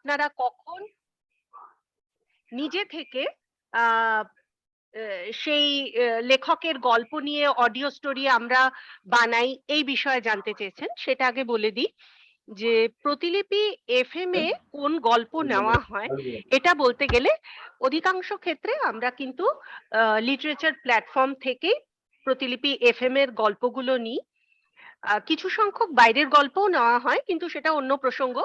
আপনারা কখন নিজে থেকে আহ সেই লেখকের গল্প নিয়ে অডিও স্টোরি আমরা বানাই এই বিষয়ে জানতে চেয়েছেন, সেটা আগে বলে দিই যে প্রতিলিপি এফএম এ কোন গল্প নেওয়া হয় এটা বলতে গেলে অধিকাংশ ক্ষেত্রে আমরা কিন্তু লিটারেচার প্ল্যাটফর্ম থেকেই প্রতিলিপি এফএম এর গল্পগুলো নিই। কিছু সংখ্যক বাইরের গল্পও নেওয়া হয়, কিন্তু সেটা অন্য প্রসঙ্গ।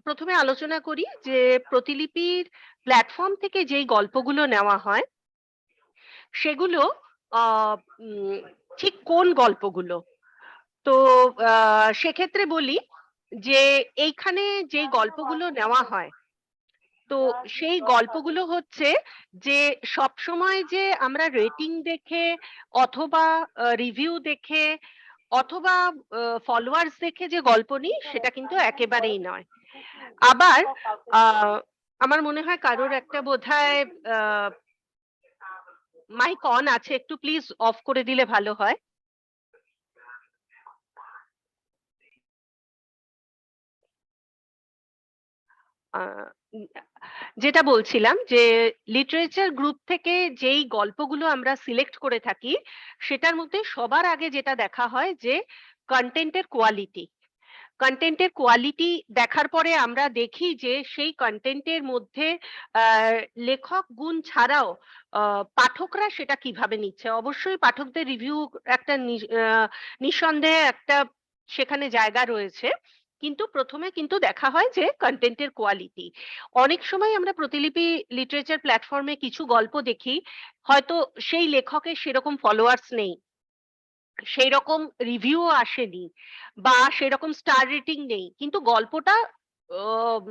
প্রথমে আলোচনা করি যে প্রতিলিপির প্ল্যাটফর্ম থেকে যেই গল্পগুলো নেওয়া হয় সেগুলো ঠিক কোন গল্পগুলো। তো সেক্ষেত্রে বলি যে এইখানে যেই গল্পগুলো নেওয়া হয়, তো সেই গল্পগুলো হচ্ছে যে সবসময় যে আমরা রেটিং দেখে অথবা রিভিউ দেখে অথবা ফলোয়ার্স দেখে যে গল্প নিই সেটা কিন্তু একেবারেই নয়। আবার আমার মনে হয় কারোর একটা বোধহয় মাইক অন আছে, একটু প্লিজ অফ করে দিলে ভালো হয়। যেটা বলছিলাম যে লিটারেচার গ্রুপ থেকে যেই গল্পগুলো আমরা সিলেক্ট করে থাকি সেটার মধ্যে সবার আগে যেটা দেখা হয় যে কন্টেন্টের কোয়ালিটি। কন্টেন্টের কোয়ালিটি দেখার পরে আমরা দেখি যে সেই কন্টেন্টের মধ্যে লেখক গুণ ছাড়াও পাঠকরা সেটা কিভাবে নিচ্ছে। অবশ্যই পাঠকদের রিভিউ একটা নিঃসন্দেহে একটা সেখানে জায়গা রয়েছে, কিন্তু প্রথমে কিন্তু দেখা হয় যে কন্টেন্টের কোয়ালিটি। অনেক সময় আমরা প্রতিলিপি লিটারেচার প্ল্যাটফর্মে কিছু গল্প দেখি, হয়তো সেই লেখকের সেরকম ফলোয়ার্স নেই, সেই রকম রিভিউ আসেনি বা সেরকম স্টার রেটিং নেই, কিন্তু গল্পটা উম,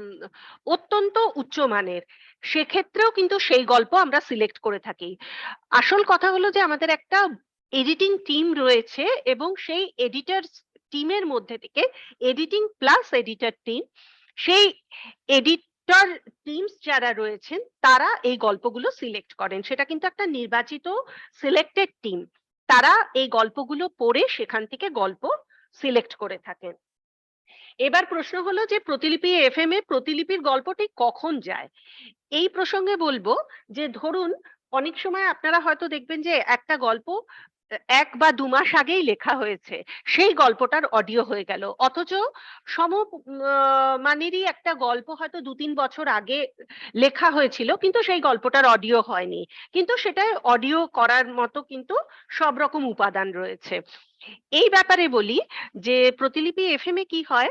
অত্যন্ত উচ্চমানের। সেক্ষেত্রেও কিন্তু সেই গল্প আমরা সিলেক্ট করে থাকি। আসল কথা হলো যে আমাদের একটা এডিটিং টিম রয়েছে এবং সেই এডিটর টিমের মধ্যে থেকে এডিটিং প্লাস এডিটর টিম, সেই এডিটর টিমস যারা রয়েছেন তারা এই গল্পগুলো সিলেক্ট করেন। সেটা কিন্তু একটা নির্বাচিত সিলেক্টেড টিম, তারা এই গল্পগুলো পড়ে সেখান থেকে গল্প সিলেক্ট করে থাকেন। এবার প্রশ্ন হলো যে প্রতিলিপি এফএম এ প্রতিলিপির গল্পটি কখন যায়। এই প্রসঙ্গে বলবো যে ধরুন অনেক সময় আপনারা হয়তো দেখবেন যে একটা গল্প 1 বা 2 মাস আগেই লেখা হয়েছে, সেই গল্পটার অডিও হয়ে গেল, অথচ মানেরই একটা গল্প হয়তো 2-3 বছর আগে লেখা হয়েছিল কিন্তু সেই গল্পটার অডিও হয়নি, কিন্তু সেটা অডিও করার মতো কিন্তু সব রকম উপাদান রয়েছে। এই ব্যাপারে বলি যে প্রতিলিপি এফএম এ কি হয়,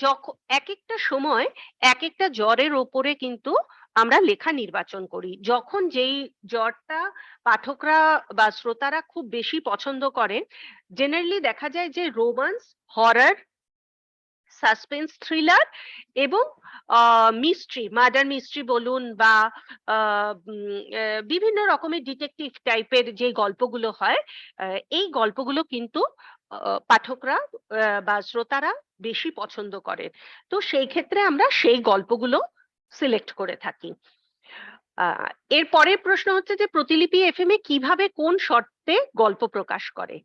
যখন এক একটা সময় এক একটা জ্বরের ওপরে কিন্তু আমরা লেখা নির্বাচন করি। যখন যেই জ্বরটা পাঠকরা বা শ্রোতারা খুব বেশি পছন্দ করেন, জেনারেলি দেখা যায় যে রোমান্স, হরর, সাসপেন্স, থ্রিলার এবং মিস্ট্রি, মার্ডার মিস্ট্রি বলুন বা বিভিন্ন রকমের ডিটেকটিভ টাইপের যে গল্পগুলো হয়, এই গল্পগুলো কিন্তু পাঠকরা বা শ্রোতারা বেশি পছন্দ করেন। তো সেই ক্ষেত্রে আমরা সেই গল্পগুলো সিলেক্ট করে থাকি। আহ এর পরের প্রশ্ন হচ্ছে যে প্রতিলিপি এফএম এ কিভাবে কোন শর্তে গল্প প্রকাশ করে।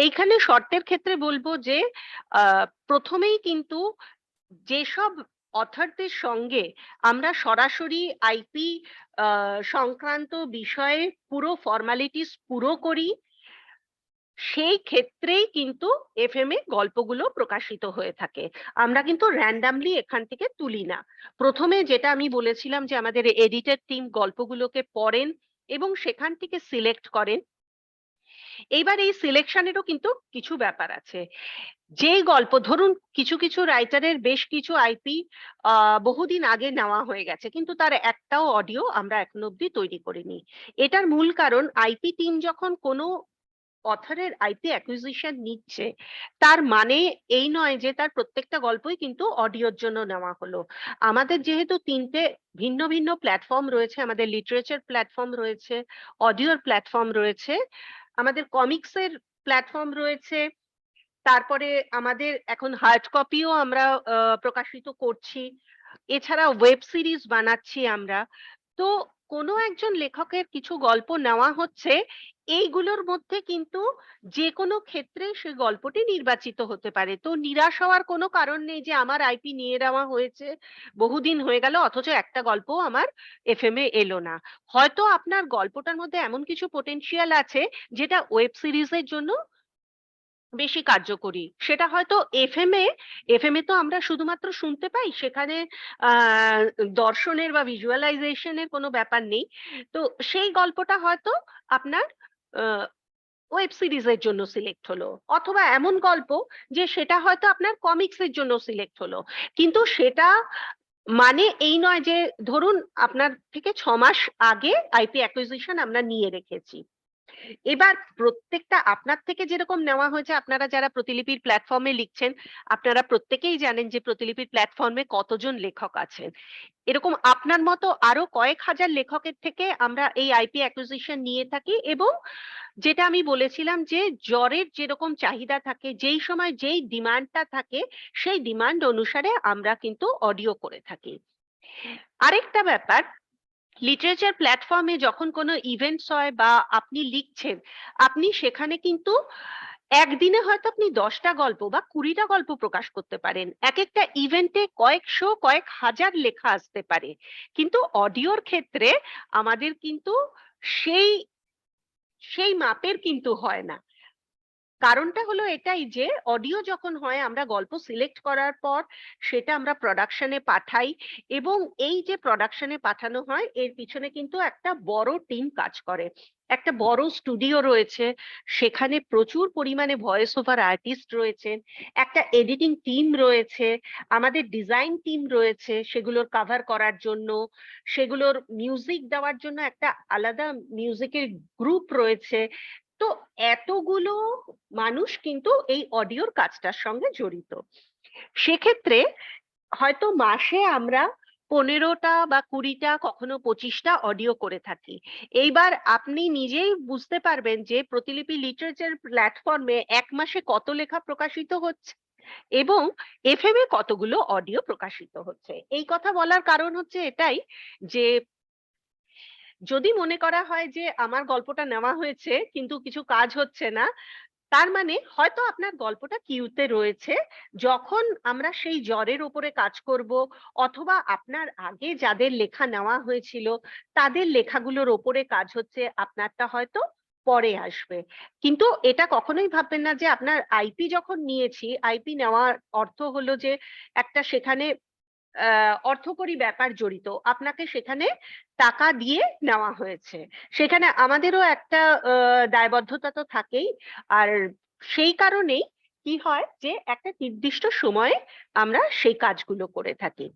এইখানে শর্তের ক্ষেত্রে বলবো যে প্রথমেই কিন্তু যেসব অথরদের সঙ্গে আমরা সরাসরি আইপি সংক্রান্ত বিষয়ে পুরো ফর্মালিটিস পুরো করি, সেই ক্ষেত্রেই কিন্তু এফএম এ গল্পগুলো প্রকাশিত হয়ে থাকে। আমরা কিন্তু র্যান্ডামলি এখান থেকে তুলি না। প্রথমে যেটা আমি বলেছিলাম যে আমাদের এডিটর টিম গল্পগুলোকে পড়েন এবং সেখান থেকে সিলেক্ট করেন। এইবার এই সিলেকশনেরও কিন্তু কিছু ব্যাপার আছে। যেই গল্প ধরুন কিছু কিছু রাইটারের বেশ কিছু আইপি বহুদিন আগে নেওয়া হয়ে গেছে কিন্তু তার একটাও অডিও আমরা এখনো অব্দি তৈরি করিনি। এটার মূল কারণ আইপি টিম যখন কোনো অথরের আইপি অ্যাকুইজিশন নিচ্ছে, তার মানে এই নয় যে তার প্রত্যেকটা গল্পই কিন্তু অডিওর জন্য নেওয়া হলো। আমাদের যেহেতু 3টে ভিন্ন ভিন্ন প্ল্যাটফর্ম রয়েছে, আমাদের লিটারেচার প্ল্যাটফর্ম রয়েছে, অডিওর প্ল্যাটফর্ম রয়েছে, আমাদের কমিক্সের প্ল্যাটফর্ম রয়েছে, তারপরে আমাদের এখন হার্ড কপিও আমরা প্রকাশিত করছি, এছাড়া ওয়েব সিরিজ বানাচ্ছি আমরা। তো কোনো একজন লেখকের কিছু গল্প নেওয়া হচ্ছে, এইগুলোর মধ্যে কিন্তু যেকোনো ক্ষেত্রে সে গল্পটি নির্বাচিত হতে পারে। তো নিরাশ হওয়ার কোনো কারণ নেই যে আমার আইপি নিয়ে নেওয়া হয়েছে, বহুদিন হয়ে গেল অথচ একটা গল্পও আমার এফএম এ এলো না। হয়তো আপনার গল্পটার মধ্যে এমন কিছু পোটেনশিয়াল আছে যেটা ওয়েব সিরিজের জন্য বেশি কার্যকরী। সেটা হয়তো এফএম এ তো আমরা শুধুমাত্র শুনতে পাই, সেখানে আহ দর্শনের বা ভিজুয়ালাইজেশনের কোনো ব্যাপার নেই। তো সেই গল্পটা হয়তো আপনার ওয়েব সিরিজের জন্য সিলেক্ট হলো, অথবা এমন গল্প যে সেটা হয়তো আপনার কমিক্সের জন্য সিলেক্ট হলো। কিন্তু সেটা মানে এই নয় যে ধরুন আপনার থেকে 6 মাস আগে আইপি অ্যাকুইজিশন আমরা নিয়ে রেখেছি। এবার প্রত্যেকটা আপনার থেকে যেরকম নেওয়া হয়েছে, আপনারা যারা প্রতিলিপির প্ল্যাটফর্মে লিখছেন, আপনারা প্রত্যেকেই জানেন যে প্রতিলিপির প্ল্যাটফর্মে কতজন লেখক আছেন। এরকম আপনার মতো আরো কয়েক হাজার লেখকের থেকে আমরা এই আইপি অ্যাকুইজিশন নিয়ে থাকি, এবং যেটা আমি বলেছিলাম যে জ্বরের যেরকম চাহিদা থাকে, যেই সময় যেই ডিমান্ডটা থাকে, সেই ডিমান্ড অনুসারে আমরা কিন্তু অডিও করে থাকি। আরেকটা ব্যাপার, লিটারেচার প্ল্যাটফর্মে যখন কোনো ইভেন্টস হয় বা আপনি লিখছেন, আপনি সেখানে কিন্তু একদিনে হয়তো আপনি 10টা গল্প বা 20টা গল্প প্রকাশ করতে পারেন। এক একটা ইভেন্টে কয়েকশো কয়েক হাজার লেখা আসতে পারে। কিন্তু অডিওর ক্ষেত্রে আমাদের কিন্তু সেই সেই মাপের কিন্তু হয় না। কারণটা হলো এটাই যে অডিও যখন হয়, আমরা গল্প সিলেক্ট করার পর সেটা আমরা প্রোডাকশনে পাঠাই, এবং এই যে প্রোডাকশনে পাঠানো হয় এর পিছনে কিন্তু একটা বড় টিম কাজ করে। একটা বড় স্টুডিও রয়েছে, সেখানে প্রচুর পরিমাণে ভয়েস ওভার আর্টিস্ট রয়েছেন, একটা এডিটিং টিম রয়েছে, আমাদের ডিজাইন টিম রয়েছে সেগুলোর কভার করার জন্য, সেগুলোর মিউজিক দেওয়ার জন্য একটা আলাদা মিউজিকের গ্রুপ রয়েছে। তো এতগুলো মানুষ কিন্তু এই অডিওর কাজটার সঙ্গে জড়িত। সেক্ষেত্রে হয়তো মাসে আমরা 15টা বা 20টা, কখনো 25টা অডিও করে থাকি। এইবার আপনি নিজেই বুঝতে পারবেন যে প্রতিলিপি লিটারেচার প্ল্যাটফর্মে এক মাসে কত লেখা প্রকাশিত হচ্ছে এবং এফএম এ কতগুলো অডিও প্রকাশিত হচ্ছে। এই কথা বলার কারণ হচ্ছে এটাই যে যদি মনে করা হয় যে আমার গল্পটা নেওয়া হয়েছে কিন্তু কিছু কাজ হচ্ছে না, তার মানে হয়তো আপনার গল্পটা কিউতে রয়েছে। যখন আমরা সেই জ্বরের ওপরে কাজ করব, অথবা আপনার আগে যাদের লেখা নেওয়া হয়েছিল তাদের লেখাগুলোর ওপরে কাজ হচ্ছে, আপনারটা হয়তো পরে আসবে। কিন্তু এটা কখনোই ভাববেন না যে আপনার আইপি যখন নিয়েছি, আইপি নেওয়ার অর্থ হলো যে একটা সেখানে অর্থকরী ব্যাপার জড়িত, আপনাকে সেখানে টাকা দিয়ে নেওয়া হয়েছে। সেখানে আমাদেরও একটা দায়বদ্ধতা তো থাকেই। আর সেই কারণেই কি হয় যে একটা নির্দিষ্ট সময়ে আমরা সেই কাজগুলো করে থাকি।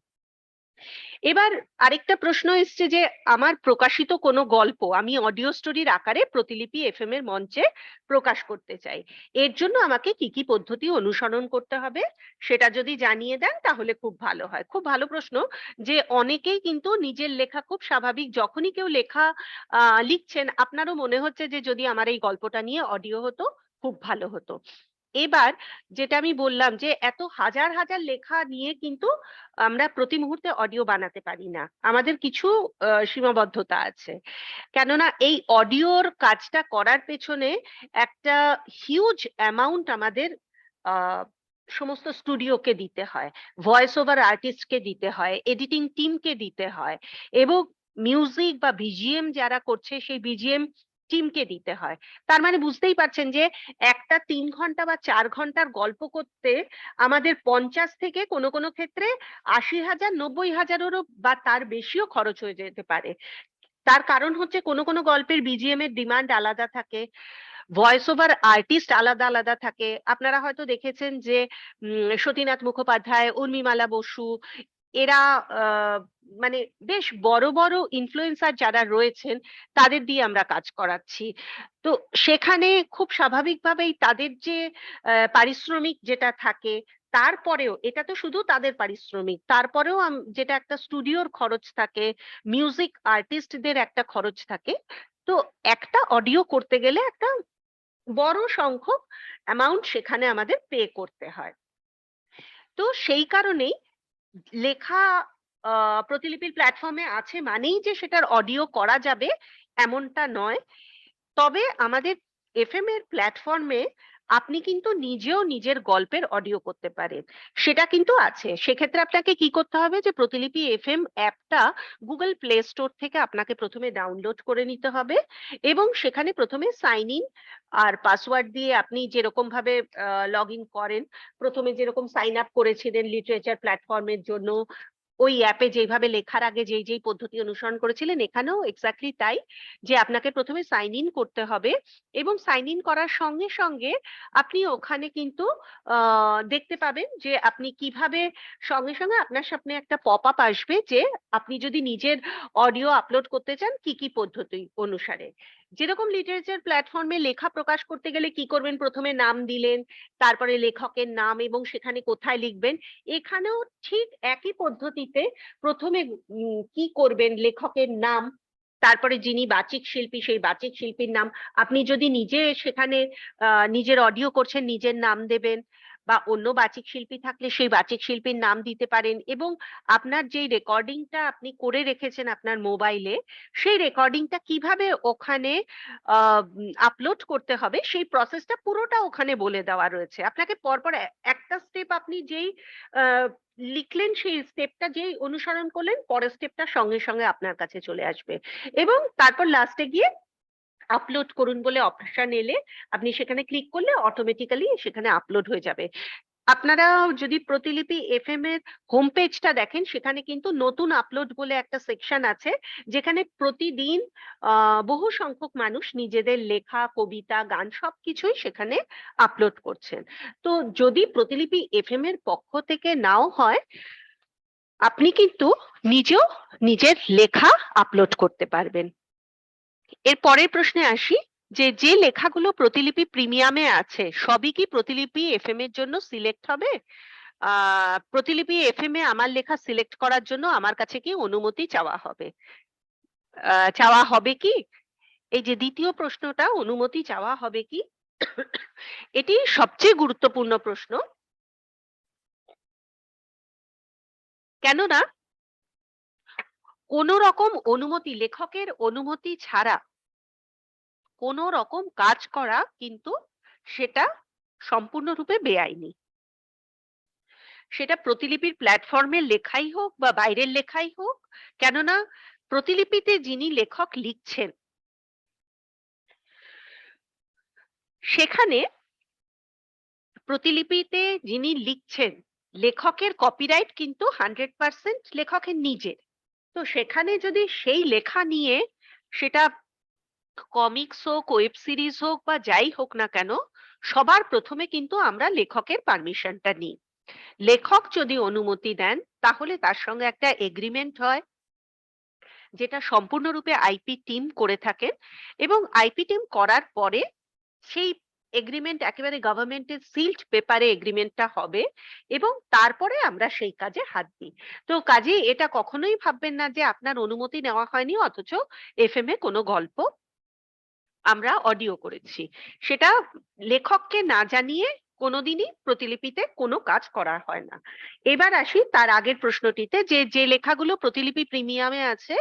এবার আরেকটা প্রশ্ন এসছে যে আমার প্রকাশিত কোনো গল্প আমি অডিও স্টোরির আকারে প্রতিলিপি এফএম এর মঞ্চে প্রকাশ করতে চাই, এর জন্য আমাকে কি কি পদ্ধতি অনুসরণ করতে হবে সেটা যদি জানিয়ে দেন তাহলে খুব ভালো হয়। খুব ভালো প্রশ্ন। যে অনেকেই কিন্তু নিজের লেখা, খুব স্বাভাবিক, যখনই কেউ লেখা লিখছেন আপনারও মনে হচ্ছে যে যদি আমার এই গল্পটা নিয়ে অডিও হতো খুব ভালো হতো। এবার যেটা আমি বললাম যে এত হাজার হাজার লেখা নিয়ে কিন্তু আমরা প্রতি মুহূর্তে অডিও বানাতে পারি না, আমাদের কিছু সীমাবদ্ধতা আছে। কেননা এই অডিওর কাজটা করার পেছনে একটা হিউজ অ্যামাউন্ট আমাদের আহ সমস্ত স্টুডিওকে দিতে হয়, ভয়েস ওভার আর্টিস্টকে দিতে হয়, এডিটিং টিমকে দিতে হয়, এবং মিউজিক বা বিজিএম যারা করছে সেই বিজিএম টিমকে দিতে হয়। তার মানে বুঝতেই পারছেন যে একটা 3 ঘন্টা বা 4 ঘন্টার গল্প করতে আমাদের 50 থেকে কোনো কোনো ক্ষেত্রে 80,000, 90,000-এরও বা তার বেশিও খরচ হয়ে যেতে পারে। তার কারণ হচ্ছে কোনো কোনো গল্পের বিজিএম এর ডিমান্ড আলাদা থাকে, ভয়েস ওভার আর্টিস্ট আলাদা আলাদা থাকে। আপনারা হয়তো দেখেছেন যে সতীনাথ মুখোপাধ্যায়, উর্মিমালা বসু, এরা আহ, মানে বেশ বড় বড় ইনফ্লুয়েন্সার যারা রয়েছেন তাদের দিয়ে আমরা কাজ করাচ্ছি। তো সেখানে খুব স্বাভাবিকভাবেই তাদের যে পারিশ্রমিক যেটা থাকে, তারপরেও এটা তো শুধু তাদের পারিশ্রমিক, তারপরেও যেটা একটা স্টুডিওর খরচ থাকে, মিউজিক আর্টিস্টদের একটা খরচ থাকে। তো একটা অডিও করতে গেলে একটা বড় সংখ্যক অ্যামাউন্ট সেখানে আমাদের পে করতে হয়। তো সেই কারণেই লেখা প্রতিলিপির প্ল্যাটফর্মে আছে মানেই যে সেটার অডিও করা যাবে এমনটা নয়। তবে আমাদের এফএম এর প্ল্যাটফর্মে আপনি কিন্তু নিজেও নিজের গল্পের অডিও করতে পারেন, সেটা কিন্তু আছে। সেক্ষেত্রে আপনাকে কি করতে হবে, যে প্রতিলিপি এফএম অ্যাপটা গুগল প্লে স্টোর থেকে আপনাকে প্রথমে ডাউনলোড করে নিতে হবে, এবং সেখানে প্রথমে সাইন ইন আর পাসওয়ার্ড দিয়ে আপনি যেরকম ভাবে লগ ইন করেন, প্রথমে যেরকম সাইন আপ করেছিলেন লিটারেচার প্ল্যাটফর্মের জন্য, ওই অ্যাপে যেভাবে লেখার আগে যেই যেই পদ্ধতি অনুসরণ করেছিলেন, এখানেও এক্স্যাক্টলি তাই, যে আপনাকে প্রথমে সাইন ইন করতে হবে, এবং সাইন ইন করার সঙ্গে সঙ্গে আপনি ওখানে কিন্তু দেখতে পাবেন যে আপনি কিভাবে, সঙ্গে সঙ্গে আপনার সামনে একটা পপ আপ আসবে যে আপনি যদি নিজের অডিও আপলোড করতে চান কি কি পদ্ধতি অনুসারে। যেরকম লিটারেচার প্ল্যাটফর্মে লেখা প্রকাশ করতে গেলে কি করবেন, প্রথমে নাম দিলেন, তারপরে লেখকের নাম এবং সেখানে কোথায় লিখবেন। এখানেও ঠিক একই পদ্ধতিতে প্রথমে কি করবেন, লেখকের নাম, তারপরে যিনি বাচিক শিল্পী সেই বাচিক শিল্পীর নাম, আপনি যদি নিজে সেখানে নিজের অডিও করছেন নিজের নাম দেবেন, বা অন্য বাচিক শিল্পী থাকলে সেই বাচিক শিল্পীর নাম দিতে পারেন, এবং আপনার যেই রেকর্ডিংটা আপনি করে রেখেছেন আপনার মোবাইলে, সেই রেকর্ডিংটা কিভাবে ওখানে আপলোড করতে হবে সেই প্রসেসটা পুরোটা ওখানে বলে দেওয়া রয়েছে। আপনাকে পরপর একটা স্টেপ আপনি যেই আহ, লিখলেন সেই স্টেপটা যেই অনুসরণ করলেন, পরের স্টেপটা সঙ্গে সঙ্গে আপনার কাছে চলে আসবে, এবং তারপর লাস্টে গিয়ে আপলোড করুন বলে অপশন এলে আপনি সেখানে ক্লিক করলে অটোমেটিক্যালি সেখানে আপলোড হয়ে যাবে। আপনারা যদি প্রতিলিপি এফএম এর হোম পেজটা দেখেন, সেখানে কিন্তু নতুন আপলোড বলে একটা সেকশন আছে, যেখানে প্রতিদিন বহু সংখ্যক মানুষ নিজেদের লেখা, কবিতা, গান সবকিছুই সেখানে আপলোড করছেন। তো যদি প্রতিলিপি এফএম এর পক্ষ থেকে নাও হয়, আপনি কিন্তু নিজেও নিজের লেখা আপলোড করতে পারবেন। এর পরের প্রশ্নে আসি, যে যে লেখাগুলো প্রতিলিপি প্রিমিয়ামে আছে সবই কি প্রতিলিপি এফএম এর জন্য সিলেক্ট হবে? প্রতিলিপি এফএম এ আমার লেখা সিলেক্ট করার জন্য আমার কাছে কি অনুমতি চাওয়া হবে? চাওয়া হবে কি? এই যে দ্বিতীয় প্রশ্নটা, অনুমতি চাওয়া হবে কি, এটি সবচেয়ে গুরুত্বপূর্ণ প্রশ্ন। কেননা কোন রকম অনুমতি, লেখকের অনুমতি ছাড়া কোন রকম কাজ করা কিন্তু সেটা সম্পূর্ণরূপে বেআইনি। সেটা প্রতিলিপির প্ল্যাটফর্মের লেখাই হোক বা বাইরের লেখাই হোক, কেননা প্রতিলিপিতে যিনি লেখক লিখছেন সেখানে, প্রতিলিপিতে যিনি লিখছেন লেখকের কপিরাইট কিন্তু 100% লেখকের নিজের। তো সেখানে যদি সেই লেখা নিয়ে, সেটা কমিক্স হোক, ওয়েব সিরিজ হোক বা যাই হোক না কেন, সবার প্রথমে কিন্তু আমরা লেখকের পারমিশনটা নিই। লেখক যদি অনুমতি দেন তাহলে তার সঙ্গে একটা এগ্রিমেন্ট হয়, যেটা সম্পূর্ণরূপে আইপি টিম করে থাকেন, এবং আইপি টিম করার পরে সেই এগ্রিমেন্ট একেবারে গভর্নমেন্টের সিলড পেপারে এগ্রিমেন্টটা হবে, এবং তারপরে আমরা সেই কাজে হাত দিই। তো কাজে এটা কখনোই ভাববেন না যে আপনার অনুমতি নেওয়া হয়নি অথচ এফএম এ কোনো গল্প আমরা অডিও করেছি। সেটা লেখককে না জানিয়ে কোনোদিনই প্রতিলিপিতে কোনো কাজ করা হয় না। এবার আসি তার আগের প্রশ্নটিতে, যে যে লেখাগুলো প্রতিলিপি প্রিমিয়ামে আছে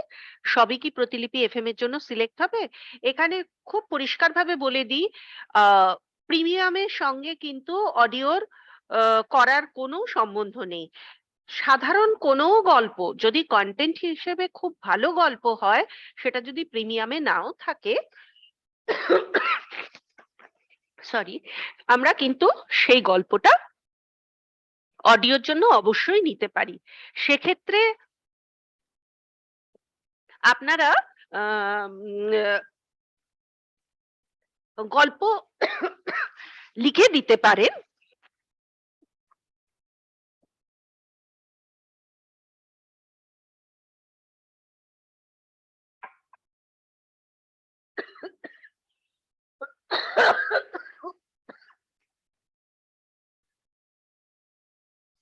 সবই কি প্রতিলিপি এফএম এর জন্য সিলেক্ট হবে? এখানে খুব পরিষ্কারভাবে বলে দিই, প্রিমিয়ামের সঙ্গে কিন্তু অডিওর করার কোনো সম্বন্ধ নেই। সাধারণ কোনো গল্প যদি কন্টেন্ট হিসেবে খুব ভালো গল্প হয়, সেটা যদি প্রিমিয়ামে নাও থাকে, সরি, আমরা কিন্তু সেই গল্পটা অডিওর জন্য অবশ্যই নিতে পারি। সেক্ষেত্রে আপনারা গল্প লিখে দিতে পারেন।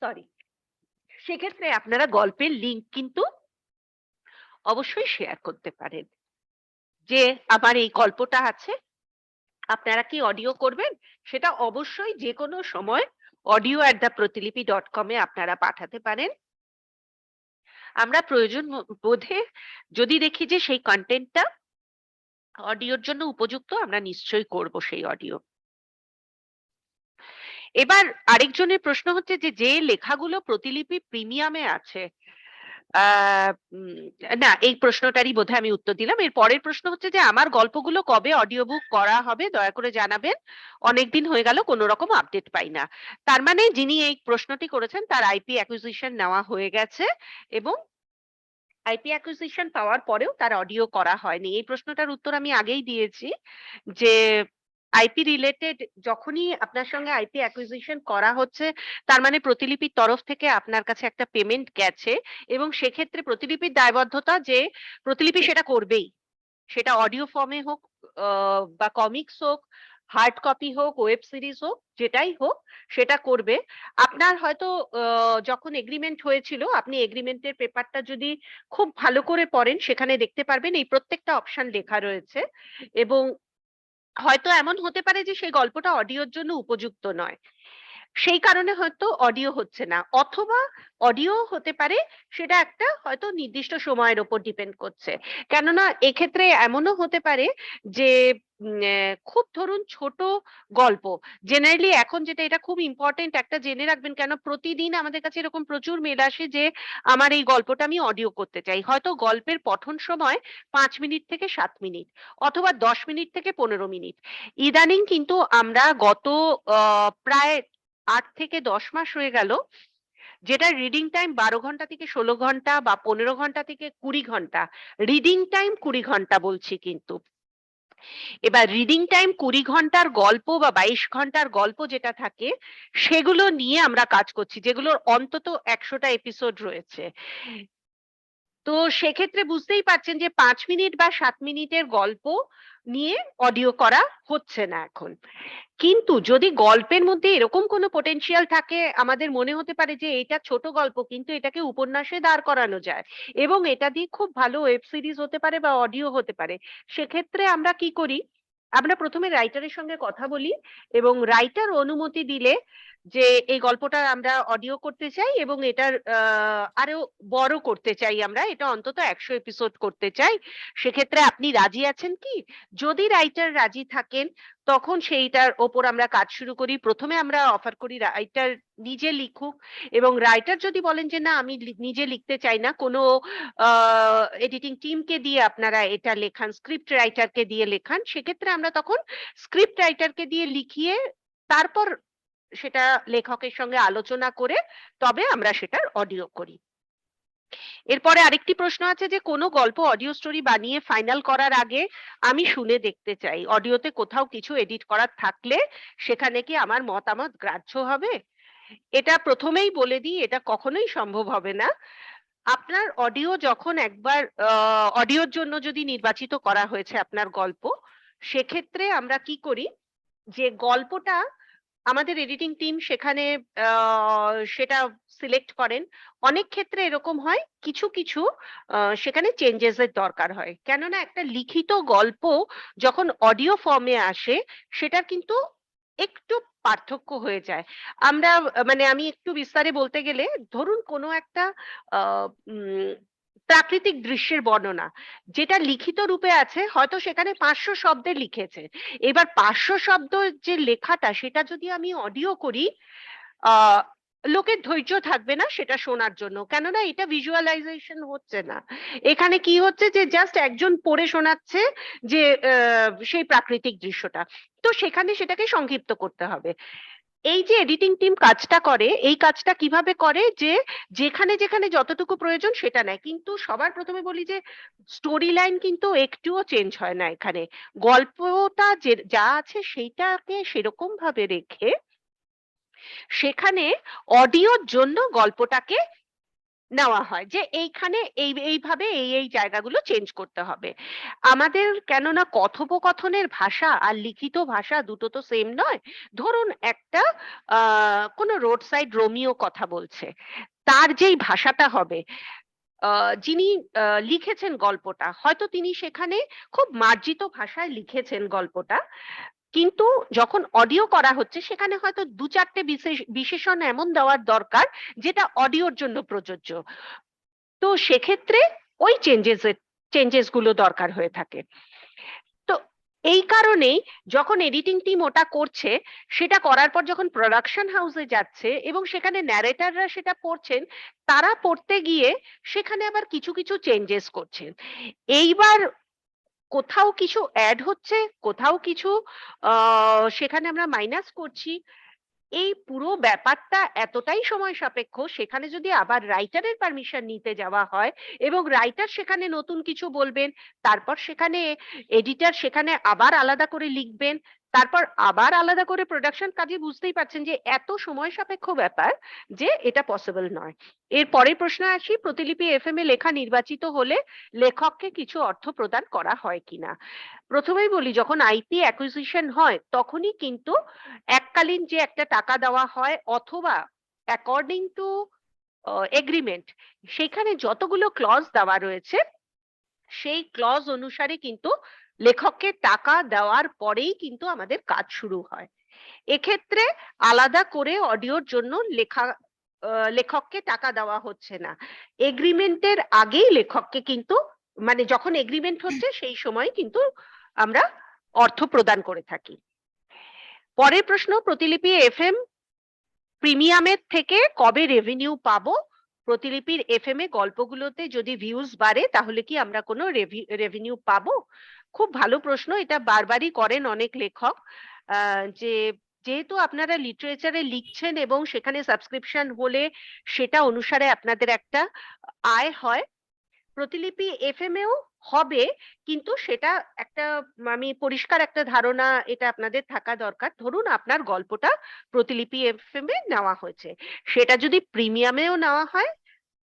সরি, সেক্ষেত্রে আপনারা গল্পের লিঙ্ক কিন্তু অবশ্যই শেয়ার করতে পারেন, যে আমার এই গল্পটা আছে, আপনারা কি অডিও করবেন? সেটা অবশ্যই যে কোনো সময় audio@theprotilipi.com এ আপনারা পাঠাতে পারেন। আমরা প্রয়োজন বোধে যদি দেখি যে সেই কন্টেন্টটা অডিওর জন্য উপযুক্ত আমরা নিশ্চয়ই করব সেই অডিও। এবার আরেকজনের প্রশ্ন হচ্ছে যে লেখাগুলো প্রতিলিপি প্রিমিয়ামে আছে, আ উম না, এই প্রশ্নটারই বোধহয় আমি উত্তর দিলাম। এর পরের প্রশ্ন হচ্ছে যে আমার গল্পগুলো কবে অডিও বুক করা হবে দয়া করে জানাবেন। অনেকদিন হয়ে গেল কোন রকম আপডেট পাই না। তার মানে যিনি এই প্রশ্নটি করেছেন তার আইপি অ্যাকুইজিশন নেওয়া হয়ে গেছে এবং আইপি অ্যাকুইজিশন পাওয়ার পরেও তার অডিও করা হয়নি। এই প্রশ্নটার উত্তর আমি আগেই দিয়েছি যে আইপি রিলেটেড যখনই আপনার সঙ্গে আইপি অ্যাকুইজিশন করা হচ্ছে তার মানে প্রতিলিপির তরফ থেকে আপনার কাছে একটা পেমেন্ট গেছে এবং সেক্ষেত্রে প্রতিলিপির দায়বদ্ধতা যে প্রতিলিপি সেটা করবেই। সেটা অডিও ফর্মে হোক, বা কমিকস হোক, হার্ড কপি হোক, ওয়েব সিরিজ হোক, যেটাই হোক সেটা করবে। আপনার হয়তো যখন এগ্রিমেন্ট হয়েছিল আপনি এগ্রিমেন্টের পেপারটা যদি খুব ভালো করে পড়েন সেখানে দেখতে পারবেন এই প্রত্যেকটা অপশন লেখা রয়েছে এবং হয়তো এমন হতে পারে যে সেই গল্পটা অডিওর জন্য উপযুক্ত নয়। সেই কারণে হয়তো অডিও হচ্ছে না। অথবা অডিও হতে পারে, সেটা একটা হয়তো নির্দিষ্ট সময়ের উপর ডিপেন্ড করছে। কেননা এক্ষেত্রে এমনও হতে পারে যে খুব ধরুন ছোট গল্প, জেনারেলি এখন যেটা এটা খুব ইম্পর্টেন্ট একটা জেনে রাখবেন, কেন প্রতিদিন আমাদের কাছে এরকম প্রচুর মেল আসে যে আমার এই গল্পটা আমি অডিও করতে চাই। হয়তো গল্পের পঠন সময় ৫ মিনিট থেকে ৭ মিনিট অথবা ১০ মিনিট থেকে ১৫ মিনিট। ইদানিং কিন্তু আমরা গত প্রায় ৮ থেকে ১০ মাস হয়ে গেল যেটা রিডিং টাইম ১২ ঘন্টা থেকে ১৬ ঘন্টা বা ১৫ ঘন্টা থেকে ২০ ঘন্টা। রিডিং টাইম ২০ ঘন্টা বলছি কিন্তু। এবার রিডিং টাইম ২০ ঘন্টার গল্প বা ২২ ঘন্টার গল্প যেটা থাকে সেগুলো নিয়ে আমরা কাজ করছি, যেগুলোর অন্তত ১০০টা এপিসোড রয়েছে। তো সেক্ষেত্রে বুঝতেই পারছেন যে ৫ মিনিট বা ৭ মিনিটের গল্প নিয়ে অডিও করা হচ্ছে না এখন। কিন্তু যদি গল্পের মধ্যে এরকম কোনো পোটেনশিয়াল থাকে, আমাদের মনে হতে পারে যে এটা ছোট গল্প কিন্তু এটাকে উপন্যাসে দাঁড় করানো যায় এবং এটা দিয়ে খুব ভালো ওয়েব সিরিজ হতে পারে বা অডিও হতে পারে। সেক্ষেত্রে আমরা কি করি? আমরা ১ম এ রাইটারের সঙ্গে কথা বলি এবং রাইটার অনুমতি দিলে যে এই গল্পটা আমরা অডিও করতে চাই এবং এটার আরো বড় করতে চাই আমরা। এটা অন্তত ১০০ এপিসোড করতে চাই। সেক্ষেত্রে আপনি রাজি আছেন কি? যদি রাইটার রাজি থাকেন তখন সেইটার ওপর আমরা কাজ শুরু করি। ১ম এ আমরা অফার করি রাইটার নিজে লিখুক এবং রাইটার যদি বলেন যে না আমি নিজে লিখতে চাই না, কোনো আ এডিটিং টিমকে দিয়ে আপনারা এটা লেখান, স্ক্রিপ্ট রাইটারকে দিয়ে লেখান। সেক্ষেত্রে আমরা তখন স্ক্রিপ্ট রাইটারকে দিয়ে লিখিয়ে তারপর সেটা লেখকের সঙ্গে আলোচনা করে তবে আমরা সেটার অডিও করি। এরপরে আরেকটি প্রশ্ন আছে যে কোনো গল্প অডিও স্টোরি বানিয়ে ফাইনাল করার আগে আমি শুনে দেখতে চাই। অডিওতে কোথাও কিছু এডিট করার থাকলে সেখানে কি আমার মতামত গ্রাহ্য হবে? এটা ১ম এই বলে দিই, এটা কখনোই সম্ভব হবে না। আপনার অডিও যখন একবার অডিওর জন্য যদি নির্বাচিত করা হয়েছে আপনার গল্প, সেক্ষেত্রে আমরা কি করি যে গল্পটা আমাদের এডিটিং টিম সেখানে আ সেটা সিলেক্ট করেন। অনেক ক্ষেত্রে এরকম হয় কিছু সেখানে চেঞ্জেস এর দরকার হয়। কেননা একটা লিখিত গল্প যখন অডিও ফর্মে আসে সেটার কিন্তু একটু পার্থক্য হয়ে যায়। আমরা মানে আমি একটু বিস্তারে বলতে গেলে ধরুন কোনো একটা আ উম প্রাকৃতিক দৃশ্যের বর্ণনা যেটা লিখিত রূপে আছে হয়তো সেখানে ৫০০ শব্দে লিখেছে। এবার ৫০০ শব্দ যে লেখাটা সেটা যদি আমি অডিও করি, আ লোকের ধৈর্য থাকবে না সেটা শোনার জন্য। কেননা এটা ভিজুয়ালাইজেশন হচ্ছে না। এখানে কি হচ্ছে যে জাস্ট একজন পড়ে শোনাচ্ছে যে সেই প্রাকৃতিক দৃশ্যটা। তো সেখানে সেটাকে সংক্ষিপ্ত করতে হবে। এই যে এডিটিং টিম কাজটা করে, এই কাজটা কিভাবে করে যে যেখানে যতটুকু প্রয়োজন সেটা নেয়। কিন্তু সবার ১ম এ বলি যে স্টোরি লাইন কিন্তু একটুও চেঞ্জ হয় না এখানে। গল্পটা যা আছে সেইটাকে সেরকম ভাবে রেখে সেখানে অডিওর জন্য গল্পটাকে নেওয়া হয় যে এইখানে এইভাবে এই জায়গাগুলো চেঞ্জ করতে হবে। আমাদের কেননা কথোপকথনের ভাষা আর লিখিত ভাষা দুটো তো সেম নয়। ধরুন একটা কোনো রোড সাইড রোমিও কথা বলছে। তার যেই ভাষাটা হবে, আ যিনি লিখেছেন গল্পটা হয়তো তিনি সেখানে খুব মার্জিত ভাষায় লিখেছেন গল্পটা। কিন্তু যখন অডিও করা হচ্ছে সেখানে হয়তো ২-৪ টে বিশেষণ এমন দেওয়ার দরকার যেটা অডিওর জন্য প্রযোজ্য। তো সেক্ষেত্রে ওই চেঞ্জেস গুলো দরকার হয়ে থাকে। তো এই কারণেই যখন এডিটিং টিম ওটা করছে, সেটা করার পর যখন প্রোডাকশন হাউসে যাচ্ছে এবং সেখানে ন্যারেটররা সেটা পড়ছেন, তারা পড়তে গিয়ে সেখানে আবার কিছু কিছু চেঞ্জেস করছেন। এইবার কোথাও কিছু অ্যাড হচ্ছে, কোথাও কিছু সেখানে আমরা মাইনাস করছি। এই পুরো ব্যাপারটা এতটাই সময় সাপেক্ষ, সেখানে যদি আবার রাইটারের পারমিশন নিতে যাওয়া হয় এবং রাইটার সেখানে নতুন কিছু বলবেন, তারপর সেখানে এডিটর সেখানে আবার আলাদা করে লিখবেন, তারপর আবার আলাদা করে প্রোডাকশন, কাজে বুঝতেই পারছেন যে এত সময় সাপেক্ষ ব্যাপার যে এটা পসিবল নয়। এর পরের প্রশ্ন আসি, প্রতিলিপি এফএম এ লেখা নির্বাচিত হলে লেখককে কিছু অর্থ প্রদান করা হয় কিনা। প্রথমেই বলি, যখন আইপি অ্যাকুইজিশন হয় তখনই কিন্তু এককালীন যে একটা টাকা দেওয়া হয়, অথবা অ্যাকর্ডিং টু এগ্রিমেন্ট সেখানে যতগুলো ক্লজ দেওয়া রয়েছে সেই ক্লজ অনুসারে কিন্তু লেখককে টাকা দেওয়ার পরেই কিন্তু আমাদের কাজ শুরু হয়। এক্ষেত্রে আলাদা করে অডিওর জন্য লেখককে টাকা দেওয়া হচ্ছে না। এগ্রিমেন্টের আগেই লেখককে কিন্তু, মানে যখন এগ্রিমেন্ট হচ্ছে সেই সময় কিন্তু আমরা অর্থ প্রদান করে থাকি। পরের প্রশ্ন, প্রতিলিপি এফএম প্রিমিয়ামের থেকে কবে রেভিনিউ পাবো? প্রতিলিপির এফএম এ গল্পগুলোতে যদি ভিউজ বাড়ে তাহলে কি আমরা কোনো রেভিনিউ পাবো? খুব ভালো প্রশ্ন, এটা বারবারই করেন অনেক লেখক। যে যেহেতু আপনারা লিটারেচারে লিখছেন এবং সেখানে সাবস্ক্রিপশন হলে সেটা অনুসারে আপনাদের একটা আয় হয়, প্রতিলিপি এফএম এও হবে, কিন্তু সেটা একটা, আমি পরিষ্কার একটা ধারণা এটা আপনাদের থাকা দরকার। ধরুন আপনার গল্পটা প্রতিলিপি এফএম এ নেওয়া হয়েছে, সেটা যদি প্রিমিয়ামেও নেওয়া হয়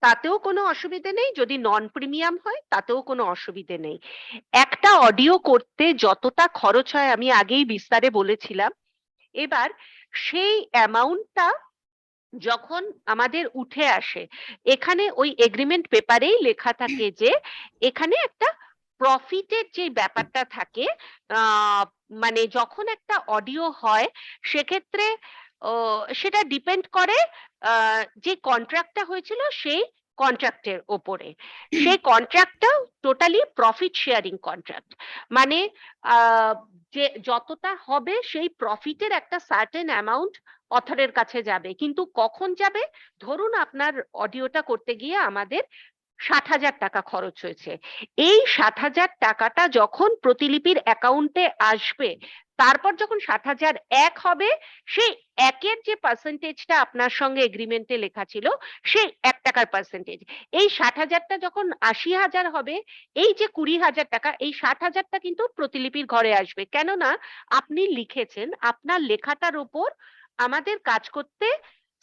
তাতেও কোনো অসুবিধে নেই, যদি নন প্রিমিয়াম হয় তাতেও কোনো অসুবিধে নেই। একটা অডিও করতে যতটা খরচ হয় আমি আগেই বিস্তারে বলেছিলাম। এবার সেই অ্যামাউন্টটা যখন আমাদের উঠে আসে, এখানে ওই এগ্রিমেন্ট পেপারেই লেখা থাকে যে এখানে একটা প্রফিটের যে ব্যাপারটা থাকে, মানে যখন একটা অডিও হয় সেক্ষেত্রে সেটা ডিপেন্ড করে যে কন্ট্রাক্টটা হয়েছিল সেই কন্ট্রাক্টের ওপরে। সেই কন্ট্রাক্টটা টোটালি প্রফিট শেয়ারিং কন্ট্রাক্ট, মানে যে যতটা হবে সেই প্রফিটের একটা সার্টেন অ্যামাউন্ট অথরের কাছে যাবে। কিন্তু কখন যাবে? ধরুন আপনার অডিওটা করতে গিয়ে আমাদের ৬০,০০০ টাকা খরচ হয়েছে। এই ৬০,০০০ টাকাটা যখন প্রতিলিপির অ্যাকাউন্টে আসবে, তারপর যখন ৬০,০০০ এক হবে, সেই একের যে পার্সেন্টেজটা আপনার সঙ্গে এগ্রিমেন্টে লেখা ছিল সেই ১ টাকার পার্সেন্টেজ, এই ৬০,০০০টা যখন ৮০,০০০ হবে, এই যে ২০,০০০ টাকা, এই ৬০,০০০টা কিন্তু প্রতিলিপির ঘরে আসবে। কেননা আপনি লিখেছেন, আপনার লেখাটার উপর আমাদের কাজ করতে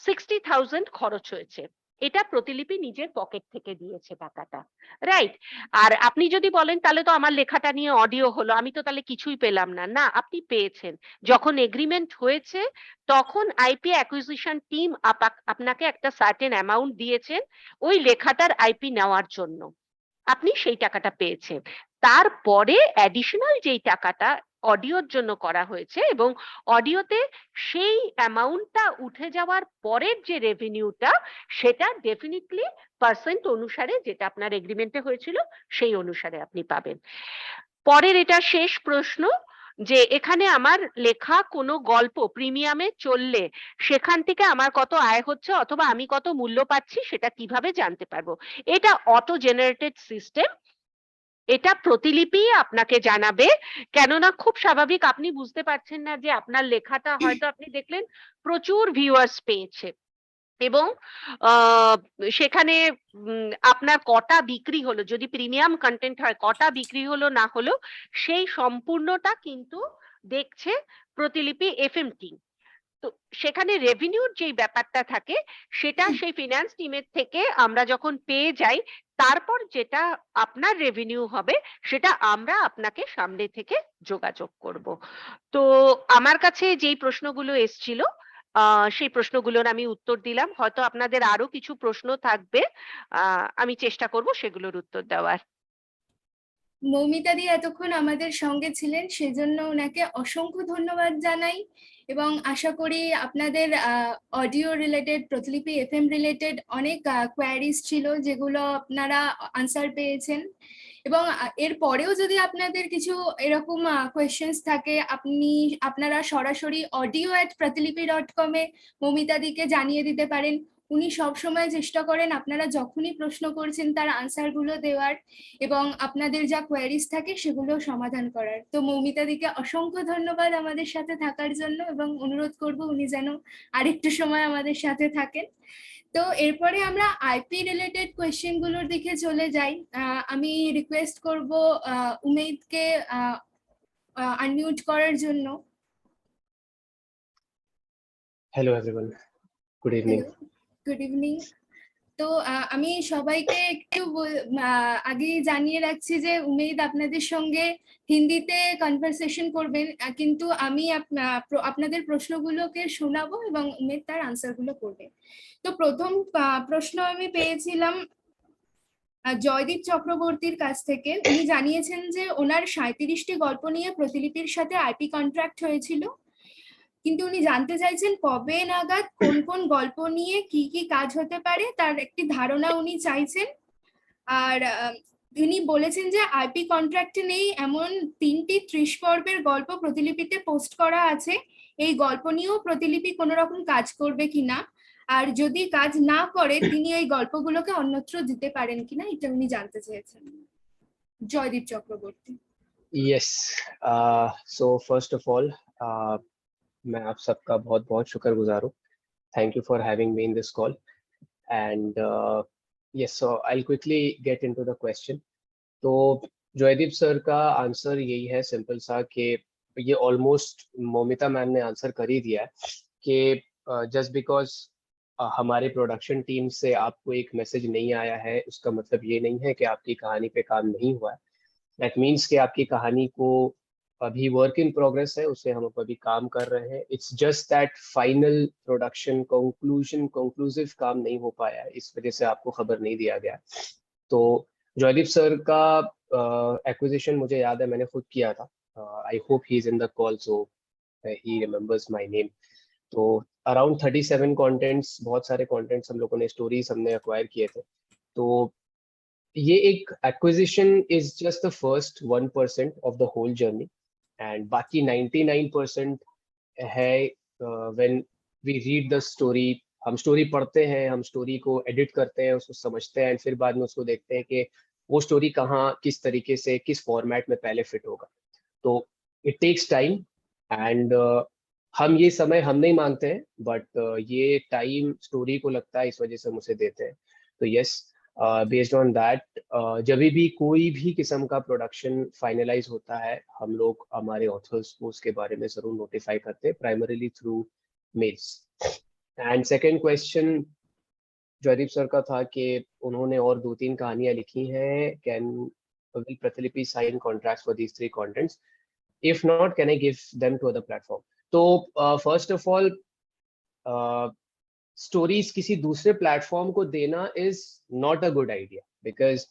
60,000 খরচ হয়েছে, এটা প্রতিলিপি নিজের পকেট থেকে দিয়েছে টাকাটা, রাইট? আর আপনি যদি বলেন তাহলে তো আমার লেখাটা নিয়ে অডিও হলো, আমি তো তাহলে কিছুই পেলাম না। না, আপনি পেয়েছেন। যখন এগ্রিমেন্ট হয়েছে তখন আইপি অ্যাকুইজিশন টিম আপনাকে একটা সার্টেন অ্যামাউন্ট দিয়েছেন ওই লেখাটার আইপি নেওয়ার জন্য, আপনি সেই টাকাটা পেয়েছেন। তারপরে অ্যাডিশনাল যেই টাকাটা অডিওর জন্য করা হয়েছে এবং অডিওতে সেই অ্যামাউন্টটা উঠে যাওয়ার পরের যে রেভিনিউটা, সেটা ডেফিনিটলি পার্সেন্ট অনুসারে, যেটা আপনার এগ্রিমেন্টে হয়েছিল সেই অনুসারে আপনি পাবেন। পরের এটা শেষ প্রশ্ন, যে এখানে আমার লেখা কোনো গল্প প্রিমিয়ামে চললে সেখান থেকে আমার কত আয় হচ্ছে অথবা আমি কত মূল্য পাচ্ছি সেটা কিভাবে জানতে পারবো? এটা অটো জেনারেটেড সিস্টেম, এটা প্রতিলিপি আপনাকে জানাবে। কেননা খুব স্বাভাবিক, আপনি বুঝতে পারছেন না যে আপনার লেখাটা হয়তো আপনি দেখলেন প্রচুর ভিউয়ার্স পেয়েছে এবং সেখানে আপনার কটা বিক্রি হলো, যদি প্রিমিয়াম কন্টেন্ট হয় কটা বিক্রি হলো না হলো, সেই সম্পূর্ণটা কিন্তু দেখছে প্রতিলিপি এফএম টিম। তো সেখানে রেভিনিউর যেই ব্যাপারটা থাকে সেটা সেই ফিনান্স টিমের থেকে আমরা যখন পেয়ে যাই, তারপর যেটা আপনার রেভিনিউ হবে সেটা আমরা আপনাকে সামনে থেকে যোগাযোগ করব। তো আমার কাছে যেই প্রশ্নগুলো এসছিল সেই প্রশ্নগুলোর আমি উত্তর দিলাম। হয়তো আপনাদের আরো কিছু প্রশ্ন থাকবে, আমি চেষ্টা করব সেগুলোর উত্তর দেওয়ার। মৌমিতা দি এতক্ষণ আমাদের সঙ্গে ছিলেন, সেজন্য ওনাকে অসংখ্য ধন্যবাদ জানাই। এবং আশা করি আপনাদের অডিও রিলেটেড, প্রতিলিপি এফএম রিলেটেড অনেক কোয়ারিজ ছিল যেগুলো আপনারা আনসার পেয়েছেন। এবং এর পরেও যদি আপনাদের কিছু এরকম কোয়েশ্চেন্স থাকে, আপনারা সরাসরি audio@pratilipi.com এ মৌমিতা দিকে জানিয়ে দিতে পারেন। উনি সব সময় চেষ্টা করেন আপনারা যখনই প্রশ্ন করছেন তার আনসার গুলো দেওয়ার এবং আপনাদের যা কোয়ারিজ থাকে সেগুলো সমাধান করার। তো মৌমিতা দিকে অসংখ্য ধন্যবাদ আমাদের সাথে থাকার জন্য, এবং অনুরোধ করব উনি যেন আরেকটু সময় আমাদের সাথে থাকেন। তো এরপরে আমরা আইপি রিলেটেড কোয়েশ্চেন গুলোর দিকে চলে যাই। আমি রিকোয়েস্ট করব উমেদকে আনমিউট করার জন্য। Hello everyone, good evening. Good evening. তো আমি সবাইকে একটু আগে জানিয়ে রাখছি যে উমেদ আপনাদের সঙ্গে হিন্দিতে কনভারসেশন করবেন, কিন্তু আমি আপনাদের প্রশ্নগুলোকে শোনাবো এবং উমেদ তার আনসারগুলো করবে। তো প্রথম প্রশ্ন আমি পেয়েছিলাম জয়দীপ চক্রবর্তীর কাছ থেকে। উনি জানিয়েছেন যে ওনার 37টি গল্প নিয়ে প্রতিলিপির সাথে আইপি কন্ট্রাক্ট হয়েছিল, কিন্তু উনি জানতে চাইছেন কবে নাগাদ কোন কোন গল্প নিয়ে কি কি কাজ হতে পারে তার একটি ধারণা উনি চাইছেন। আর উনি বলেছেন যে আইপি কন্ট্রাক্টে নেই এমন 3টি 30 পর্বের গল্প প্রতিলিপিতে পোস্ট করা আছে, এই গল্প নিয়েও প্রতিলিপি কোনো রকম কাজ করবে কিনা, আর যদি কাজ না করে তিনি এই গল্পগুলোকে অন্যত্র দিতে পারেন কিনা, এটা উনি জানতে চেয়েছেন। Joydeep Chakraborty. Yes, so first of all मैं आप सबका बहुत बहुत शुक्रगुजार हूँ. Thank you for having me in this call. And yes, so I will quickly get into the question. तो जयदीप सर का आंसर यही है, सिंपल सा, कि ये ऑलमोस्ट मौमिता मैम ने आंसर कर ही दिया है कि जस्ट बिकॉज हमारे प्रोडक्शन टीम से आपको एक मैसेज नहीं आया है उसका मतलब ये नहीं है कि आपकी कहानी पे काम नहीं हुआ है. दैट मीन्स कि आपकी कहानी को अभी वर्क इन प्रोग्रेस है, उसे हम अभी काम कर रहे हैं. It's just that final production conclusive काम नहीं हो पाया है, इस वजह से आपको खबर नहीं दिया गया. तो जयदीप सर का एक्विजिशन मुझे याद है, मैंने खुद किया था. I hope he is in the call, so he remembers my name. तो अराउंड 37 कंटेंट्स, बहुत सारे कंटेंट्स हम लोगों ने, स्टोरीज हमने एक्वायर किए थे. तो ये एक acquisition is just the first 1% of the whole journey, and बाकी 99% है when we read the story. हम स्टोरी पढ़ते हैं, हम स्टोरी को एडिट करते हैं, उसको समझते हैं, फिर बाद में उसको देखते हैं कि वो स्टोरी कहाँ, किस तरीके से, किस फॉर्मेट में पहले फिट होगा. तो इट टेक्स टाइम, एंड हम ये समय हम नहीं मांगते हैं, बट ये टाइम स्टोरी को लगता है, इस वजह से हम उसे देते हैं. तो यस, बेस्ड ऑन दैट, जब भी कोई भी किस्म का प्रोडक्शन फाइनलाइज होता है, हम लोग हमारे ऑथर्स को उसके बारे में जरूर नोटिफाई करते हैं, primarily through mails. And second question Jaydeep sir का था कि उन्होंने और 2-3 कहानियां लिखी हैं, can will Pratilipi sign contracts for these 3 contents, if not can I give them to other platform. तो फर्स्ट ऑफ ऑल, स्टोरीज किसी दूसरे प्लेटफॉर्म को देना is not a good idea, because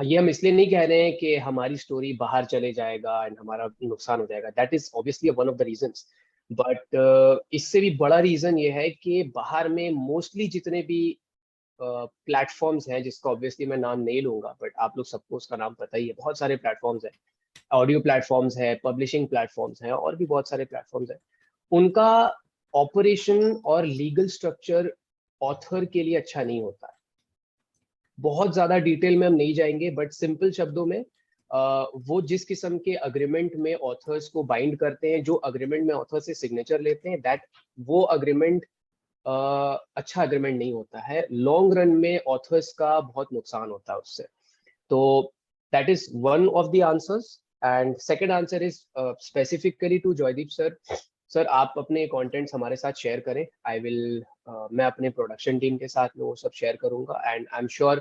ये हम इसलिए नहीं कह रहे हैं कि हमारी स्टोरी बाहर चले जाएगा एंड हमारा नुकसान हो जाएगा. That is obviously one of the reasons, but इससे भी बड़ा रीजन ये है कि बाहर में मोस्टली जितने भी प्लेटफॉर्म्स हैं, जिसका ऑब्वियसली मैं नाम नहीं लूंगा, बट आप लोग सबको उसका नाम पता ही है, बहुत सारे प्लेटफॉर्म्स हैं, ऑडियो प्लेटफॉर्म्स है, पब्लिशिंग प्लेटफॉर्म्स हैं, और भी बहुत सारे प्लेटफॉर्म्स हैं. उनका ऑपरेशन और लीगल स्ट्रक्चर ऑथर के लिए अच्छा नहीं होता है. बहुत ज्यादा डिटेल में हम नहीं जाएंगे, बट सिंपल शब्दों में वो जिस किस्म के अग्रीमेंट में ऑथर्स को बाइंड करते हैं, जो अग्रीमेंट में ऑथर से सिग्नेचर लेते हैं, दैट वो अग्रीमेंट अच्छा अग्रीमेंट नहीं होता है. लॉन्ग रन में ऑथर्स का बहुत नुकसान होता है उससे. तो that is one of the answers. And second answer is specifically to Jaydeep sir. Sir, आप अपने कंटेंट्स हमारे साथ शेयर करें. आई विल मैं अपने प्रोडक्शन टीम के साथ में वो सब शेयर करूंगा, एंड आई एम श्योर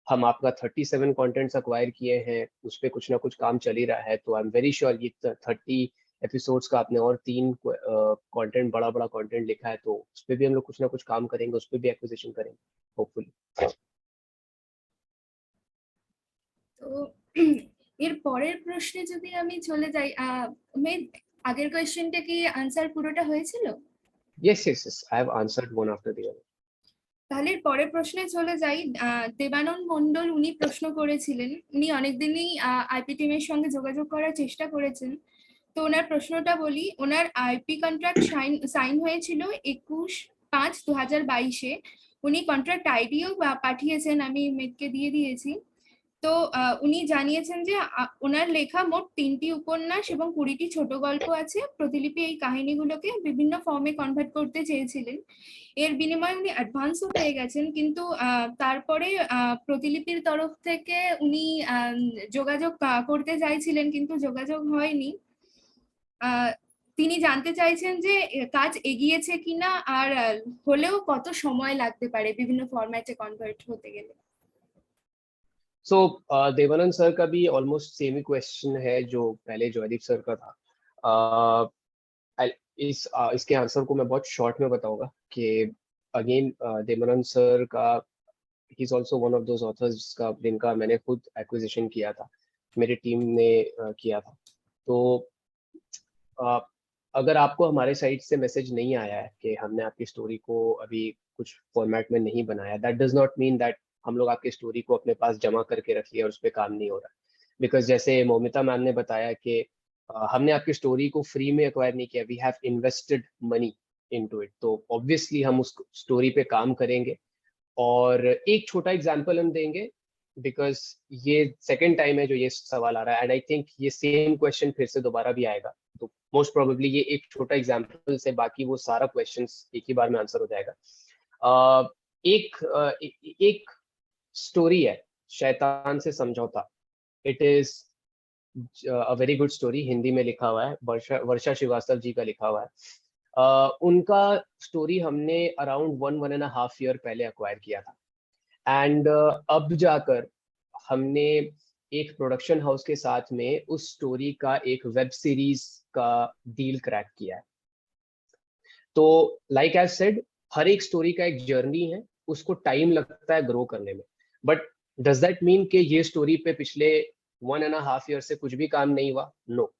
हम आपका 37 कंटेंट्स एक्वायर किए हैं, उस पर कुछ ना कुछ काम चल ही रहा है. तो आई एम वेरी श्योर ये 30 एपिसोड्स का आपने और 3 कंटेंट, बड़ा बड़ा कंटेंट लिखा है, तो उस पर भी हम लोग कुछ ना कुछ काम करेंगे, उस पर भी एक्विजिशन करेंगे होपफुली. तो এর পরের প্রশ্নে যদি আমি চলে যাই, উমেদ, আগের কোয়েশ্চেনটা কি আনসার পুরোটা হয়েছিল? Yes, yes, yes. I have answered one after the other. তাহলে এর পরের প্রশ্নে চলে যাই। দেবানন্দ মন্ডল উনি প্রশ্ন করেছিলেন, উনি অনেকদিনই আইপি টিমের সঙ্গে যোগাযোগ করার চেষ্টা করেছেন। তো ওনার প্রশ্নটা বলি, ওনার আইপি কন্ট্রাক্ট সাইন হয়েছিল 21/5/2022-এ। উনি কন্ট্রাক্ট আইডিও পাঠিয়েছেন, আমি মেটকে দিয়ে দিয়েছি। তো উনি জানিয়েছেন যে ওনার লেখা মোট 3টি উপন্যাস এবং 20টি ছোট গল্প আছে। প্রতিলিপি এই কাহিনীগুলোকে বিভিন্ন ফর্মে কনভার্ট করতে চেয়েছিলেন। এর বিনিময়ে উনি অ্যাডভান্সও পেয়ে গেছেন, কিন্তু তারপরে প্রতিলিপির তরফ থেকে উনি যোগাযোগ করতে চাইছিলেন, কিন্তু যোগাযোগ হয়নি। তিনি জানতে চাইছেন যে কাজ এগিয়েছে কিনা, আর হলেও কত সময় লাগতে পারে বিভিন্ন ফরম্যাটে কনভার্ট হতে গেলে। So देवानंद सर का भी ऑलमोस्ट सेम ही क्वेश्चन है जो पहले जॉयदीप सर का था। इसके आंसर को मैं बहुत शॉर्ट में बताऊंगा कि अगेन देवानंद सर का he is also one of those authors जिनका मैंने खुद एक्विजिशन किया था, मेरी टीम ने किया था। तो अगर आपको हमारे साइड से मैसेज नहीं आया है कि हमने आपकी स्टोरी को अभी कुछ फॉर्मेट में नहीं बनाया, that does not mean that हम लोग आपकी स्टोरी को अपने पास जमा करके रख लिया और उस पर काम नहीं हो रहा। बिकॉज जैसे मौमिता मैम ने बताया कि हमने आपकी स्टोरी को फ्री में एक्वायर नहीं किया, we have invested money into it. तो ऑब्वियसली हम उस स्टोरी पे काम करेंगे। और एक छोटा एग्जांपल हम देंगे, बिकॉज ये सेकंड टाइम है जो ये सवाल आ रहा है, एंड आई थिंक ये सेम क्वेश्चन फिर से दोबारा भी आएगा। तो मोस्ट प्रोबेबली ये एक छोटा एग्जांपल से बाकी वो सारा क्वेश्चंस एक ही बार में आंसर हो जाएगा। एक स्टोरी है शैतान से समझौता। It is a very good story, Hindi में लिखा हुआ है, वर्षा श्रीवास्तव जी का लिखा हुआ है। उनका स्टोरी हमने अराउंड 1.5 ईयर पहले अक्वायर किया था, एंड अब जाकर हमने एक प्रोडक्शन हाउस के साथ में उस स्टोरी का एक वेब सीरीज का डील क्रैक किया है। तो लाइक आई सेड, हर एक स्टोरी का एक जर्नी है, उसको टाइम लगता है ग्रो करने में। बट डज दैट मीन कि ये स्टोरी पे पिछले 1.5 ईयर से कुछ भी काम नहीं हुआ? नो,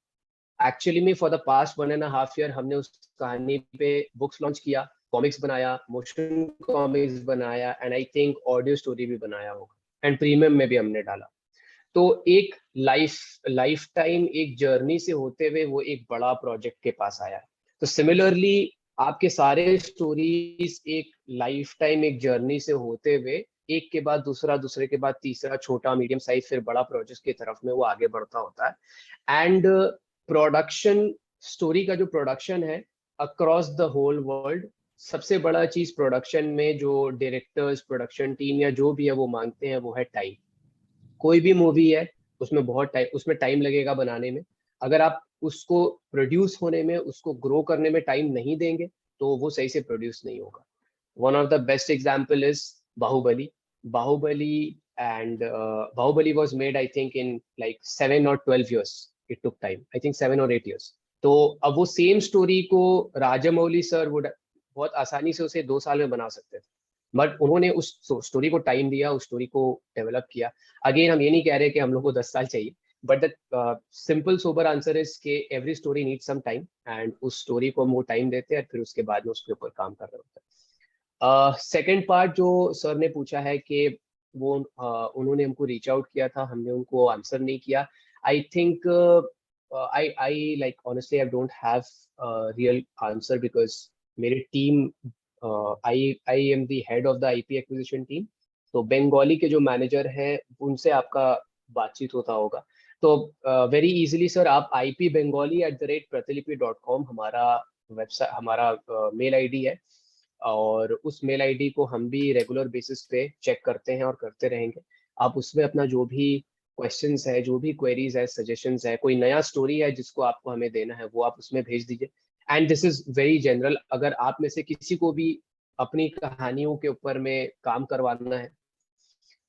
एक्चुअली में फॉर द पास्ट 1.5 ईयर हमने उस कहानी पे बुक्स लॉन्च किया, कॉमिक्स बनाया, मोशन कॉमिक्स बनाया, and I think audio story भी बनाया होगा, एंड प्रीमियम में भी हमने डाला। तो एक लाइफ टाइम एक जर्नी से होते हुए वो एक बड़ा प्रोजेक्ट के पास आया है। तो सिमिलरली आपके सारे स्टोरीज एक लाइफ टाइम एक जर्नी से होते हुए एक के बाद दूसरा, दूसरे के बाद तीसरा, छोटा, मीडियम साइज, फिर बड़ा प्रोजेक्ट की तरफ में वो आगे बढ़ता होता है। एंड प्रोडक्शन, स्टोरी का जो प्रोडक्शन है अक्रॉस द होल वर्ल्ड, सबसे बड़ा चीज प्रोडक्शन में जो डायरेक्टर्स, प्रोडक्शन टीम या जो भी है वो मांगते हैं वो है टाइम। कोई भी मूवी है उसमें टाइम लगेगा बनाने में। अगर आप उसको प्रोड्यूस होने में, उसको ग्रो करने में टाइम नहीं देंगे तो वो सही से प्रोड्यूस नहीं होगा। One of the best example is Baahubali. Baahubali was made I think in like 7 or 12 years. It took time, I think 7 or 8 years. तो अब वो सेम स्टोरी को राजामौली सर बहुत आसानी से उसे 2 साल में बना सकते थे, बट उन्होंने उस स्टोरी को टाइम दिया, उस स्टोरी को डेवलप किया। अगेन हम ये नहीं कह रहे कि हम लोग को 10 साल चाहिए, but the simple sober answer is के every story need some time, and उस स्टोरी को हम वो टाइम देते हैं, फिर उसके बाद में उसके ऊपर काम कर रहे होते हैं। सेकेंड पार्ट जो सर ने पूछा है कि वो उन्होंने हमको रीच आउट किया था, हमने उनको आंसर नहीं किया। I think I like honestly I don't have real answer, because मेरी team, I am the head of the IP acquisition team. तो बंगाली के जो मैनेजर हैं उनसे आपका बातचीत होता होगा। तो वेरी इजीली सर आप ipbengali@pratilipi.com हमारा वेबसाइट, हमारा मेल आईडी है, और उस मेल आईडी को हम भी रेगुलर बेसिस पे चेक करते हैं और करते रहेंगे। आप उसमें अपना जो भी क्वेश्चंस है, जो भी क्वेरीज है, सजेशंस है, कोई नया स्टोरी है जिसको आपको हमें देना है, वो आप उसमें भेज दीजिए। And this is very general, अगर आप में से किसी को भी अपनी कहानियों के ऊपर में काम करवाना है,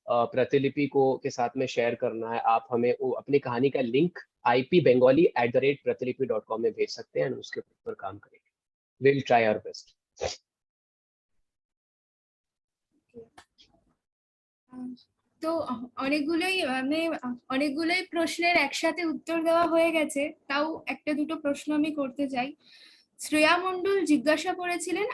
प्रतिलिपि को के साथ में शेयर करना है, आप हमें वो अपनी कहानी का लिंक ipbengali@pratilipi.com में भेज सकते हैं, उसके ऊपर काम करेंगे। Will try our best. তো অনেকগুলোই প্রশ্নের একসাথে উত্তর দেওয়া হয়ে গেছে, তাও একটা দুটো প্রশ্ন আমি করতে চাই। শ্রেয়া মণ্ডল জিজ্ঞাসা করেছিলেন,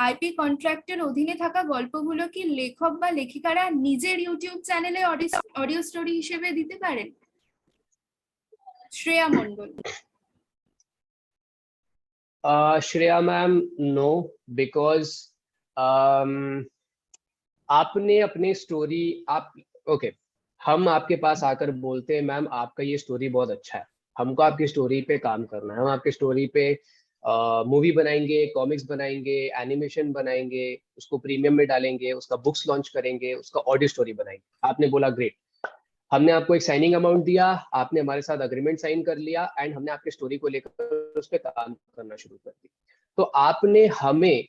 আইপি কন্ট্রাক্টের অধীনে থাকা গল্পগুলো কি লেখক বা লেখিকারা নিজের ইউটিউব চ্যানেলে অডিও স্টোরি হিসেবে দিতে পারেন? শ্রেয়া মণ্ডল। Shreya ma'am, no, because आपने अपने स्टोरी आप ओके हम आपके पास आकर बोलते हैं मैम आपका ये स्टोरी बहुत अच्छा है, हमको आपकी स्टोरी पे काम करना है, हम आपकी स्टोरी पे मूवी बनाएंगे, कॉमिक्स बनाएंगे, एनिमेशन बनाएंगे, उसको प्रीमियम में डालेंगे, उसका बुक्स लॉन्च करेंगे, उसका ऑडियो स्टोरी बनाएंगे। आपने बोला ग्रेट, हमने आपको एक साइनिंग अमाउंट दिया, आपने हमारे साथ अग्रीमेंट साइन कर लिया एंड हमने आपकी स्टोरी को लेकर उस पर काम करना शुरू कर दिया। तो आपने हमें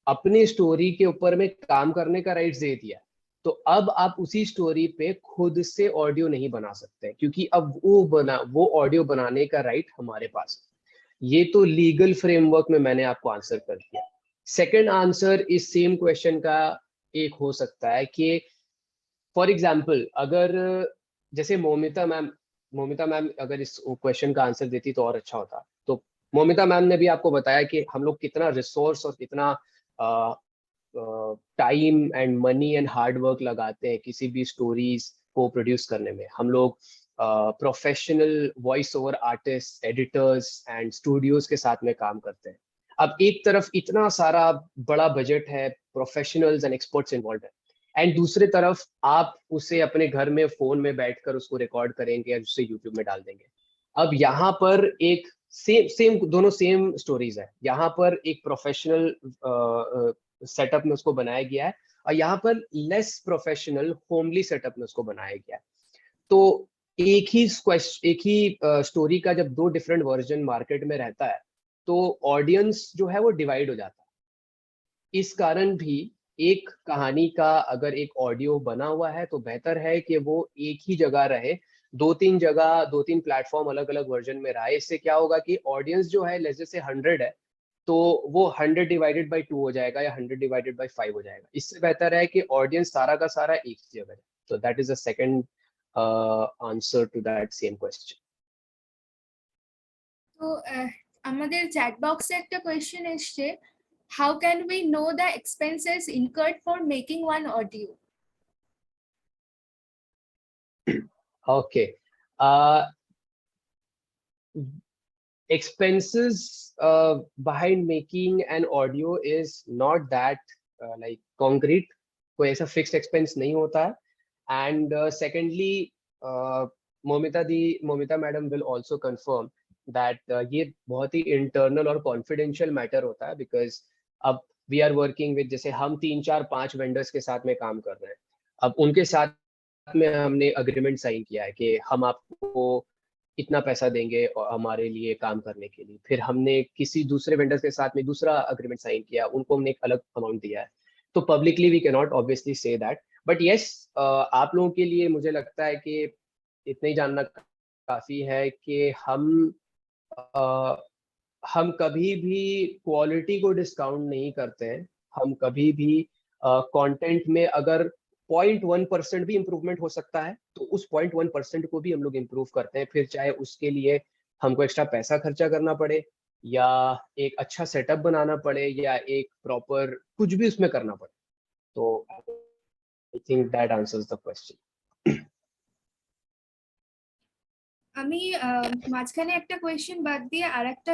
अपनी स्टोरी के ऊपर में काम करने का राइट्स दे दिया, तो अब आप उसी स्टोरी पे खुद से ऑडियो नहीं बना सकते, क्योंकि अब वो ऑडियो बनाने का राइट हमारे पास। ये तो लीगल फ्रेमवर्क में मैंने आपको आंसर कर दिया। सेकंड आंसर इस सेम क्वेश्चन का एक हो सकता है कि फॉर एग्जाम्पल अगर जैसे मोमिता मैम अगर इस क्वेश्चन का आंसर देती तो और अच्छा होता। तो मोमिता मैम ने भी आपको बताया कि हम लोग कितना रिसोर्स और कितना time and money and hard work लगाते हैं किसी भी स्टोरीज को प्रोड्यूस करने में। हम लोग professional voice over artist, editors and studios के साथ में काम करते हैं। अब एक तरफ इतना सारा बड़ा बजट है, प्रोफेशनल्स एंड एक्सपर्ट्स इन्वॉल्व है, एंड दूसरी तरफ आप उसे अपने घर में फोन में बैठकर उसको रिकॉर्ड करेंगे और उसे यूट्यूब में डाल देंगे। अब यहाँ पर एक सेम दोनों सेम स्टोरीज है, यहाँ पर एक प्रोफेशनल सेटअप में उसको बनाया गया है और यहाँ पर लेस प्रोफेशनल होमली सेटअप में उसको बनाया गया है। तो एक ही स्टोरी का जब दो डिफरेंट वर्जन मार्केट में रहता है तो ऑडियंस जो है वो डिवाइड हो जाता है। इस कारण भी एक कहानी का अगर एक ऑडियो बना हुआ है तो बेहतर है कि वो एक ही जगह रहे, दो तीन प्लेटफॉर्म अलग अलग वर्जन में रहे। इससे क्या होगा कि ऑडियंस जो है जैसे 100 है तो वो 100 डिवाइडेड बाई 2 हो जाएगा या 100 डिवाइडेड बाई 5 हो जाएगा। इससे बेहतर है कि ऑडियंस सारा का सारा एक ही जगह है। तो that is the second answer to that same question. তো আমাদের চ্যাট বক্সে একটা কোয়েশ্চেন এসছে, how can we know the expenses incurred for making one audio? Okay. Expenses behind making an audio is not that like concrete, कोई ऐसा fixed expense नहीं होता है। And secondly, Momita madam will also confirm that ये बहुत ही internal और confidential matter होता है, because अब we are working with, जैसे हम 3-4-5 vendors के साथ में काम कर रहे हैं, अब उनके साथ में हमने अग्रीमेंट साइन किया है कि हम आपको इतना पैसा देंगे और हमारे लिए काम करने के लिए। फिर हमने किसी दूसरे वेंडर्स के साथ में दूसरा अग्रीमेंट साइन किया, उनको हमने एक अलग अमाउंट दिया है। तो publicly we can not obviously say that, but yes आप लोगों के लिए मुझे लगता है कि इतना ही जानना काफी है कि हम कभी भी क्वालिटी को डिस्काउंट नहीं करते हैं। हम कभी भी कंटेंट में अगर 0.1% भी इम्प्रूवमेंट हो सकता है तो उस 0.1% को भी हम लोग इम्प्रूव करते हैं, फिर चाहे उसके लिए हमको एक्स्ट्रा पैसा खर्चा करना पड़े या एक अच्छा सेटअप बनाना पड़े या एक प्रॉपर कुछ भी उसमें करना पड़े। तो I think that answers the question. আমি মাঝখানে একটা কোয়েশ্চেন বাদ দিয়ে আরেকটা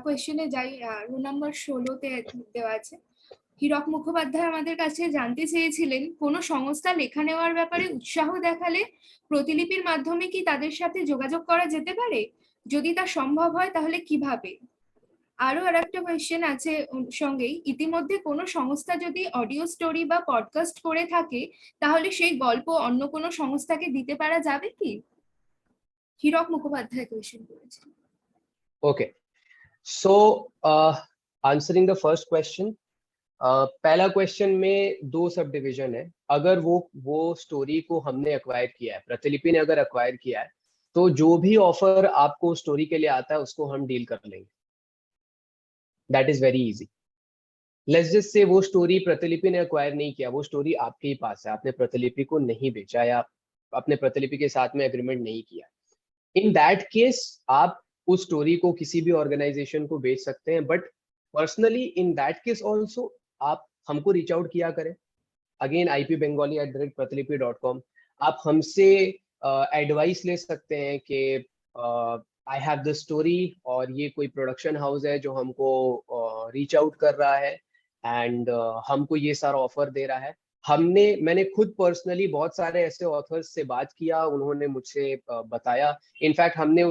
কোয়েশ্চেনে যাই, রোল নাম্বার 16-তে দেওয়া আছে। হীরক মুখোপাধ্যায় আমাদের কাছে জানতে চেয়েছিলেন, কোনো সংস্থা লেখা নেওয়ার ব্যাপারে উৎসাহ দেখালে প্রতিলিপির মাধ্যমে কি তাদের সাথে যোগাযোগ করা যেতে পারে? যদি তা সম্ভব হয় তাহলে কিভাবে? আরো আরেকটা কোয়েশ্চেন আছে সঙ্গেই, ইতিমধ্যে কোনো সংস্থা যদি অডিও স্টোরি বা পডকাস্ট করে থাকে তাহলে সেই গল্প অন্য কোনো সংস্থাকে দিতে পারা যাবে কি? হীরক মুখোপাধ্যায় কোয়েশ্চেন করেছেন। Okay, so answering the first question, पहला क्वेश्चन में 2 सब डिवीजन है। अगर वो स्टोरी को हमने एक्वायर किया है, प्रतिलिपि ने अगर एक्वायर किया है, तो जो भी ऑफर आपको स्टोरी के लिए आता है उसको हम डील कर लेंगे। That is very easy. Let's just say वो स्टोरी प्रतिलिपि ने एक्वायर नहीं किया, वो स्टोरी आपके ही पास है, आपने प्रतिलिपि को नहीं बेचा या अपने प्रतिलिपि के साथ में एग्रीमेंट नहीं किया, इन दैट केस आप उस स्टोरी को किसी भी ऑर्गेनाइजेशन को बेच सकते हैं। But personally in that case also आप हमको रीच आउट किया करें, अगेन ipbengali@प्रतिलिपि.com। आप हमसे एडवाइस ले सकते हैं कि आई हैव द स्टोरी और ये कोई प्रोडक्शन हाउस है जो हमको रीच आउट कर रहा है एंड हमको ये सारा ऑफर दे रहा है। मैंने खुद पर्सनली बहुत सारे ऐसे ऑथर्स से बात किया, उन्होंने मुझसे बताया, इनफैक्ट हमने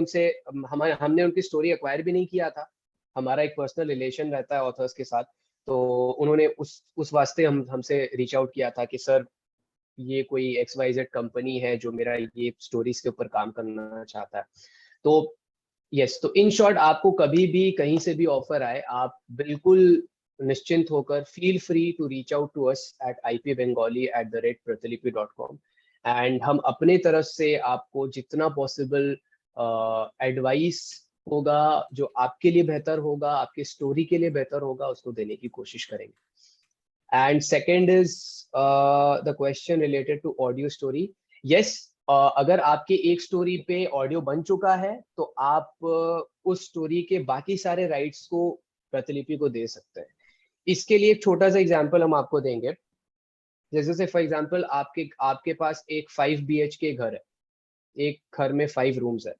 उनकी स्टोरी एक्वायर भी नहीं किया था, हमारा एक पर्सनल रिलेशन रहता है ऑथर्स के साथ, तो उन्होंने उस वास्ते हमसे रीच आउट किया था कि सर ये कोई XYZ कंपनी है जो मेरा ये स्टोरीज के ऊपर काम करना चाहता है। तो यस, तो इन शॉर्ट आपको कभी भी कहीं से भी ऑफर आए, आप बिल्कुल निश्चिंत होकर feel free to reach out to us at ipbengali@प्रतिलिपि.com एंड हम अपने तरफ से आपको जितना पॉसिबल एडवाइस होगा जो आपके लिए बेहतर होगा, आपके स्टोरी के लिए बेहतर होगा, उसको देने की कोशिश करेंगे। And second is the question related to audio story. Yes, अगर आपके एक स्टोरी पे ऑडियो बन चुका है तो आप उस स्टोरी के बाकी सारे राइट्स को प्रतिलिपि को दे सकते हैं। इसके लिए एक छोटा सा एग्जांपल हम आपको देंगे। जैसे से फॉर एग्जांपल आपके पास एक 5 BHK घर है, एक घर में 5 रूम्स है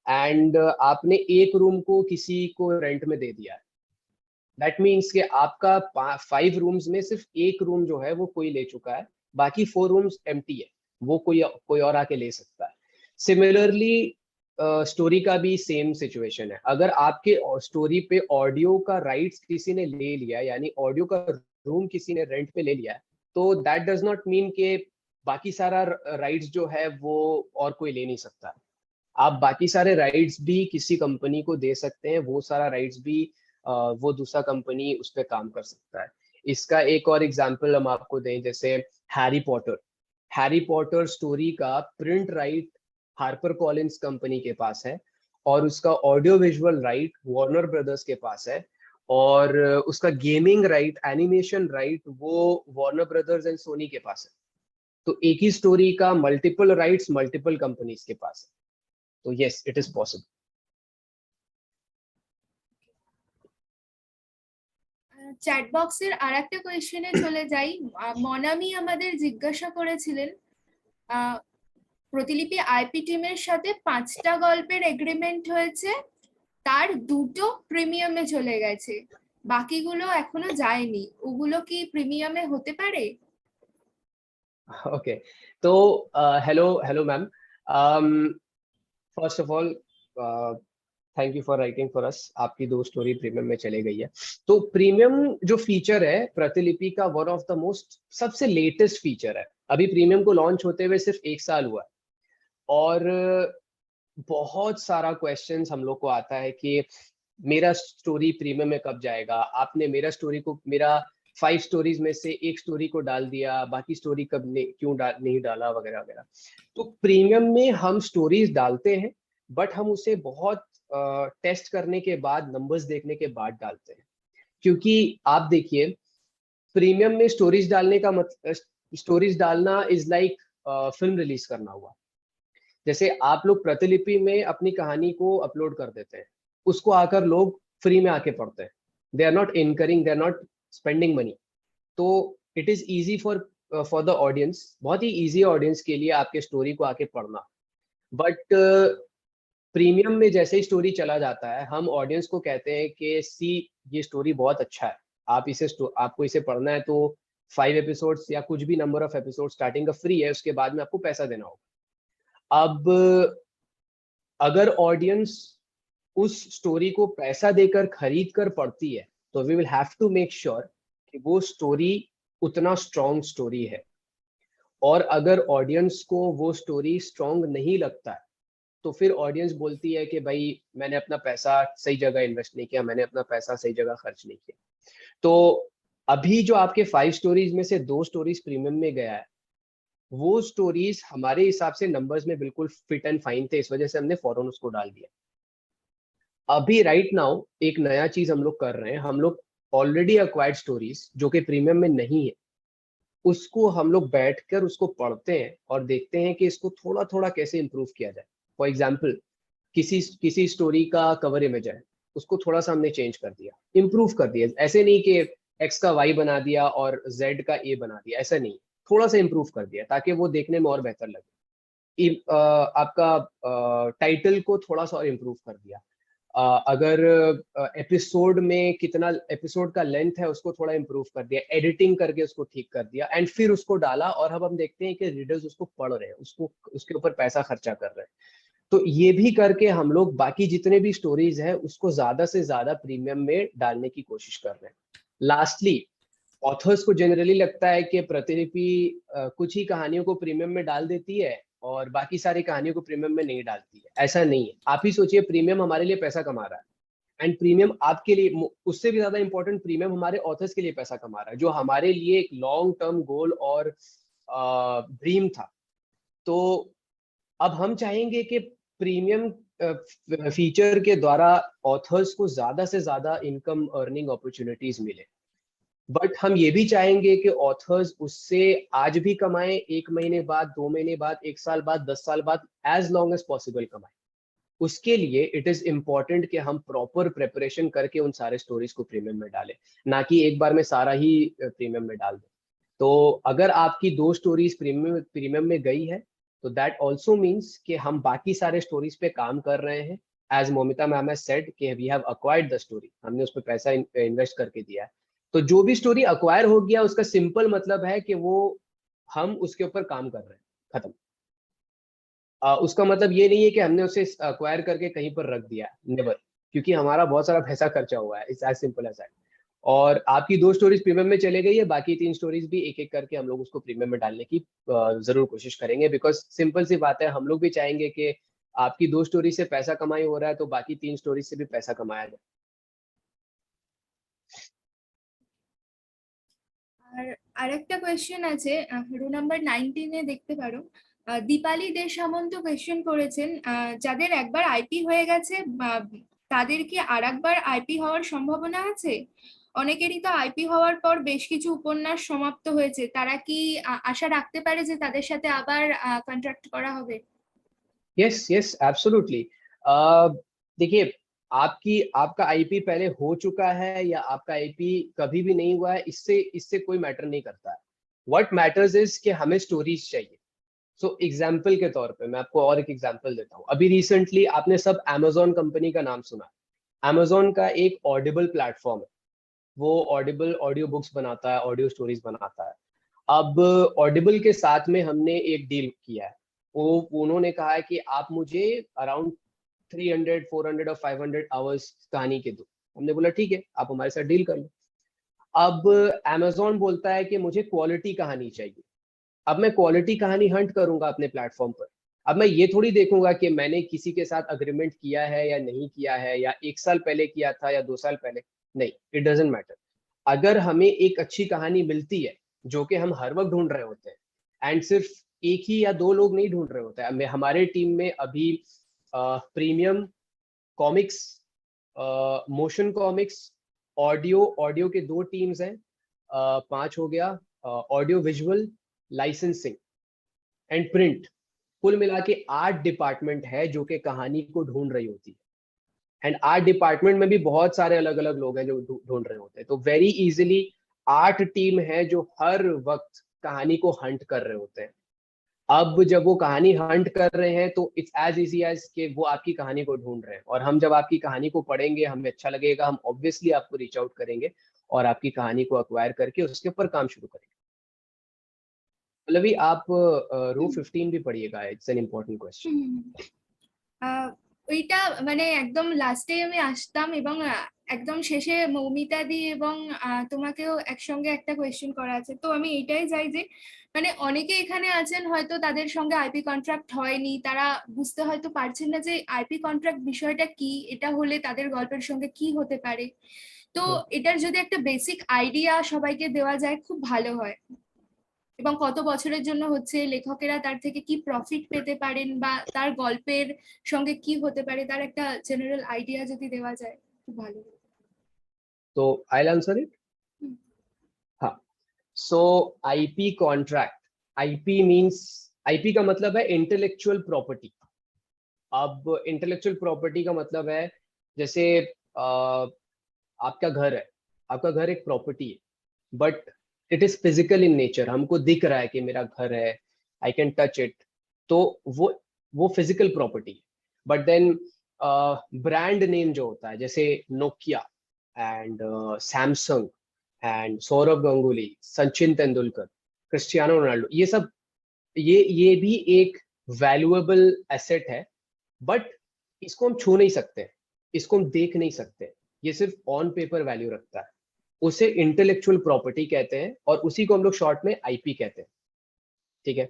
एंड आपने एक रूम को किसी को रेंट में दे दिया है। दैट मीन्स कि आपका 5 रूम्स में सिर्फ एक रूम जो है वो कोई ले चुका है, बाकी 4 रूम्स एम्प्टी है, वो कोई और आके ले सकता है। सिमिलरली स्टोरी का भी सेम सिचुएशन है। अगर आपके स्टोरी पे ऑडियो का राइट्स किसी ने ले लिया, यानी ऑडियो का रूम किसी ने रेंट पे ले लिया है, तो दैट डज नॉट मीन के बाकी सारा राइट्स जो है वो और कोई ले नहीं सकता। आप बाकी सारे राइट्स भी किसी कंपनी को दे सकते हैं, वो सारा राइट्स भी वो दूसरा कंपनी उस पर काम कर सकता है। इसका एक और एग्जांपल हम आपको दें, जैसे हैरी पॉटर स्टोरी का print right Harper Collins company के पास है और उसका audio visual right Warner brothers के पास है और उसका गेमिंग राइट, एनिमेशन राइट वो वार्नर ब्रदर्स एंड सोनी के पास है। तो एक ही स्टोरी का मल्टीपल राइट्स मल्टीपल कंपनीज के पास है। तो yes, it is possible. Chat বক্সের আরেকটা কোয়েশ্চেনে চলে যাই। মনামি আমাদের জিজ্ঞাসা করেছিলেন প্রতিলিপি আইপি টিমের সাথে 5টা গল্পের এগ্রিমেন্ট হয়েছে, তার 2টো প্রিমিয়ামে চলে গেছে, বাকিগুলো এখনো যায়নি, ওগুলো কি প্রিমিয়ামে হতে পারে? ओके, तो hello ma'am, first of all thank you for writing for us. आपकी 2 स्टोरी प्रीमियम में चले गई है। तो प्रीमियम जो फीचर है प्रतिलिपि का, वन ऑफ द मोस्ट सबसे लेटेस्ट फीचर है। अभी प्रीमियम को लॉन्च होते हुए सिर्फ 1 साल हुआ है और बहुत सारा क्वेश्चंस हम लोग को आता है कि मेरा स्टोरी प्रीमियम में कब जाएगा, आपने मेरा स्टोरी को, मेरा 5 स्टोरीज में से एक स्टोरी को डाल दिया, बाकी स्टोरी कब क्यों नहीं डाला वगैरह वगैरह। तो प्रीमियम में हम स्टोरीज डालते हैं बट हम उसे बहुत टेस्ट करने के बाद, नंबर्स देखने के बाद डालते हैं। क्योंकि आप देखिए, प्रीमियम में स्टोरीज डालने का स्टोरीज डालना इज लाइक फिल्म रिलीज करना हुआ। जैसे आप लोग प्रतिलिपि में अपनी कहानी को अपलोड कर देते हैं, उसको आकर लोग फ्री में आके पढ़ते हैं, they are not incurring, they are not spending money. तो it is easy for the audience, बहुत ही ईजी ऑडियंस के लिए आपके स्टोरी को आके पढ़ना। बट प्रीमियम में जैसे ही स्टोरी चला जाता है, हम ऑडियंस को कहते हैं कि सी ये स्टोरी बहुत अच्छा है, आपको इसे पढ़ना है तो 5 एपिसोड्स या कुछ भी नंबर ऑफ एपिसोड स्टार्टिंग का फ्री है, उसके बाद में आपको पैसा देना होगा। अब अगर ऑडियंस उस स्टोरी को पैसा देकर खरीद कर पढ़ती है तो we will have to make sure कि वो स्टोरी उतना स्ट्रॉन्ग स्टोरी है। और अगर ऑडियंस को वो स्टोरी स्ट्रॉन्ग नहीं लगता है तो फिर ऑडियंस बोलती है कि भाई मैंने अपना पैसा सही जगह इन्वेस्ट नहीं किया, मैंने अपना पैसा सही जगह खर्च नहीं किया। तो अभी जो आपके 5 स्टोरीज में से 2 स्टोरीज प्रीमियम में गया है, वो स्टोरीज हमारे हिसाब से नंबर्स में बिल्कुल फिट एंड फाइन थे, इस वजह से हमने फौरन उसको डाल दिया। अभी राइट नाउ एक नया चीज हम लोग कर रहे हैं, हम लोग ऑलरेडी अक्वायर्ड स्टोरीज जो कि प्रीमियम में नहीं है, उसको हम लोग बैठकर उसको पढ़ते हैं और देखते हैं कि इसको थोड़ा थोड़ा कैसे इंप्रूव किया जाए। फॉर एग्जाम्पल, किसी स्टोरी का कवर इमेज है, उसको थोड़ा सा हमने चेंज कर दिया, इंप्रूव कर दिया। ऐसे नहीं कि एक्स का वाई बना दिया और जेड का ए बना दिया, ऐसा नहीं, थोड़ा सा इंप्रूव कर दिया ताकि वो देखने में और बेहतर लगे। आपका टाइटल को थोड़ा सा और इम्प्रूव कर दिया। अगर एपिसोड में कितना एपिसोड का लेंथ है उसको थोड़ा इम्प्रूव कर दिया, एडिटिंग करके उसको ठीक कर दिया, एंड फिर उसको डाला, और अब हम देखते हैं कि रीडर्स उसको पढ़ रहे हैं, उसको उसके ऊपर पैसा खर्चा कर रहे हैं। तो ये भी करके हम लोग बाकी जितने भी स्टोरीज है उसको ज्यादा से ज्यादा प्रीमियम में डालने की कोशिश कर रहे हैं। लास्टली, ऑथर्स को जनरली लगता है कि प्रतिलिपि कुछ ही कहानियों को प्रीमियम में डाल देती है और बाकी सारी कहानियों को प्रीमियम में नहीं डालती है। ऐसा नहीं है। आप ही सोचिए, प्रीमियम हमारे लिए पैसा कमा रहा है, एंड प्रीमियम आपके लिए, उससे भी ज्यादा इंपॉर्टेंट, प्रीमियम हमारे ऑथर्स के लिए पैसा कमा रहा है, जो हमारे लिए एक लॉन्ग टर्म गोल और ड्रीम था। तो अब हम चाहेंगे कि प्रीमियम फीचर के द्वारा ऑथर्स को ज्यादा से ज्यादा इनकम अर्निंग अपॉर्चुनिटीज मिले, बट हम ये भी चाहेंगे कि ऑथर्स उससे आज भी कमाएं, 1 महीने बाद, 2 महीने बाद, 1 साल बाद, 10 साल बाद, एज लॉन्ग एज पॉसिबल कमाएं। उसके लिए इट इज इम्पॉर्टेंट कि हम प्रॉपर प्रेपरेशन करके उन सारे स्टोरीज को प्रीमियम में डालें, ना कि एक बार में सारा ही प्रीमियम में डाल दें। तो अगर आपकी 2 स्टोरीज प्रीमियम में गई है, तो दैट ऑल्सो मीन्स कि हम बाकी सारे स्टोरीज पे काम कर रहे हैं। As Moumita ma'am has said कि we have acquired the story, हमने उस पर पैसा इन्वेस्ट करके दिया है। तो जो भी स्टोरी अक्वायर हो गया, उसका सिंपल मतलब है कि वो हम उसके ऊपर काम कर रहे हैं, खत्म। उसका मतलब ये नहीं है कि हमने उसे अक्वायर करके कहीं पर रख दिया, नेवर, क्योंकि हमारा बहुत सारा पैसा खर्चा हुआ है। It's as simple as that. और आपकी 2 स्टोरीज प्रीमियम में चले गई है, बाकी 3 स्टोरीज भी एक एक करके हम लोग उसको प्रीमियम में डालने की जरूर कोशिश करेंगे, बिकॉज सिंपल सी बात है, हम लोग भी चाहेंगे कि आपकी 2 स्टोरी से पैसा कमाई हो रहा है तो बाकी 3 स्टोरीज से भी पैसा कमाया जाए। আর আরেকটা কোয়েশ্চেন আছে, রো নাম্বার 19 দেখতে পারো। দীপালি দে সামন্ত কোয়েশ্চেন করেছেন, যাদের একবার আইপি হয়ে গেছে তাদের কি আরেকবার আইপি হওয়ার সম্ভাবনা আছে? অনেকেরই তো আইপি হওয়ার পর বেশ কিছু উপন্যাস সমাপ্ত হয়েছে, তারা কি আশা রাখতে পারে যে তাদের সাথে আবার কন্ট্রাক্ট করা হবে? Yes yes absolutely. देखिए, आपका आईपी पहले हो चुका है या आपका आईपी कभी भी नहीं हुआ है, इससे इससे कोई मैटर नहीं करता है। व्हाट मैटर्स इज कि हमें स्टोरीज चाहिए। सो एग्जाम्पल के तौर पे मैं आपको और एक एग्जाम्पल देता हूँ। अभी रिसेंटली आपने सब Amazon कंपनी का नाम सुना। Amazon का एक ऑडिबल प्लेटफॉर्म है, वो ऑडिबल ऑडियो बुक्स बनाता है, ऑडियो स्टोरीज बनाता है। अब ऑडिबल के साथ में हमने एक डील किया है। वो उन्होंने कहा है कि आप मुझे अराउंड 300, 400 और 500 आवर्स कहानी के दो। हमने बोला ठीक है, आप हमारे साथ डील कर लो। अब Amazon बोलता है कि मुझे क्वालिटी कहानी चाहिए। अब मैं क्वालिटी कहानी हंट करूंगा अपने प्लेटफॉर्म पर। अब मैं ये थोड़ी देखूंगा कि मैंने किसी के साथ अग्रीमेंट किया है या नहीं किया है, या 1 साल पहले किया था या 2 साल पहले। नहीं, इट डजेंट मैटर। अगर हमें एक अच्छी कहानी मिलती है, जो कि हम हर वक्त ढूंढ रहे होते हैं, एंड सिर्फ एक ही या 2 लोग नहीं ढूंढ रहे होते हैं, हमारे टीम में अभी premium comics, motion comics, audio audio के 2 टीम्स हैं, 5 हो गया, audio visual, licensing and print. कुल मिला के 8 डिपार्टमेंट है जो कि कहानी को ढूंढ रही होती है। एंड 8 डिपार्टमेंट में भी बहुत सारे अलग अलग लोग हैं जो ढूंढ रहे होते हैं। तो वेरी इजीली 8 टीम है जो हर वक्त कहानी को हंट कर रहे होते हैं। अब जब वो कहानी हंट कर रहे हैं तो इट्स एज इजी एज कि वो आपकी कहानी को ढूंढ रहे हैं, और हम जब आपकी कहानी को पढ़ेंगे, हमें अच्छा लगेगा, हम ऑब्वियसली आपको रीच आउट करेंगे और आपकी कहानी को अक्वायर करके उसके ऊपर काम शुरू करेंगे। मतलब आप रो 15 भी पढ़िएगा, इट्स एन इम्पोर्टेंट क्वेश्चन। ওইটা মানে একদম লাস্টে আমি আসতাম, এবং একদম শেষে মৌমিতা দি এবং তোমাকেও একসঙ্গে একটা কোয়েশ্চেন করা আছে। তো আমি এইটাই চাই যে মানে অনেকে এখানে আছেন হয়তো তাদের সঙ্গে আইপি কন্ট্রাক্ট হয়নি, তারা বুঝতে হয়তো পারছেন না যে আইপি কন্ট্রাক্ট বিষয়টা কি, এটা হলে তাদের গল্পের সঙ্গে কি হতে পারে। তো এটার যদি একটা বেসিক আইডিয়া সবাইকে দেওয়া যায় খুব ভালো হয়, এবং কত বছরের জন্য হচ্ছে, লেখকেরা তার থেকে কি প্রফিট পেতে পারেন বা তার গল্পের সঙ্গে কি হতে পারে, তার একটা জেনারেল আইডিয়া যদি দেওয়া যায় খুব ভালো। So I'll answer it. Hmm. हाँ. So IP contract. IP means, IP का मतलब है intellectual property. अब intellectual property का मतलब है जैसे आपका घर है, आपका घर एक प्रॉपर्टी है, but it is physical in nature, हमको दिख रहा है कि मेरा घर है, आई कैन टच इट, तो वो फिजिकल प्रॉपर्टी है. बट देन ब्रांड नेम जो होता है, जैसे Nokia and Samsung and Saurabh Ganguly, Sachin Tendulkar, Cristiano Ronaldo, ये सब ये भी एक वैल्यूएबल एसेट है, बट इसको हम छू नहीं सकते, इसको हम देख नहीं सकते, ये सिर्फ ऑन पेपर वैल्यू रखता है. उसे इंटेलेक्चुअल प्रॉपर्टी कहते हैं और उसी को हम लोग शॉर्ट में आईपी कहते हैं. ठीक है,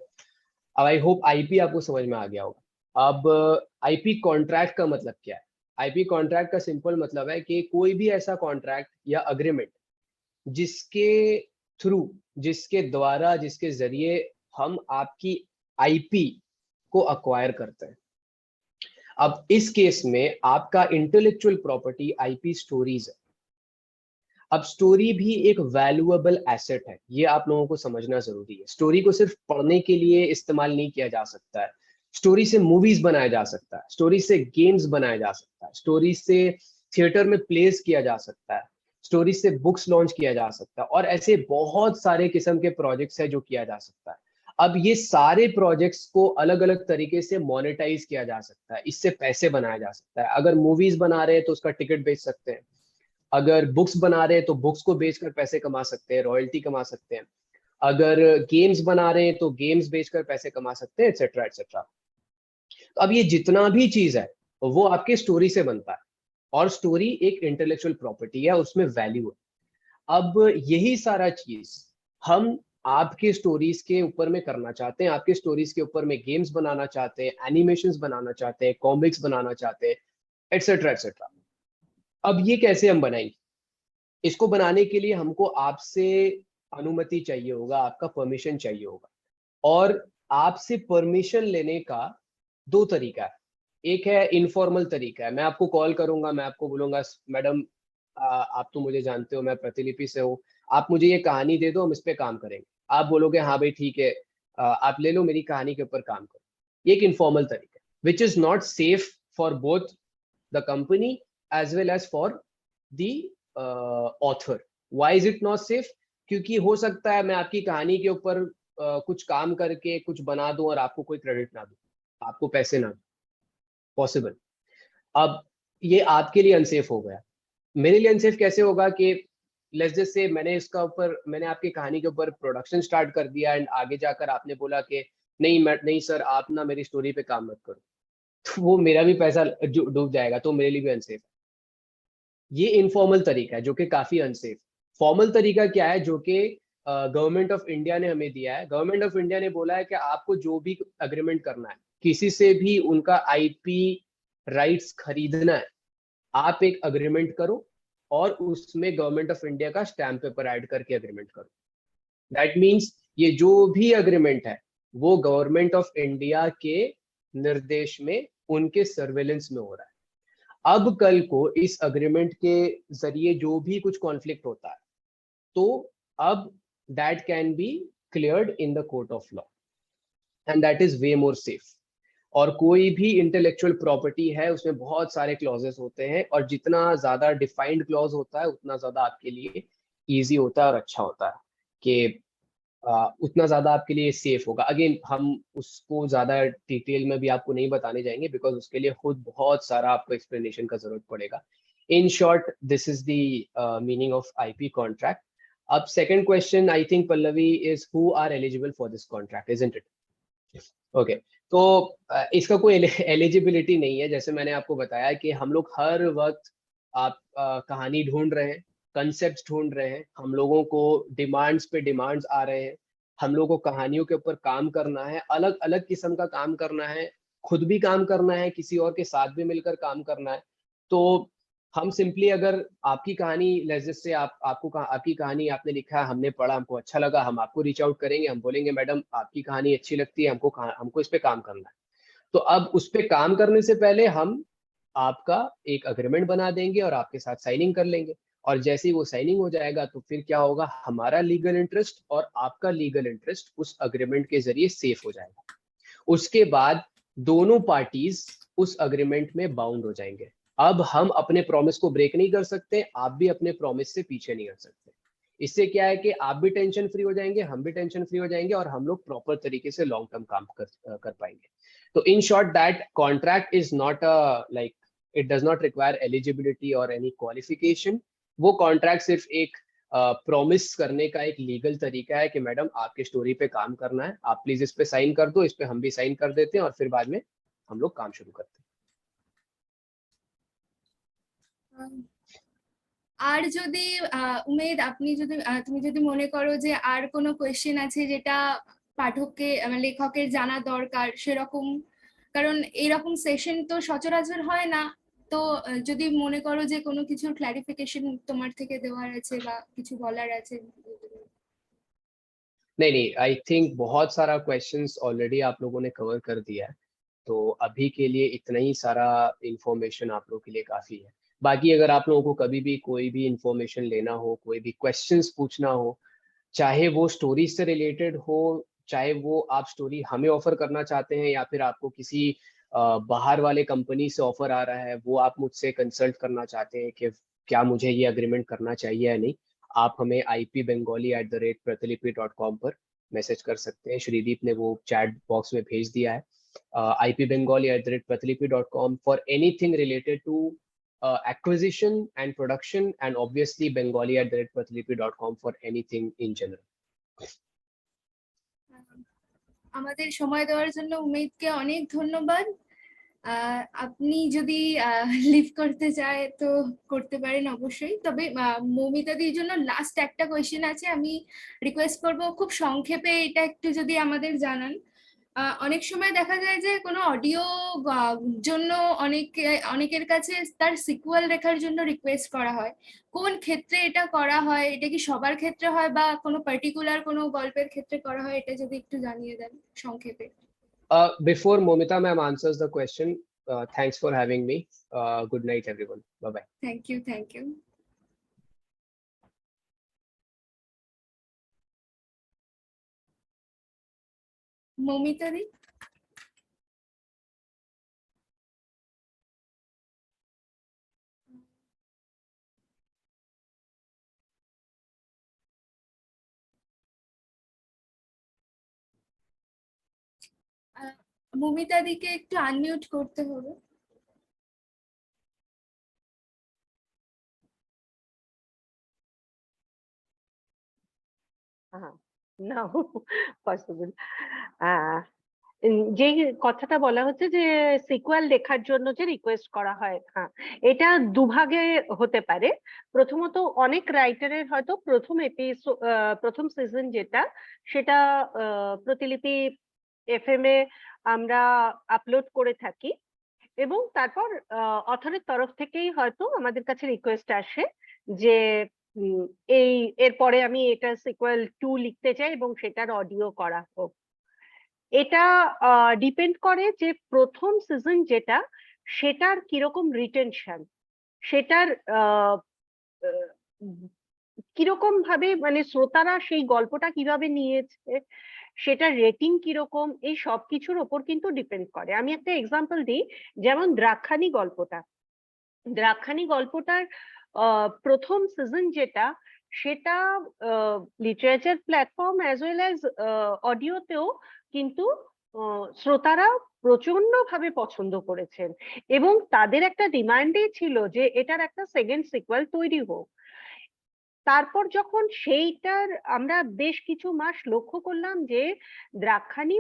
अब आई होप आईपी आपको समझ में आ गया होगा. अब आईपी कॉन्ट्रैक्ट का मतलब क्या है? आईपी कॉन्ट्रैक्ट का सिंपल मतलब है कि कोई भी ऐसा कॉन्ट्रैक्ट या अग्रीमेंट जिसके थ्रू, जिसके द्वारा, जिसके जरिए हम आपकी आईपी को अक्वायर करते हैं. अब इस केस में आपका इंटेलेक्चुअल प्रॉपर्टी आईपी स्टोरीज है. अब स्टोरी भी एक वैल्यूएबल एसेट है, ये आप लोगों को समझना जरूरी है. स्टोरी को सिर्फ पढ़ने के लिए इस्तेमाल नहीं किया जा सकता है. स्टोरी से मूवीज बनाया जा सकता है, स्टोरी से गेम्स बनाया जा सकता है, स्टोरी से थिएटर में प्लेस किया जा सकता है, स्टोरी से बुक्स लॉन्च किया जा सकता है, और ऐसे बहुत सारे किस्म के प्रोजेक्ट्स है जो किया जा सकता है. अब ये सारे प्रोजेक्ट्स को अलग अलग तरीके से मोनेटाइज किया जा सकता है, इससे पैसे बनाया जा सकता है. अगर मूवीज बना रहे हैं तो उसका टिकट बेच सकते हैं, अगर बुक्स बना रहे हैं तो बुक्स को बेचकर पैसे कमा सकते हैं, रॉयल्टी कमा सकते हैं, अगर गेम्स बना रहे हैं तो गेम्स बेचकर पैसे कमा सकते हैं, एटसेट्रा एटसेट्रा. तो अब ये जितना भी चीज है वो आपके स्टोरी से बनता है, और स्टोरी एक इंटेलेक्चुअल प्रॉपर्टी है, उसमें वैल्यू है. अब यही सारा चीज हम आपके स्टोरीज के ऊपर में करना चाहते हैं, आपके स्टोरीज के ऊपर में गेम्स बनाना चाहते हैं, एनिमेशंस बनाना चाहते हैं, कॉमिक्स बनाना चाहते हैं, एटसेट्रा एटसेट्रा. अब ये कैसे हम बनाएंगे? इसको बनाने के लिए हमको आपसे अनुमति चाहिए होगा, आपका परमिशन चाहिए होगा. और आपसे परमिशन लेने का दो तरीका है. एक है इनफॉर्मल तरीका है, मैं आपको कॉल करूंगा, मैं आपको बोलूंगा मैडम आप तो मुझे जानते हो, मैं प्रतिलिपि से हूँ, आप मुझे ये कहानी दे दो, हम इस पे काम करेंगे. आप बोलोगे हाँ भाई ठीक है, आप ले लो, मेरी कहानी के ऊपर काम करो. ये एक इनफॉर्मल तरीका है, which is not safe for both the company as well as for the author. Why is it not safe? क्योंकि हो सकता है मैं आपकी कहानी के ऊपर कुछ काम करके कुछ बना दूं और आपको कोई क्रेडिट ना दूं, आपको पैसे ना दूं. पॉसिबल. अब ये आपके लिए अनसेफ हो गया. मेरे लिए अनसेफ कैसे होगा कि लेट्स जस्ट से मैंने आपकी कहानी के ऊपर प्रोडक्शन स्टार्ट कर दिया एंड आगे जाकर आपने बोला कि नहीं सर, आप ना मेरी स्टोरी पे काम मत करो, तो वो मेरा भी पैसा डूब जाएगा, तो मेरे लिए भी अनसेफ है. ये इनफॉर्मल तरीका है जो कि काफी अनसेफ. फॉर्मल तरीका क्या है जो कि गवर्नमेंट ऑफ इंडिया ने हमें दिया है? गवर्नमेंट ऑफ इंडिया ने बोला है कि आपको जो भी अग्रीमेंट करना है, किसी से भी उनका आईपी राइट्स खरीदना है, आप एक अग्रीमेंट करो और उसमें गवर्नमेंट ऑफ इंडिया का स्टैम्प पेपर ऐड करके अग्रीमेंट करो. दैट मीन्स ये जो भी अग्रीमेंट है वो गवर्नमेंट ऑफ इंडिया के निर्देश में, उनके सर्वेलेंस में हो रहा है. अब कल को इस अग्रीमेंट के जरिए जो भी कुछ कॉन्फ्लिक्ट होता है, तो अब that can be cleared in the court of law, and that is way more safe. और कोई भी इंटेलेक्चुअल प्रॉपर्टी है उसमें बहुत सारे क्लॉजेस होते हैं, और जितना ज्यादा डिफाइंड क्लॉज होता है उतना ज्यादा आपके लिए इजी होता है और अच्छा होता है, कि उतना ज्यादा आपके लिए सेफ होगा. अगेन हम उसको ज्यादा डिटेल में भी आपको नहीं बताने जाएंगे, बिकॉज उसके लिए खुद बहुत सारा आपको एक्सप्लेनेशन का जरूरत पड़ेगा. In short, this is the meaning of IP contract. अब second question, I think Pallavi, is who are eligible for this contract, isn't it? Okay. तो इसका कोई एलिजिबिलिटी नहीं है. जैसे मैंने आपको बताया कि हम लोग हर वक्त आप कहानी ढूंढ रहे हैं, कंसेप्ट ढूंढ रहे हैं, हम लोगों को डिमांड्स पे डिमांड्स आ रहे हैं, हम लोगों को कहानियों के ऊपर काम करना है, अलग अलग किस्म का काम करना है, खुद भी काम करना है, किसी और के साथ भी मिलकर काम करना है. तो हम सिंपली, अगर आपकी कहानी लेट्स से आपकी कहानी आपने लिखा है, हमने पढ़ा, हमको अच्छा लगा, हम आपको रीच आउट करेंगे, हम बोलेंगे मैडम आपकी कहानी अच्छी लगती है, हमको इस पे काम करना है. तो अब उस पे काम करने से पहले हम आपका एक अग्रीमेंट बना देंगे और आपके साथ साइनिंग कर लेंगे. और जैसे ही वो साइनिंग हो जाएगा तो फिर क्या होगा, हमारा लीगल इंटरेस्ट और आपका लीगल इंटरेस्ट उस अग्रीमेंट के जरिए सेफ हो जाएगा। उसके बाद दोनों पार्टीज उस अग्रीमेंट में बाउंड हो जाएंगे। अब हम अपने प्रॉमिस को ब्रेक नहीं कर सकते, आप भी अपने प्रॉमिस से पीछे नहीं हट सकते। इससे क्या है कि आप भी टेंशन फ्री हो जाएंगे, हम भी टेंशन फ्री हो जाएंगे, और हम लोग प्रॉपर तरीके से लॉन्ग टर्म काम कर पाएंगे। तो in short that contract is not a like, it does not require eligibility और एनी क्वालिफिकेशन। वो कॉन्ट्रैक्ट सिर्फ एक प्रॉमिस करने का एक लीगल तरीका है कि मैडम आपके स्टोरी पे काम करना है, आप प्लीज इस पे साइन कर दो। इस पे हम भी साइन कर देते हैं और फिर बाद में हम लोग काम शुरू करते हैं। আর যদি উমেদ আপনি যদি তুমি যদি মনে করো যে আর কোনো কোয়েশ্চেন আছে যেটা পাঠককে লেখকের জানা দরকার সেরকম, কারণ এরকম সেশন তো সচরাচর হয় না, তো যদি মনে করো যে কোনো কিছুর ক্লারিফিকেশন তোমার থেকে দেওয়ার আছে বা কিছু বলার আছে। नहीं नहीं, आई थिंक बहुत सारा क्वेश्चंस ऑलरेडी आप लोगों ने कवर कर दिया है, तो अभी के लिए इतना ही सारा इंफॉर्मेशन आप लोगों के लिए काफी है। बाकी अगर आप लोगों को कभी भी कोई भी इंफॉर्मेशन लेना हो, कोई भी क्वेश्चंस पूछना हो, चाहे वो स्टोरी से रिलेटेड हो, चाहे वो आप स्टोरी हमें ऑफर करना चाहते हैं, या फिर आपको किसी बाहर वाले कंपनी से ऑफर आ रहा है, वो आप मुझसे कंसल्ट करना चाहते हैं कि क्या मुझे ये अग्रीमेंट करना चाहिए या नहीं, आप हमें ipbengali@pratilipi.com पर मैसेज कर सकते हैं। श्रीदीप ने वो चैट बॉक्स में भेज दिया है, ipbengali@pratilipi.com for anything related to acquisition and production, and obviously bengali@pratilipi.com for anything in general. আমাদের সময় দেওয়ার জন্য উমেদকে অনেক ধন্যবাদ। আপনি যদি লিভ করতে চায় তো করতে পারেন অবশ্যই, তবে মৌমিতাদির জন্য লাস্ট একটা কোয়েশ্চেন আছে, আমি রিকোয়েস্ট করব খুব সংক্ষেপে এটা একটু যদি আমাদের জানান। অনেক সময় দেখা যায় যে কোনো অডিও জন্য অনেকের কাছে তার সিকুয়েল লেখার জন্য রিকোয়েস্ট করা হয়, কোন ক্ষেত্রে এটা করা হয়, এটা কি সবার ক্ষেত্রে হয় বা কোনো পার্টিকুলার কোনো গল্পের ক্ষেত্রে করা হয়, এটা যদি একটু জানিয়ে দেন সংক্ষেপে। Before Momita ma'am answers the question, thanks for having me. Good night everyone. Bye bye. Thank you, thank you. Moumita di. Moumita দিকে একটু আনমিউট করতে হবে। Now possible. যে কথাটা বলা হচ্ছে যে সিকুয়াল লেখার জন্য যে রিকোয়েস্ট করা হয়, হ্যাঁ, এটা দুভাগে হতে পারে। প্রথমত অনেক রাইটারের হয়তো প্রথম সিজন যেটা, সেটা প্রতিলিপি FM এ আমরা আপলোড করে থাকি, এবং তারপর অথরের তরফ থেকেই হয়তো আমাদের কাছে রিকোয়েস্ট আসে যে এই এরপরে আমি এটা সিকুয়েল 2 লিখতে চাই এবং সেটার অডিও করা হোক। এটা ডিপেন্ড করে যে প্রথম সিজন যেটা, সেটার কিরকম রিটেনশন, সেটার কিরকম ভাবে মানে শ্রোতারা সেই গল্পটা কিভাবে নিয়েছে, সেটার রেটিং কিরকম, এই সব কিছুর ওপর কিন্তু ডিপেন্ড করে। আমি একটা এক্সাম্পল দিই, যেমন দ্রাক্ষানি গল্পটার প্রথম সিজন যেটা, সেটা literature platform as well as অডিওতেও কিন্তু শ্রোতারা প্রচন্ড ভাবে পছন্দ করেছেন, এবং তাদের একটা ডিমান্ডই ছিল যে এটার একটা সেকেন্ড সিকুয়েল তৈরি হোক। তারপর যখন সেইটার আমরা বেশ কিছু মাস লক্ষ্য করলাম যে দ্রাক্ষানি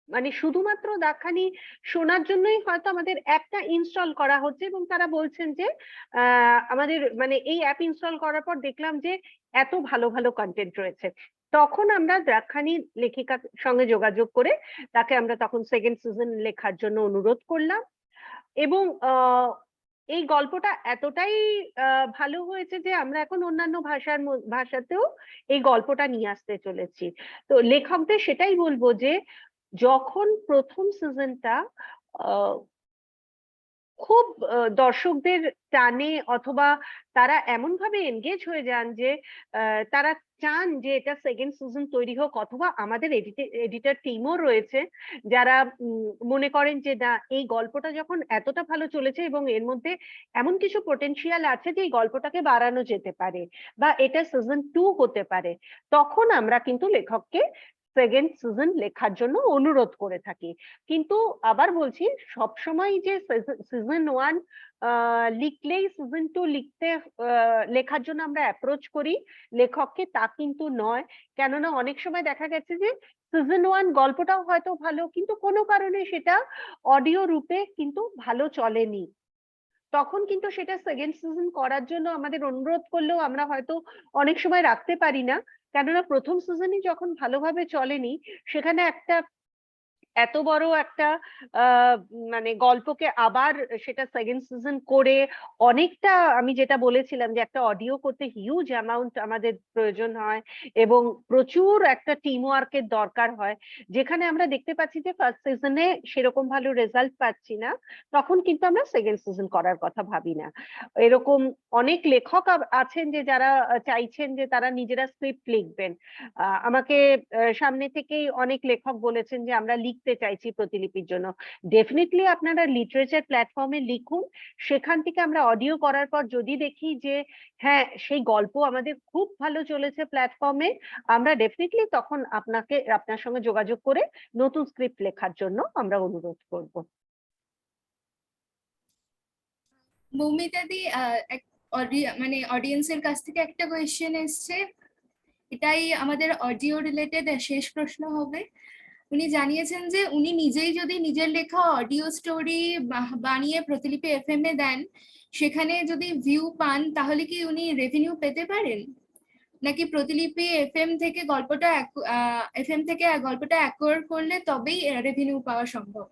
মানে শুধুমাত্র দ্রাক্ষানি শোনার জন্যই হয়তো আমাদের অ্যাপটা ইনস্টল করা হচ্ছে, এবং তারা বলছেন যে আমাদের মানে এই অ্যাপ ইনস্টল করার পর দেখলাম যে এত ভালো ভালো কন্টেন্ট রয়েছে, তখন আমরা দ্রাক্ষানি লেখিকার সঙ্গে যোগাযোগ করে তাকে আমরা তখন সেকেন্ড সিজন লেখার জন্য অনুরোধ করলাম। এবং এই গল্পটা এতটাই ভালো হয়েছে যে আমরা এখন অন্যান্য ভাষাতেও এই গল্পটা নিয়ে আসতে চলেছি। তো লেখকদের সেটাই বলবো যে যখন প্রথম সিজনটা খুব দর্শকদের টানে, অথবা তারা এমন ভাবে এনগেজ হয়ে যান যে তারা চান যে এটা সেকেন্ড সিজন তৈরি হোক, অথবা আমাদের এডিটর টিমও রয়েছে যারা মনে করেন যে না, এই গল্পটা যখন এতটা ভালো চলেছে এবং এর মধ্যে এমন কিছু পোটেনশিয়াল আছে যে এই গল্পটাকে বাড়ানো যেতে পারে বা এটা সিজন 2 হতে পারে, তখন আমরা কিন্তু লেখককে সেকেন্ড সিজন লেখার জন্য অনুরোধ করে থাকি। কিন্তু আবার বলছি, সবসময় যে সিজন 1 লিখলেই সিজন 2 লেখার জন্য আমরা অ্যাপ্রোচ করি লেখককে, তা কিন্তু নয়। কেননা অনেক সময় দেখা গেছে যে সিজন 1 গল্পটাও হয়তো ভালো, কিন্তু কোনো কারণে সেটা অডিও রূপে কিন্তু ভালো চলেনি, তখন কিন্তু সেটা সেকেন্ড সিজন করার জন্য আমাদের অনুরোধ করলেও আমরা হয়তো অনেক সময় রাখতে পারি না। কেননা প্রথম সিজনই যখন ভালোভাবে চলেনি, সেখানে একটা এত বড় একটা মানে গল্পকে আবার সেটা সেকেন্ড সিজন করে অনেকটা, আমি যেটা বলেছিলাম যে একটা অডিও করতে হিউজ অ্যামাউন্ট আমাদের প্রয়োজন হয় এবং প্রচুর একটা টিম ওয়ার্কের দরকার হয়, যেখানে আমরা দেখতে পাচ্ছি যে ফার্স্ট সিজনে সেরকম ভালো রেজাল্ট পাচ্ছি না, তখন কিন্তু আমরা সেকেন্ড সিজন করার কথা ভাবি না। এরকম অনেক লেখক আছেন যে যারা চাইছেন যে তারা নিজেরা স্ক্রিপ্ট লিখবেন। আমাকে সামনে থেকেই অনেক লেখক বলেছেন যে আমরা লিখতে চাইছি প্রতিলিপির জন্য। ডেফিনেটলি আপনারা লিটারেচার প্ল্যাটফর্মে লিখুন, সেখান থেকে আমরা অডিও করার পর যদি দেখি যে হ্যাঁ সেই গল্প আমাদের খুব ভালো চলেছে প্ল্যাটফর্মে, আমরা ডেফিনেটলি তখন আপনার সঙ্গে যোগাযোগ করে নতুন স্ক্রিপ্ট লেখার জন্য আমরা অনুরোধ করব। মৌমিতা দি, মানে অডিয়েন্সের কাছ থেকে একটা কোয়েশ্চেন এসছে, এটাই আমাদের অডিও রিলেটেড শেষ প্রশ্ন হবে। উনি জানিয়েছেন যে উনি নিজেই যদি নিজের লেখা অডিও স্টোরি বানিয়ে প্রতিলিপি এফএম এ দেন, সেখানে যদি ভিউ পান তাহলে কি উনি রেভিনিউ পেতে পারেন, নাকি প্রতিলিপি এফএম থেকে গল্পটা অ্যাকোয়ার করলে তবেই রেভিনিউ পাওয়া সম্ভব?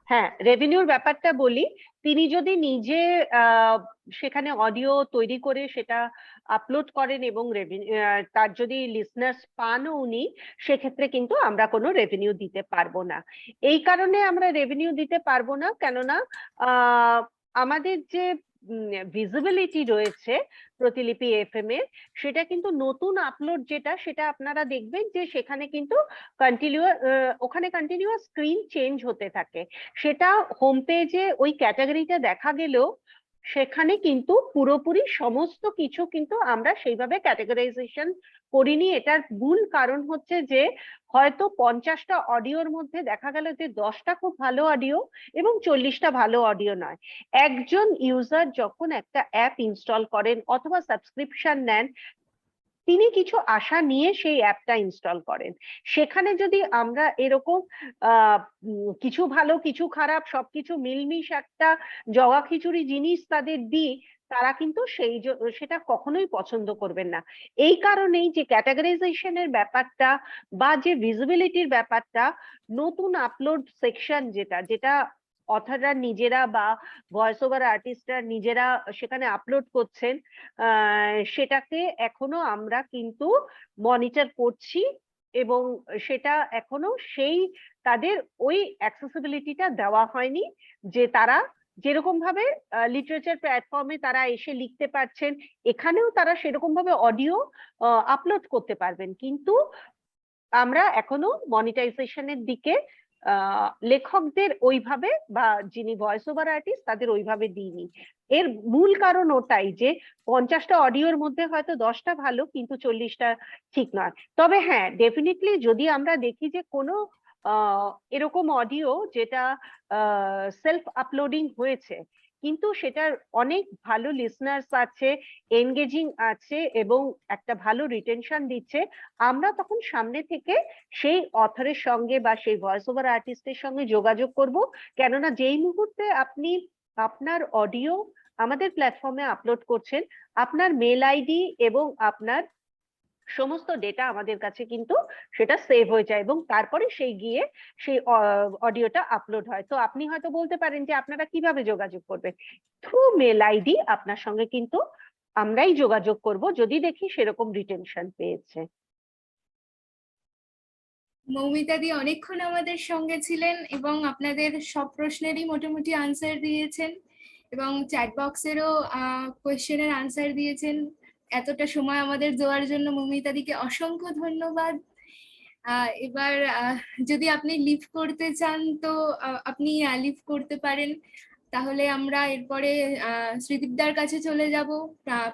হ্যাঁ, রেভিনিউর ব্যাপারটা বলি। তিনি যদি নিজে সেখানে অডিও তৈরি করে সেটা আপলোড করেন এবং তার যদি লিসনার্স পানও উনি, সেক্ষেত্রে কিন্তু আমরা কোনো রেভিনিউ দিতে পারবো না। এই কারণে আমরা রেভিনিউ দিতে পারবো না, কেননা আমাদের যে ভিজিবিলিটি রয়েছে প্রতিলিপি এফএম এর, সেটা কিন্তু নতুন আপলোড যেটা, সেটা আপনারা দেখবেন যে সেখানে কিন্তু ওখানে কন্টিনিউয়াস স্ক্রিন চেঞ্জ হতে থাকে। সেটা হোম পেজে ওই ক্যাটাগরিটা দেখা গেলেও সেখানে কিন্তু পুরোপুরি সমস্ত কিছু কিন্তু আমরা সেইভাবে ক্যাটাগরাইজেশন করিনি। এটার মূল কারণ হচ্ছে যে হয়তো 50টা অডিওর মধ্যে দেখা গেল যে 10টা খুব ভালো অডিও এবং 40টা ভালো অডিও নয়। একজন ইউজার যখন একটা অ্যাপ ইনস্টল করেন অথবা সাবস্ক্রিপশন নেন, তিনি কিছু আশা নিয়ে সেই অ্যাপটা ইনস্টল করেন। সেখানে যদি আমরা এরকম কিছু ভালো কিছু খারাপ সবকিছু মিলমিশ একটা জগা খিচুড়ি জিনিস তাদের দিই, তারা কিন্তু সেটা কখনোই পছন্দ করবেন না। এই কারণেই যে ক্যাটাগরাইজেশনের ব্যাপারটা বা যে ভিজিবিলিটির ব্যাপারটা, নতুন আপলোড সেকশন যেটা যেটা অথাররা নিজেরা বা ভয়েস ওভার আর্টিস্টরা নিজেরা সেখানে আপলোড করছেন, সেটাকে এখনো আমরা কিন্তু মনিটর করছি এবং সেটা এখনো সেই তাদের ওই অ্যাক্সেসিবিলিটিটা দেওয়া হয়নি যে তারা যেরকম ভাবে লিটারেচার প্ল্যাটফর্মে তারা এসে লিখতে পারছেন, এখানেও তারা সেরকম ভাবে অডিও আপলোড করতে পারবেন। কিন্তু আমরা এখনো মনিটাইজেশনের দিকে লেখকদের ওইভাবে বা যিনি ভয়েস ওভার আর্টিস্ট তাদের ওইভাবে দিইনি। এর মূল কারণ ওটাই যে 50টা অডিওর মধ্যে হয়তো 10টা ভালো কিন্তু 40টা ঠিক নয়। তবে হ্যাঁ, ডেফিনেটলি যদি আমরা দেখি যে কোনো এরকম অডিও যেটা সেলফ আপলোডিং হয়েছে কিন্তু সেটার অনেক ভালো লিসনার্স আছে, এনগেজিং আছে এবং একটা ভালো রিটেনশন দিচ্ছে, আমরা তখন সামনে থেকে সেই অথরের সঙ্গে বা সেই ভয়েস ওভার আর্টিস্টের সঙ্গে যোগাযোগ করব। কেননা যেই মুহূর্তে আপনি আপনার অডিও আমাদের প্ল্যাটফর্মে আপলোড করছেন, আপনার মেল আইডি এবং আপনার সমস্ত ডেটা আমাদের কাছে কিন্তু সেটা সেভ হয়ে যায় এবং তারপরে সেই অডিওটা আপলোড হয়। তো আপনি হয়তো বলতে পারেন যে আপনারা কিভাবে যোগাযোগ করবেন। থ্রু মেল আইডি আপনার সঙ্গে কিন্তু আমরাই যোগাযোগ করব যদি দেখি সেরকম রিটেনশন পেয়েছে। মৌমিতা দি অনেকক্ষণ আমাদের সঙ্গে ছিলেন এবং আপনাদের সব প্রশ্নেরই মোটামুটি আনসার দিয়েছেন। এবং চ্যাট বক্সেরও কোয়েশ্চেনের আনসার দিয়েছেন। এতটা সময় আমাদের দেওয়ার জন্য মৌমিতাদিকে অসংখ্য ধন্যবাদ। এবার যদি আপনি লিভ করতে চান তো আপনি লিভ করতে পারেন। তাহলে আমরা এরপরে শ্রীদীপদার কাছে চলে যাব।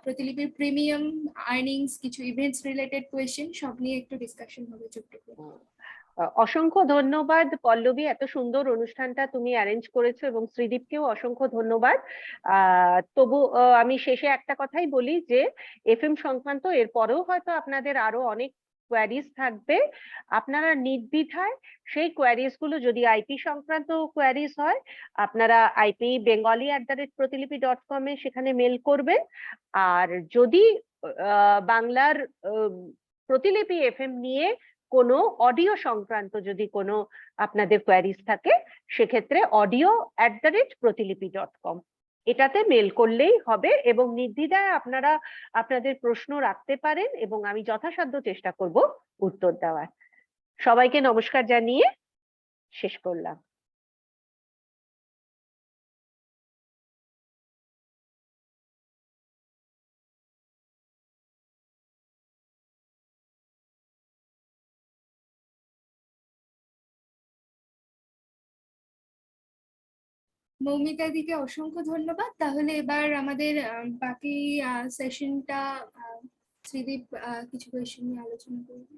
প্রতিলিপির প্রিমিয়াম, আর্নিংস, কিছু ইভেন্টস রিলেটেড কোয়েশ্চেন সব নিয়ে একটু ডিসকাশন হবে ছোট্ট করে। অসংখ্য ধন্যবাদ পল্লবী, এত সুন্দর অনুষ্ঠানটা তুমি অ্যারেঞ্জ করেছো, এবং শ্রীদীপকেও অসংখ্য ধন্যবাদ। তবু আমি শেষে একটা কথাই বলি যে এফএম সংক্রান্ত এরপরেও হয়তো আপনাদের আরো অনেক কোয়ারিজ থাকবে। আপনারা নির্দ্বিধায় সেই কোয়ারিজ গুলো, যদি আইপি সংক্রান্ত কোয়ারিজ হয়, আপনারা ip bengali@প্রতিলিপি.com এ সেখানে মেল করবেন। আর যদি বাংলার প্রতিলিপি এফএম নিয়ে কোনো অডিও সংক্রান্ত যদি কোনো আপনাদের কোয়ারিজ থাকে, সেক্ষেত্রে audio@প্রতিলিপি.com এটাতে মেল করলেই হবে, এবং নির্দ্বিধায় আপনারা আপনাদের প্রশ্ন রাখতে পারেন, এবং আমি যথাসাধ্য চেষ্টা করব উত্তর দেওয়ার। সবাইকে নমস্কার জানিয়ে শেষ করলাম। মৌমিতাদিকে অসংখ্য ধন্যবাদ। তাহলে এবার আমাদের বাকি সেশনটা শ্রীদীপ কিছু কোয়েশ্চেন নিয়ে আলোচনা করবে।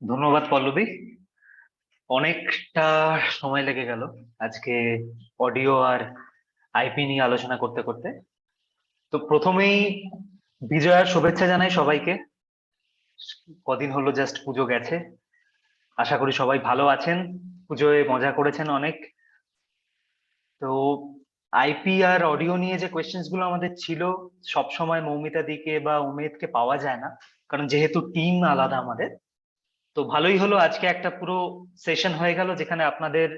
ধন্যবাদ পল্লবী, অনেকটা সময় লেগে গেল আজকে অডিও আর আইপি নিয়ে আলোচনা করতে করতে। তো প্রথমেই বিজয়ার শুভেচ্ছা জানাই সবাইকে। কদিন হলো জাস্ট পুজো গেছে, আশা করি সবাই ভালো আছেন, পুজোয় মজা করেছেন অনেক। তো আইপি আর অডিও নিয়ে যে কোয়েশ্চেন্স গুলো আমাদের ছিল, সব সময় মৌমিতা দিকে বা উমেদকে পাওয়া যায় না, কারণ যেহেতু টিম আলাদা আমাদের। তো ভালোই হলো আজকে একটা পুরো সেশন হয়ে গেল, যেখানে আপনাদের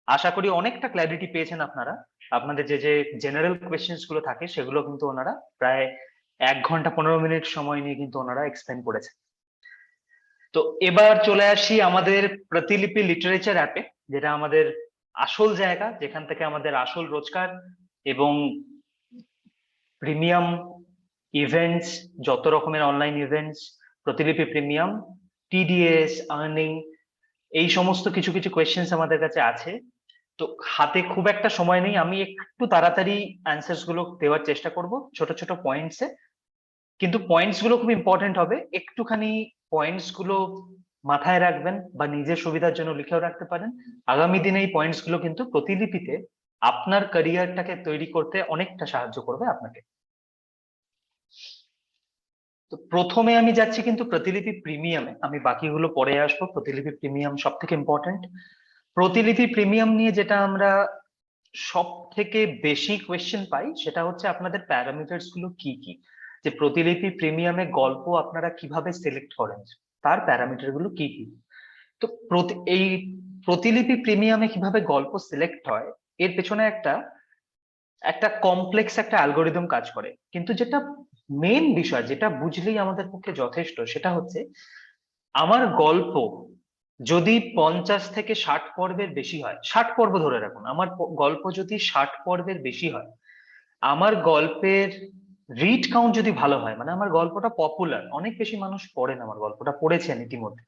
আশা করি অনেকটা ক্ল্যারিটি পেয়েছেন আপনারা। আপনাদের যে যে জেনারেল কোয়েশ্চেন্স গুলো থাকে সেগুলো কিন্তু ওনারা প্রায় 1 ঘন্টা 15 মিনিট সময় নিয়ে কিন্তু ওনারা এক্সপ্লেন করেছেন। তো এবার চলে আসি আমাদের প্রতিলিপি লিটারেচার অ্যাপে, যেটা আমাদের আসল জায়গা, যেখান থেকে আমাদের আসল রোজগার এবং প্রিমিয়াম ইভেন্টস, যত রকমের অনলাইন ইভেন্টস, প্রতিলিপি প্রিমিয়াম, টিডিএস, আর্নিং, এই সমস্ত কিছু কিছু কোয়েশ্চেন্স আমাদের কাছে আছে। তো হাতে খুব একটা সময় নেই, আমি একটু তাড়াতাড়ি অ্যান্সার্স গুলো দেওয়ার চেষ্টা করব ছোট ছোট পয়েন্টসে, কিন্তু পয়েন্টস গুলো খুব ইম্পর্টেন্ট হবে। একটুখানি পয়েন্টস গুলো মাথায় রাখবেন বা নিজের সুবিধার জন্য লিখেও রাখতে পারেন। আগামী দিনে এই পয়েন্টস গুলো কিন্তু প্রতিলিপিতে আপনার ক্যারিয়ারটাকে তৈরি করতে অনেকটা সাহায্য করবে আপনাকে। তো প্রথমে আমি যাচ্ছি কিন্তু প্রতিলিপি প্রিমিয়ামে, আমি বাকিগুলো পরে আসবো। প্রতিলিপি প্রিমিয়াম সব থেকে ইম্পর্টেন্ট। প্রতিলিপি প্রিমিয়াম নিয়ে যেটা আমরা সব থেকে বেশি কোয়েশ্চেন পাই, সেটা হচ্ছে আপনাদের প্যারামিটার্স গুলো কি কি, যে প্রতিলিপি প্রিমিয়ামে গল্প আপনারা কিভাবে সিলেক্ট করেন, তার প্যারামিটার গুলো কি কি। তো এই প্রতিলিপি প্রিমিয়ামে কিভাবে গল্প সিলেক্ট হয়, এর পেছনে একটা কমপ্লেক্স একটা অ্যালগোরিদম কাজ করে। কিন্তু যেটা মেন বিষয়, যেটা বুঝলেই আমাদের পক্ষে যথেষ্ট, সেটা হচ্ছে আমার গল্প যদি 50 থেকে 60 পর্বের বেশি হয়, 60 পর্ব ধরে রাখুন, আমার গল্প যদি 60 পর্বের বেশি হয়, আমার গল্পের রিড কাউন্ট যদি ভালো হয়, মানে আমার গল্পটা পপুলার, অনেক বেশি মানুষ পড়েন আমার গল্পটা, পড়েছেন ইতিমধ্যে,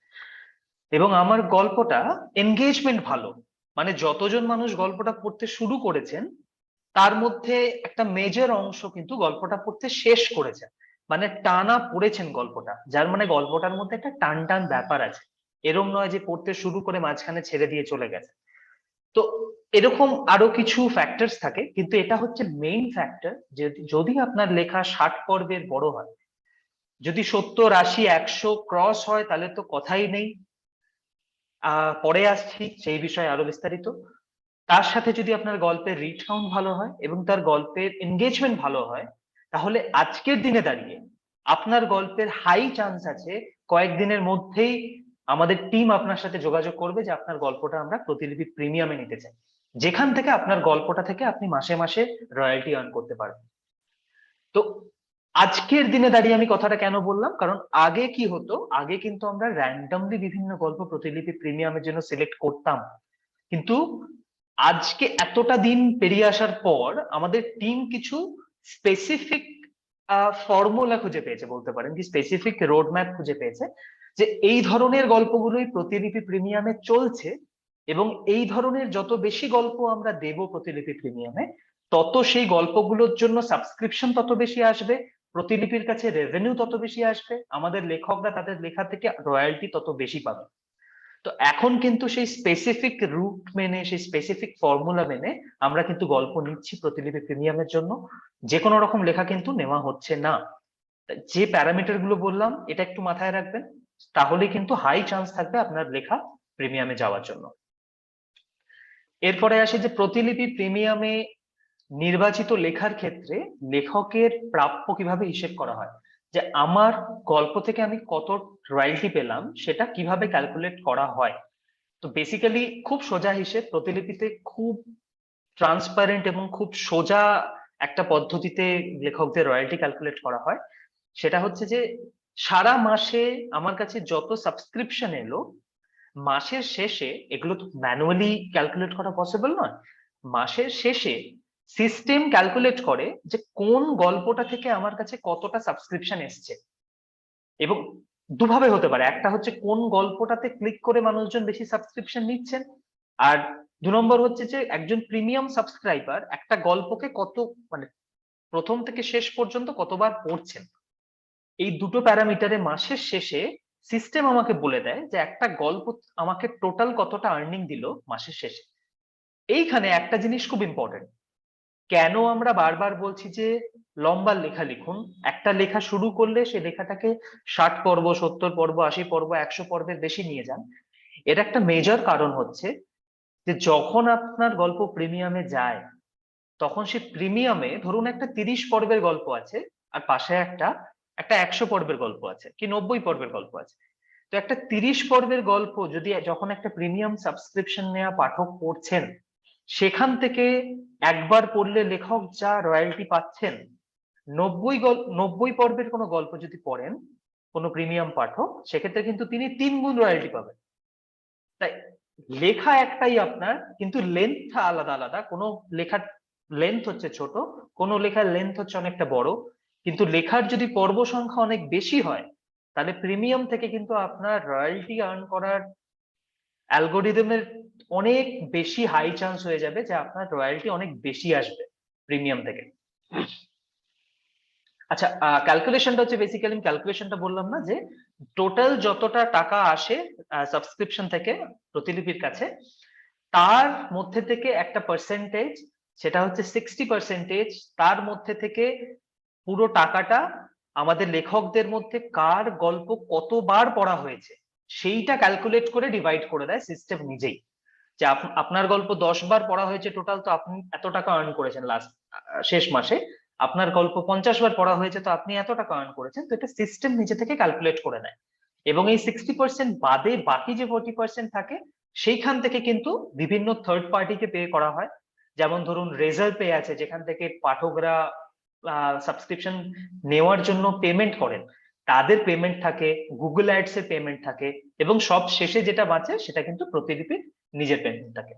এবং আমার গল্পটা এনগেজমেন্ট ভালো, মানে যতজন মানুষ গল্পটা পড়তে শুরু করেছেন তার মধ্যে একটা মেজর অংশ কিন্তু গল্পটা পড়তে শেষ করেছেন, মানে টানা পড়েছেন গল্পটা, যার মানে গল্পটার মধ্যে একটা টান টান ব্যাপার আছে। এরম নয় যে পড়তে শুরু করে মাঝখানে ছেড়ে দিয়ে চলে গেছে। তো এরকম আরো কিছু ফ্যাক্টরস থাকে, কিন্তু এটা হচ্ছে মেইন ফ্যাক্টর। যদি আপনার লেখা 60 পর্বের বড় হয়, যদি 70, 80, 100 ক্রস হয়, তাহলে তো কথাই নেই, পরে আসছি সেই বিষয়ে আরো বিস্তারিত। তার সাথে যদি আপনার গল্পের রিড কাউন্ট ভালো হয় এবং তার গল্পের এনগেজমেন্ট ভালো হয়, তাহলে আজকের দিনে দাঁড়িয়ে আপনার গল্পের হাই চান্স আছে কয়েকদিনের মধ্যেই আমাদের টিম আপনার সাথে যোগাযোগ করবে যে আপনার গল্পটা আমরা প্রতিলিপি প্রিমিয়ামে নিতে চাই, যেখান থেকে আপনার গল্পটা থেকে আপনি মাসে মাসে রয়্যালটি আর্ন করতে পারবেন। তো আজকের দিনে দাঁড়িয়ে আমি কথাটা কেন বললাম, কারণ আগে কি হতো, আগে কিন্তু আমরা র্যান্ডমলি বিভিন্ন গল্প প্রতিলিপি প্রিমিয়ামের জন্য সিলেক্ট করতাম, কিন্তু আজকে এতটা দিন পেরিয়ে আসার পর আমাদের টিম কিছু স্পেসিফিক ফর্মুলা খুঁজে পেয়েছে, বলতে পারেন কি স্পেসিফিক রোড ম্যাপ খুঁজে পেয়েছে, যে এই ধরনের গল্পগুলোই প্রতিলিপি প্রিমিয়ামে চলছে, এবং এই ধরনের যত বেশি গল্প আমরা দেব প্রতিলিপি প্রিমিয়ামে, তত সেই গল্পগুলোর জন্য সাবস্ক্রিপশন তত বেশি আসবে, প্রতিলিপির কাছে রেভিনিউ তত বেশি আসবে, আমাদের লেখকরা তাদের লেখা থেকে রয়্যালটি তত বেশি পাবে। তো এখন কিন্তু সেই স্পেসিফিক রুট মেনে, সেই স্পেসিফিক ফর্মুলা মেনে আমরা কিন্তু গল্প নিচ্ছি প্রতিলিপি প্রিমিয়ামের জন্য। যে কোনো রকম লেখা কিন্তু নেওয়া হচ্ছে না। যে প্যারামিটার গুলো বললাম এটা একটু মাথায় রাখবেন, তাহলে কিন্তু হাই চান্স থাকবে আপনার লেখা প্রিমিয়ামে যাওয়ার জন্য। এরপরে আসে যে প্রতিলিপি প্রিমিয়ামে নির্বাচিত লেখার ক্ষেত্রে লেখকের প্রাপ্য কিভাবে হিসেব করা হয়, যে আমার গল্প থেকে আমি কত রয়্যালটি পেলাম সেটা কিভাবে ক্যালকুলেট করা হয়। তো বেসিক্যালি খুব সোজা হিসেব, প্রতিলিপিতে খুব ট্রান্সপারেন্ট এবং খুব সোজা একটা পদ্ধতিতে লেখকদের রয়্যালটি ক্যালকুলেট করা হয়। সেটা হচ্ছে যে সারা মাসে আমার কাছে যত সাবস্ক্রিপশন এলো, মাসের শেষে, এগুলো তো ম্যানুয়ালি ক্যালকুলেট করা পসিবল নয়, মাসের শেষে সিস্টেম ক্যালকুলেট করে যে কোন গল্পটা থেকে আমার কাছে কতটা সাবস্ক্রিপশন এসছে। এবং দুভাবে হতে পারে, একটা হচ্ছে কোন গল্পটাতে ক্লিক করে মানুষজন বেশি সাবস্ক্রিপশন নিচ্ছেন, আর 2 নম্বর হচ্ছে যে একজন প্রিমিয়াম সাবস্ক্রাইবার একটা গল্পকে কত, মানে প্রথম থেকে শেষ পর্যন্ত কতবার পড়ছেন। এই দুটো প্যারামিটারে মাসের শেষে সিস্টেম আমাকে বলে দেয় যে একটা গল্প আমাকে টোটাল কতটা আর্নিং দিল মাসের শেষে। এইখানে একটা জিনিস খুব ইম্পর্টেন্ট, কেন আমরা বারবার বলছি যে লম্বা লেখা লিখুন, একটা লেখা শুরু করলে সে লেখাটাকে 60 পর্ব, 70 পর্ব, 80 পর্ব, 100 পর্বের বেশি নিয়ে যান। এর একটা মেজর কারণ হচ্ছে যে যখন আপনার গল্প প্রিমিয়ামে যায়, তখন সে প্রিমিয়ামে ধরুন একটা 30 পর্বের গল্প আছে, আর পাশে একটা 100 পর্বের গল্প আছে, কি 90 পর্বের গল্প আছে। তো একটা 30 পর্বের গল্প যদি যখন একটা প্রিমিয়াম সাবস্ক্রিপশন নেওয়া পাঠক পড়ছেন, সেখান থেকে একবার পড়লে লেখক যা রয়্যালটি পাচ্ছেন, 90 পর্বের কোনো গল্প যদি পড়েন কোনো প্রিমিয়াম পাঠক, সেক্ষেত্রে কিন্তু তিনি 3 গুণ রয়্যালটি পাবেন। তাই লেখা একটাই আপনার, কিন্তু লেন্থটা আলাদা আলাদা। কোনো লেখার লেন্থ হচ্ছে ছোট, কোনো লেখার লেন্থ হচ্ছে অনেকটা বড়, কিন্তু লেখার যদি পর্ব সংখ্যা অনেক বেশি হয়, তাহলে প্রিমিয়াম থেকে কিন্তু আপনার রয়্যালটি আর্ন করার অ্যালগোরিদমের অনেক বেশি হাই চান্স হয়ে যাবে যে আপনার রয়্যালটি অনেক বেশি আসবে প্রিমিয়াম থেকে। আচ্ছা, ক্যালকুলেশনটা হচ্ছে বেসিক্যালি, ক্যালকুলেশনটা বললাম না, যে টোটাল যতটা টাকা আসে সাবস্ক্রিপশন থেকে প্রতিলিপির কাছে, তার মধ্যে থেকে একটা পার্সেন্টেজ, সেটা হচ্ছে 60%, তার মধ্যে থেকে পুরো টাকাটা আমাদের লেখকদের মধ্যে কার গল্প কতবার পড়া হয়েছে সেইটা ক্যালকুলেট করে ডিভাইড করে দেয় সিস্টেম নিজেই। যে আপনার গল্প 10 বার পড়া হয়েছে টোটাল, তো আপনি এত টাকা আর্ন করেছেন লাস্ট শেষ মাসে। আপনার গল্প 50 বার পড়া হয়েছে, তো আপনি এত টাকা আর্ন করেছেন। তো এটা সিস্টেম নিজে থেকে ক্যালকুলেট করে নেয়, এবং এই 60% বাদে বাকি যে 40% থাকে, সেইখান থেকে কিন্তু বিভিন্ন থার্ড পার্টিকে পে করা হয়। যেমন ধরুন রেজাল্ট পে আছে, যেখান থেকে পাঠকরা সাবস্ক্রিপশন নেওয়ার জন্য পেমেন্ট করেন, তাদের পেমেন্ট থাকে, গুগল অ্যাডস এর পেমেন্ট থাকে, এবং সব শেষে যেটা বাঁচে সেটা কিন্তু প্রতিলিপির নিজের পেমেন্ট থাকে।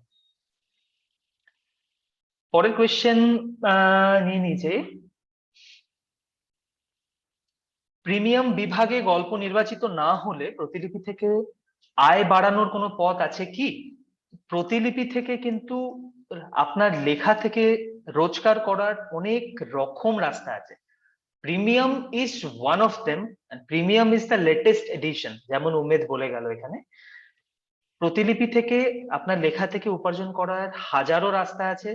পরের কোয়েশ্চেন নিয়ে নিচে, প্রিমিয়াম বিভাগে গল্প নির্বাচিত না হলে প্রতিলিপি থেকে আয় বাড়ানোর কোনো পথ আছে কি? প্রতিলিপি থেকে কিন্তু আপনার লেখা থেকে রোজগার করার অনেক রকম রাস্তা আছে। Premium is one of them, premium is the latest addition, যেমন উমেদ বলে গেল এখানে। প্রতিলিপি থেকে আপনার লেখা থেকে উপার্জন করার হাজারো রাস্তা আছে।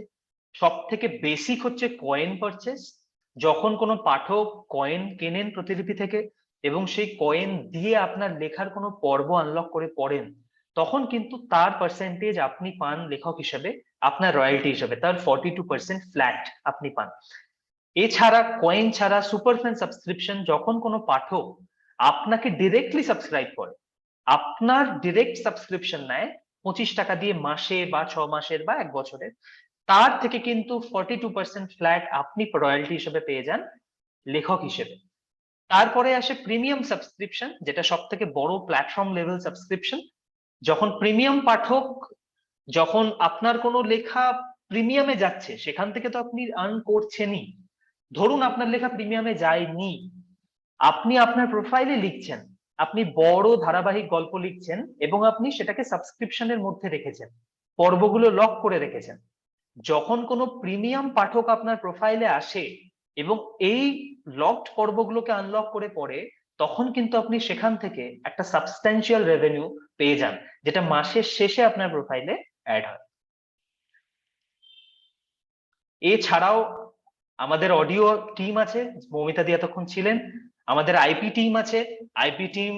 সব থেকে বেসিক হচ্ছে কয়েন পারচেস। যখন কোনো পাঠক কয়েন কেনেন প্রতিলিপি থেকে এবং সেই কয়েন দিয়ে আপনার লেখার কোনো পর্ব আনলক করে পড়েন, তখন কিন্তু তার পার্সেন্টেজ আপনি পান লেখক হিসেবে, আপনার রয়্যালটি হিসেবে তার 42% ফ্ল্যাট আপনি পান। এছাড়া কয়েন ছাড়া সুপার ফ্যান সাবস্ক্রিপশন, যখন কোনো পাঠক আপনাকে ডিরেক্টলি সাবস্ক্রাইব করে, আপনার ডিরেক্ট সাবস্ক্রিপশন নেয় 25 টাকা দিয়ে মাসে বা 6 মাসের বা 1 বছরের, তার থেকে কিন্তু 42% ফ্ল্যাট আপনি রয়্যালটি হিসেবে পেয়ে যান লেখক হিসেবে। তারপরে আসে প্রিমিয়াম সাবস্ক্রিপশন, যেটা সব থেকে বড় প্ল্যাটফর্ম লেভেল সাবস্ক্রিপশন। যখন প্রিমিয়াম পাঠক যখন আপনার কোনো লেখা প্রিমিয়ামে যাচ্ছে সেখান থেকে তো আপনি আর্ন করছেনই। ধরুন আপনার লেখা প্রিমিয়ামে যায়নি, আপনি আপনার প্রোফাইলে লিখছেন, আপনি বড় ধারাবাহিক গল্প লিখছেন এবং আপনি সেটাকে সাবস্ক্রিপশনের মধ্যে রেখেছেন, পর্বগুলো লক করে রেখেছেন। যখন কোনো প্রিমিয়াম পাঠক আপনার প্রোফাইলে আসে এবং এই লকড পর্বগুলোকে আনলক করে পড়ে, তখন কিন্তু আপনি সেখান থেকে একটা সাবস্ট্যান্সিয়াল রেভিনিউ পেয়ে যান, যেটা মাসের শেষে আপনার প্রোফাইলে অ্যাড হয়। এছাড়াও আমাদের অডিও টিম আছে, মৌমিতা দি এতক্ষণ ছিলেন, আমাদের আইপি টিম আছে। আইপি টিম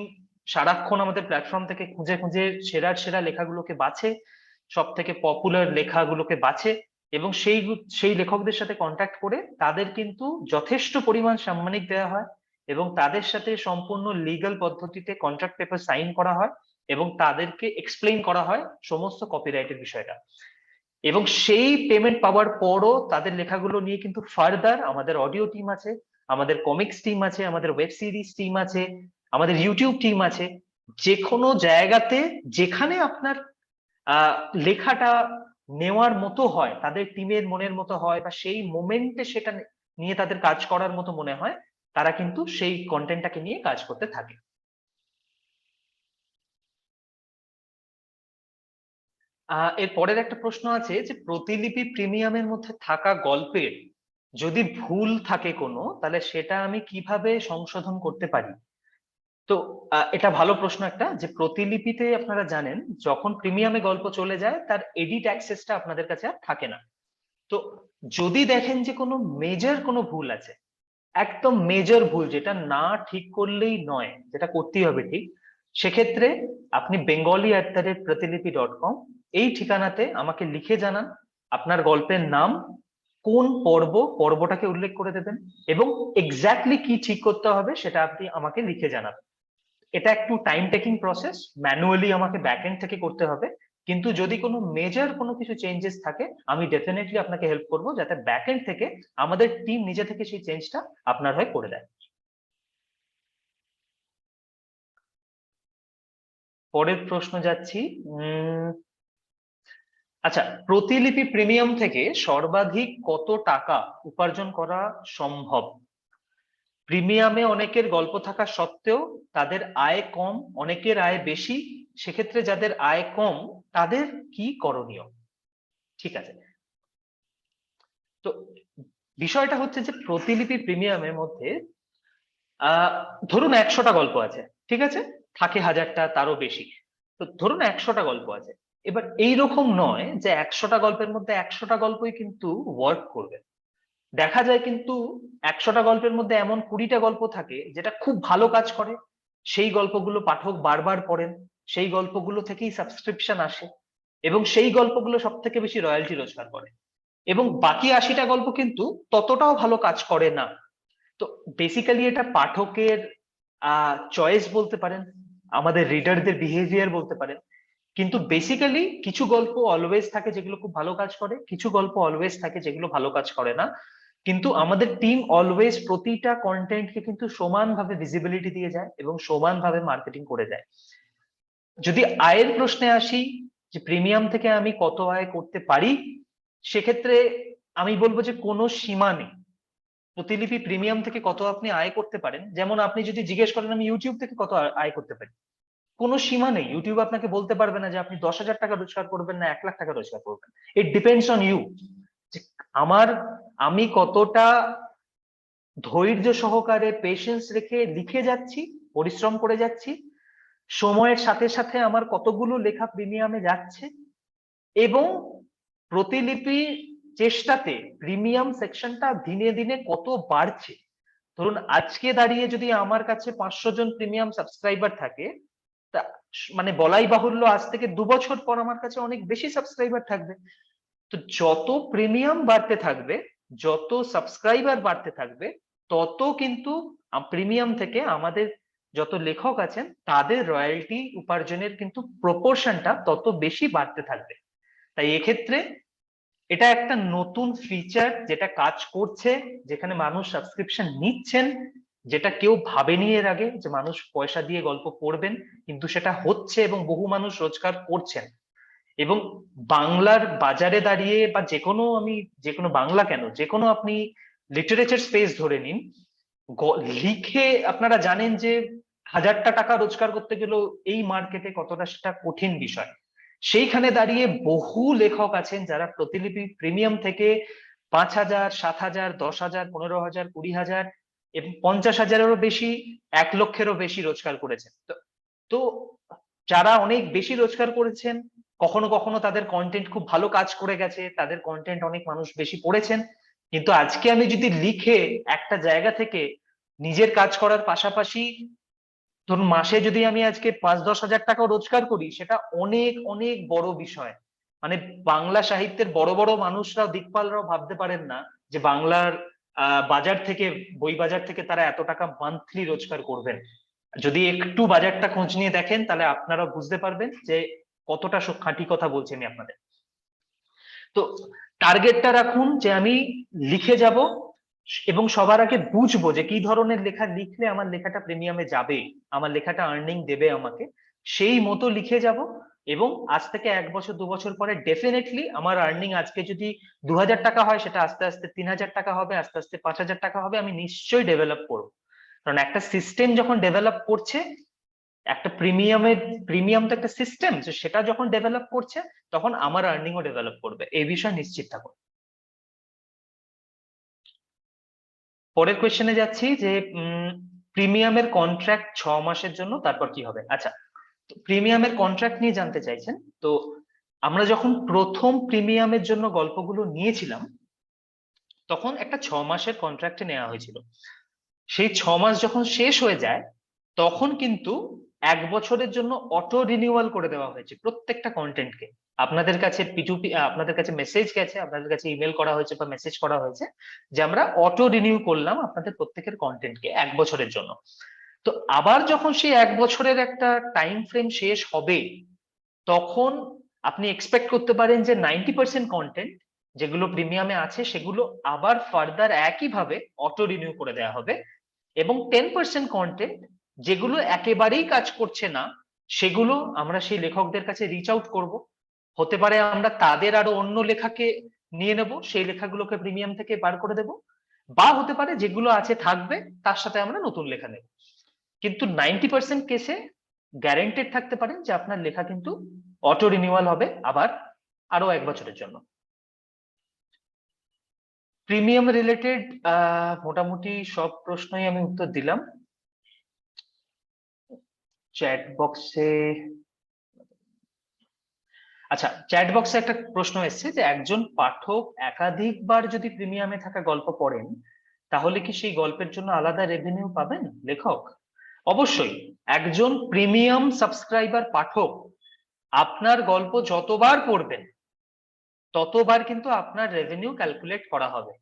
সারাক্ষণ আমাদের প্ল্যাটফর্ম থেকে খুঁজে খুঁজে সেরা লেখাগুলোকে বাছে, সব থেকে পপুলার লেখাগুলোকে বাছে এবং সেই লেখকদের সাথে কন্ট্যাক্ট করে তাদের কিন্তু যথেষ্ট পরিমাণ সাম্মানিক দেওয়া হয় এবং তাদের সাথে সম্পূর্ণ লিগ্যাল পদ্ধতিতে কন্ট্রাক্ট পেপার সাইন করা হয় এবং তাদেরকে এক্সপ্লেইন করা হয় সমস্ত কপিরাইটের বিষয়টা। এবং সেই পেমেন্ট পাওয়ার পরও তাদের লেখাগুলো নিয়ে কিন্তু ফার্দার আমাদের অডিও টিম আছে, আমাদের কমিক্স টিম আছে, আমাদের ওয়েব সিরিজ টিম আছে, আমাদের ইউটিউব টিম আছে। যে কোনো জায়গাতে যেখানে আপনার লেখাটা নেওয়ার মতো হয়, তাদের টিমের মনের মতো হয় বা সেই মোমেন্টে সেটা নিয়ে তাদের কাজ করার মতো মনে হয়, তারা কিন্তু সেই কন্টেন্টটাকে নিয়ে কাজ করতে থাকে। এর পরের একটা প্রশ্ন আছে যে প্রতিলিপি প্রিমিয়ামের মধ্যে থাকা গল্পের যদি ভুল থাকে কোনো, তাহলে সেটা আমি কিভাবে সংশোধন করতে পারি? তো এটা ভালো প্রশ্ন একটা, যে প্রতিলিপিতে আপনারা জানেন যখন প্রিমিয়ামে গল্প চলে যায় তার এডিট অ্যাক্সেসটা আপনাদের কাছে আর থাকে না। তো যদি দেখেন যে কোনো মেজর কোনো ভুল আছে, একদম মেজর ভুল যেটা না ঠিক করলেই নয়, যেটা করতেই হবে ঠিক, সেক্ষেত্রে আপনি bengali@প্রতিলিপি.com এই ঠিকানাতে আমাকে লিখে জানান আপনার গল্পের নাম, কোন পর্বটাকে উল্লেখ করে দেবেন এবং এক্স্যাক্টলি কি ঠিক করতে হবে সেটা আপনি আমাকে লিখে জানাবেন। এটা একটু টাইম টেকিং প্রসেস, ম্যানুয়ালি আমাকে ব্যাকএন্ড থেকে করতে হবে, কিন্তু যদি কোনো মেজর কোনো কিছু চেঞ্জেস থাকে আমি ডেফিনেটলি আপনাকে হেল্প করব যাতে ব্যাকএন্ড থেকে আমাদের টিম নিজে থেকে সেই চেঞ্জটা আপনার হয়ে করে দেয়। পরের প্রশ্ন যাচ্ছি। আচ্ছা, প্রতিলিপি প্রিমিয়াম থেকে সর্বাধিক কত টাকা উপার্জন করা সম্ভব? প্রিমিয়ামে অনেকের গল্প থাকা সত্ত্বেও তাদের আয় কম, অনেকের আয় বেশি, সেক্ষেত্রে যাদের আয় কম তাদের কি করণীয়? ঠিক আছে, তো বিষয়টা হচ্ছে যে প্রতিলিপি প্রিমিয়ামের মধ্যে ধরুন 100টা গল্প আছে, ঠিক আছে, থাকে 1000টা তারও বেশি, তো ধরুন 100টা গল্প আছে। এবার এইরকম নয় যে 100টা গল্পের মধ্যে 100টা গল্পই কিন্তু ওয়ার্ক করবে। দেখা যায় কিন্তু 100টা গল্পের মধ্যে এমন 20টা গল্প থাকে যেটা খুব ভালো কাজ করে, সেই গল্পগুলো পাঠক বারবার পড়েন, সেই গল্পগুলো থেকেই সাবস্ক্রিপশন আসে এবং সেই গল্পগুলো সব থেকে বেশি রয়্যালটি রোজগার করে, এবং বাকি 80টা গল্প কিন্তু ততটাও ভালো কাজ করে না। তো বেসিক্যালি এটা পাঠকের চয়েস বলতে পারেন, আমাদের রিডারদের বিহেভিয়ার বলতে পারেন, কিন্তু বেসিক্যালি কিছু গল্প অলওয়েজ থাকে যেগুলো খুব ভালো কাজ করে, কিছু গল্প অলওয়েজ থাকে যেগুলো ভালো কাজ করে না। কিন্তু আমাদের টিম অলওয়েজ প্রতিটা কন্টেন্টকে কিন্তু সমানভাবে ভিজিবিলিটি দিয়ে যায় এবং সমানভাবে মার্কেটিং করে যায়। যদি আয়ের প্রশ্নে আসি, যে প্রিমিয়াম থেকে আমি কত আয় করতে পারি, সেক্ষেত্রে আমি বলবো যে কোনো সীমা নেই। প্রতিলিপি প্রিমিয়াম থেকে কত আপনি আয় করতে পারেন, যেমন আপনি যদি জিজ্ঞেস করেন আমি ইউটিউব থেকে কত আয় করতে পারি, কোনো সীমা নেই। ইউটিউব আপনাকে বলতে পারবে না যে আপনি 10,000 টাকা রোজগার করবেন না 1 লাখ টাকা রোজগার করবেন। ইট ডিপেন্ডস অন ইউ, আমি কতটা ধৈর্য সহকারে পেশেন্স রেখে লিখে যাচ্ছি, পরিশ্রম করে যাচ্ছি, সময়ের সাথে সাথে আমার কতগুলো লেখা প্রিমিয়ামে যাচ্ছে, এবং প্রতিলিপি চেষ্টাতে প্রিমিয়াম সেকশনটা দিনে দিনে কত বাড়ছে। ধরুন আজকে দাঁড়িয়ে যদি আমার কাছে 500 জন প্রিমিয়াম সাবস্ক্রাইবার থাকে, তা মানে বলাই বাহুল্য আজ থেকে 2 বছর পর আমার কাছে অনেক বেশি সাবস্ক্রাইবার থাকবে। তো যত প্রিমিয়াম বাড়তে থাকবে, যত সাবস্ক্রাইবার বাড়তে থাকবে, তত কিন্তু প্রিমিয়াম থেকে আমাদের যত লেখক আছেন তাদের রয়্যালটি উপার্জনের কিন্তু প্রপোর্শনটা তত বেশি বাড়তে থাকবে। তাই এক্ষেত্রে এটা একটা নতুন ফিচার যেটা কাজ করছে, যেখানে মানুষ সাবস্ক্রিপশন নিচ্ছেন, যেটা কেউ ভাবেনি এর আগে যে মানুষ পয়সা দিয়ে গল্প পড়বেন, কিন্তু সেটা হচ্ছে এবং বহু মানুষ রোজগার করছেন। এবং বাংলার বাজারে দাঁড়িয়ে বা যে কোনো বাংলা কেন, যে কোনো আপনি লিটারেচার স্পেস ধরে নিন, লিখে আপনারা জানেন যে 1000টা টাকা রোজগার করতে গেলেও এই মার্কেটে কতটা সেটা কঠিন বিষয়। সেইখানে দাঁড়িয়ে বহু লেখক আছেন যারা প্রতিলিপি প্রিমিয়াম থেকে 5000, 7000, 10,000, 15,000, 20,000 এবং 50,000-এরও বেশি, 1 লক্ষেরও বেশি রোজগার করেছেন। তো যারা অনেক বেশি রোজগার করেছেন, কখনো কখনো তাদের কন্টেন্ট খুব ভালো কাজ করে গেছে, তাদের কন্টেন্ট অনেক মানুষ বেশি পড়েছেন। কিন্তু আজকে আমি যদি লিখে একটা জায়গা থেকে নিজের কাজ করার পাশাপাশি ধরুন মাসে যদি আমি আজকে 5-10 হাজার টাকা রোজগার করি, সেটা অনেক অনেক বড় বিষয়। মানে বাংলা সাহিত্যের বড় বড় মানুষরাও, দিকপালরাও ভাবতে পারেন না যে বাংলার বাজার থেকে, বই বাজার থেকে তারা এত টাকা মান্থলি রোজগার করবেন। যদি একটু বাজারটা খোঁজ নিয়ে দেখেন তাহলে আপনারা বুঝতে পারবেন যে কতটা খাঁটি কথা বলছি আমি আপনাদের। তো টার্গেটটা রাখুন যে আমি লিখে যাব এবং সবার আগে বুঝবো যে কি ধরনের লেখা লিখলে আমার লেখাটা প্রিমিয়ামে যাবে, আমার লেখাটা আর্নিং দেবে আমাকে, সেই মতো লিখে যাব। এবং আজ থেকে 1 বছর 2 বছর পরে ডেফিনেটলি আমার আর্নিং আজকে যদি 2000 টাকা হয়, সেটা আস্তে আস্তে 3000 টাকা হবে, আস্তে আস্তে 5000 টাকা হবে। আমি নিশ্চয়ই ডেভেলপ করবো, কারণ একটা সিস্টেম যখন ডেভেলপ করছে, একটা প্রিমিয়াম তো একটা সিস্টেম, সেটা যখন ডেভেলপ করছে তখন আমার আর্নিংও ডেভেলপ করবে, এই বিষয়ে নিশ্চিত থাকুন। পরের কোয়েশ্চেনে যাচ্ছি যে প্রিমিয়ামের কন্ট্রাক্ট 6 মাসের জন্য, তারপর কি হবে? আচ্ছা, প্রিমিয়ামের কন্ট্রাক্ট নিয়ে জানতে চাইছেন। তো আমরা যখন প্রথম প্রিমিয়ামের জন্য গল্পগুলো নিয়েছিলাম তখন একটা 6 মাসের কন্ট্রাক্টে নেওয়া হয়েছিল। সেই 6 মাস যখন শেষ হয়ে যায় তখন কিন্তু 1 বছরের জন্য অটো রিনিউয়াল করে দেওয়া হয়েছে প্রত্যেকটা কন্টেন্টকে। আপনাদের কাছে P2P, আপনাদের কাছে মেসেজ গেছে, আপনাদের কাছে ইমেল করা হয়েছে বা মেসেজ করা হয়েছে যে আমরা অটো রিনিউ করলাম আপনাদের প্রত্যেকের কন্টেন্টকে 1 বছরের জন্য। তো আবার যখন সেই 1 বছরের একটা টাইম ফ্রেম শেষ হবে, তখন আপনি এক্সপেক্ট করতে পারেন যে 90% কন্টেন্ট যেগুলো প্রিমিয়ামে আছে সেগুলো আবার ফার্দার একইভাবে অটো রিনিউ করে দেওয়া হবে, এবং 10% কন্টেন্ট যেগুলো একেবারেই কাজ করছে না সেগুলো আমরা সেই লেখকদের কাছে রিচ আউট করব। হতে পারে আমরা তাদের আরো অন্য লেখাকে নিয়ে নেব, সেই লেখাগুলোকে প্রিমিয়াম থেকে বার করে দেব, বা হতে পারে যেগুলো আছে থাকবে তার সাথে আমরা নতুন লেখা নেব। কিন্তু 90% কেসে গ্যারেন্টেড থাকতে পারেন যে আপনার লেখা কিন্তু অটো রিনিউয়াল হবে আবার আরো 1 বছরের জন্য। প্রিমিয়াম রিলেটেড মোটামুটি সব প্রশ্নই আমি উত্তর দিলাম। চ্যাট বক্সে, আচ্ছা, চ্যাট বক্সে একটা প্রশ্ন এসেছে যে একজন পাঠক একাধিকবার যদি প্রিমিয়ামে থাকা গল্প পড়েন তাহলে কি সেই গল্পের জন্য আলাদা রেভিনিউ পাবেন লেখক? অবশ্যই। একজন প্রিমিয়াম সাবস্ক্রাইবার পাঠক আপনার গল্প যতবার পড়বেন ততবার কিন্তু আপনার রেভিনিউ ক্যালকুলেট করা হবে।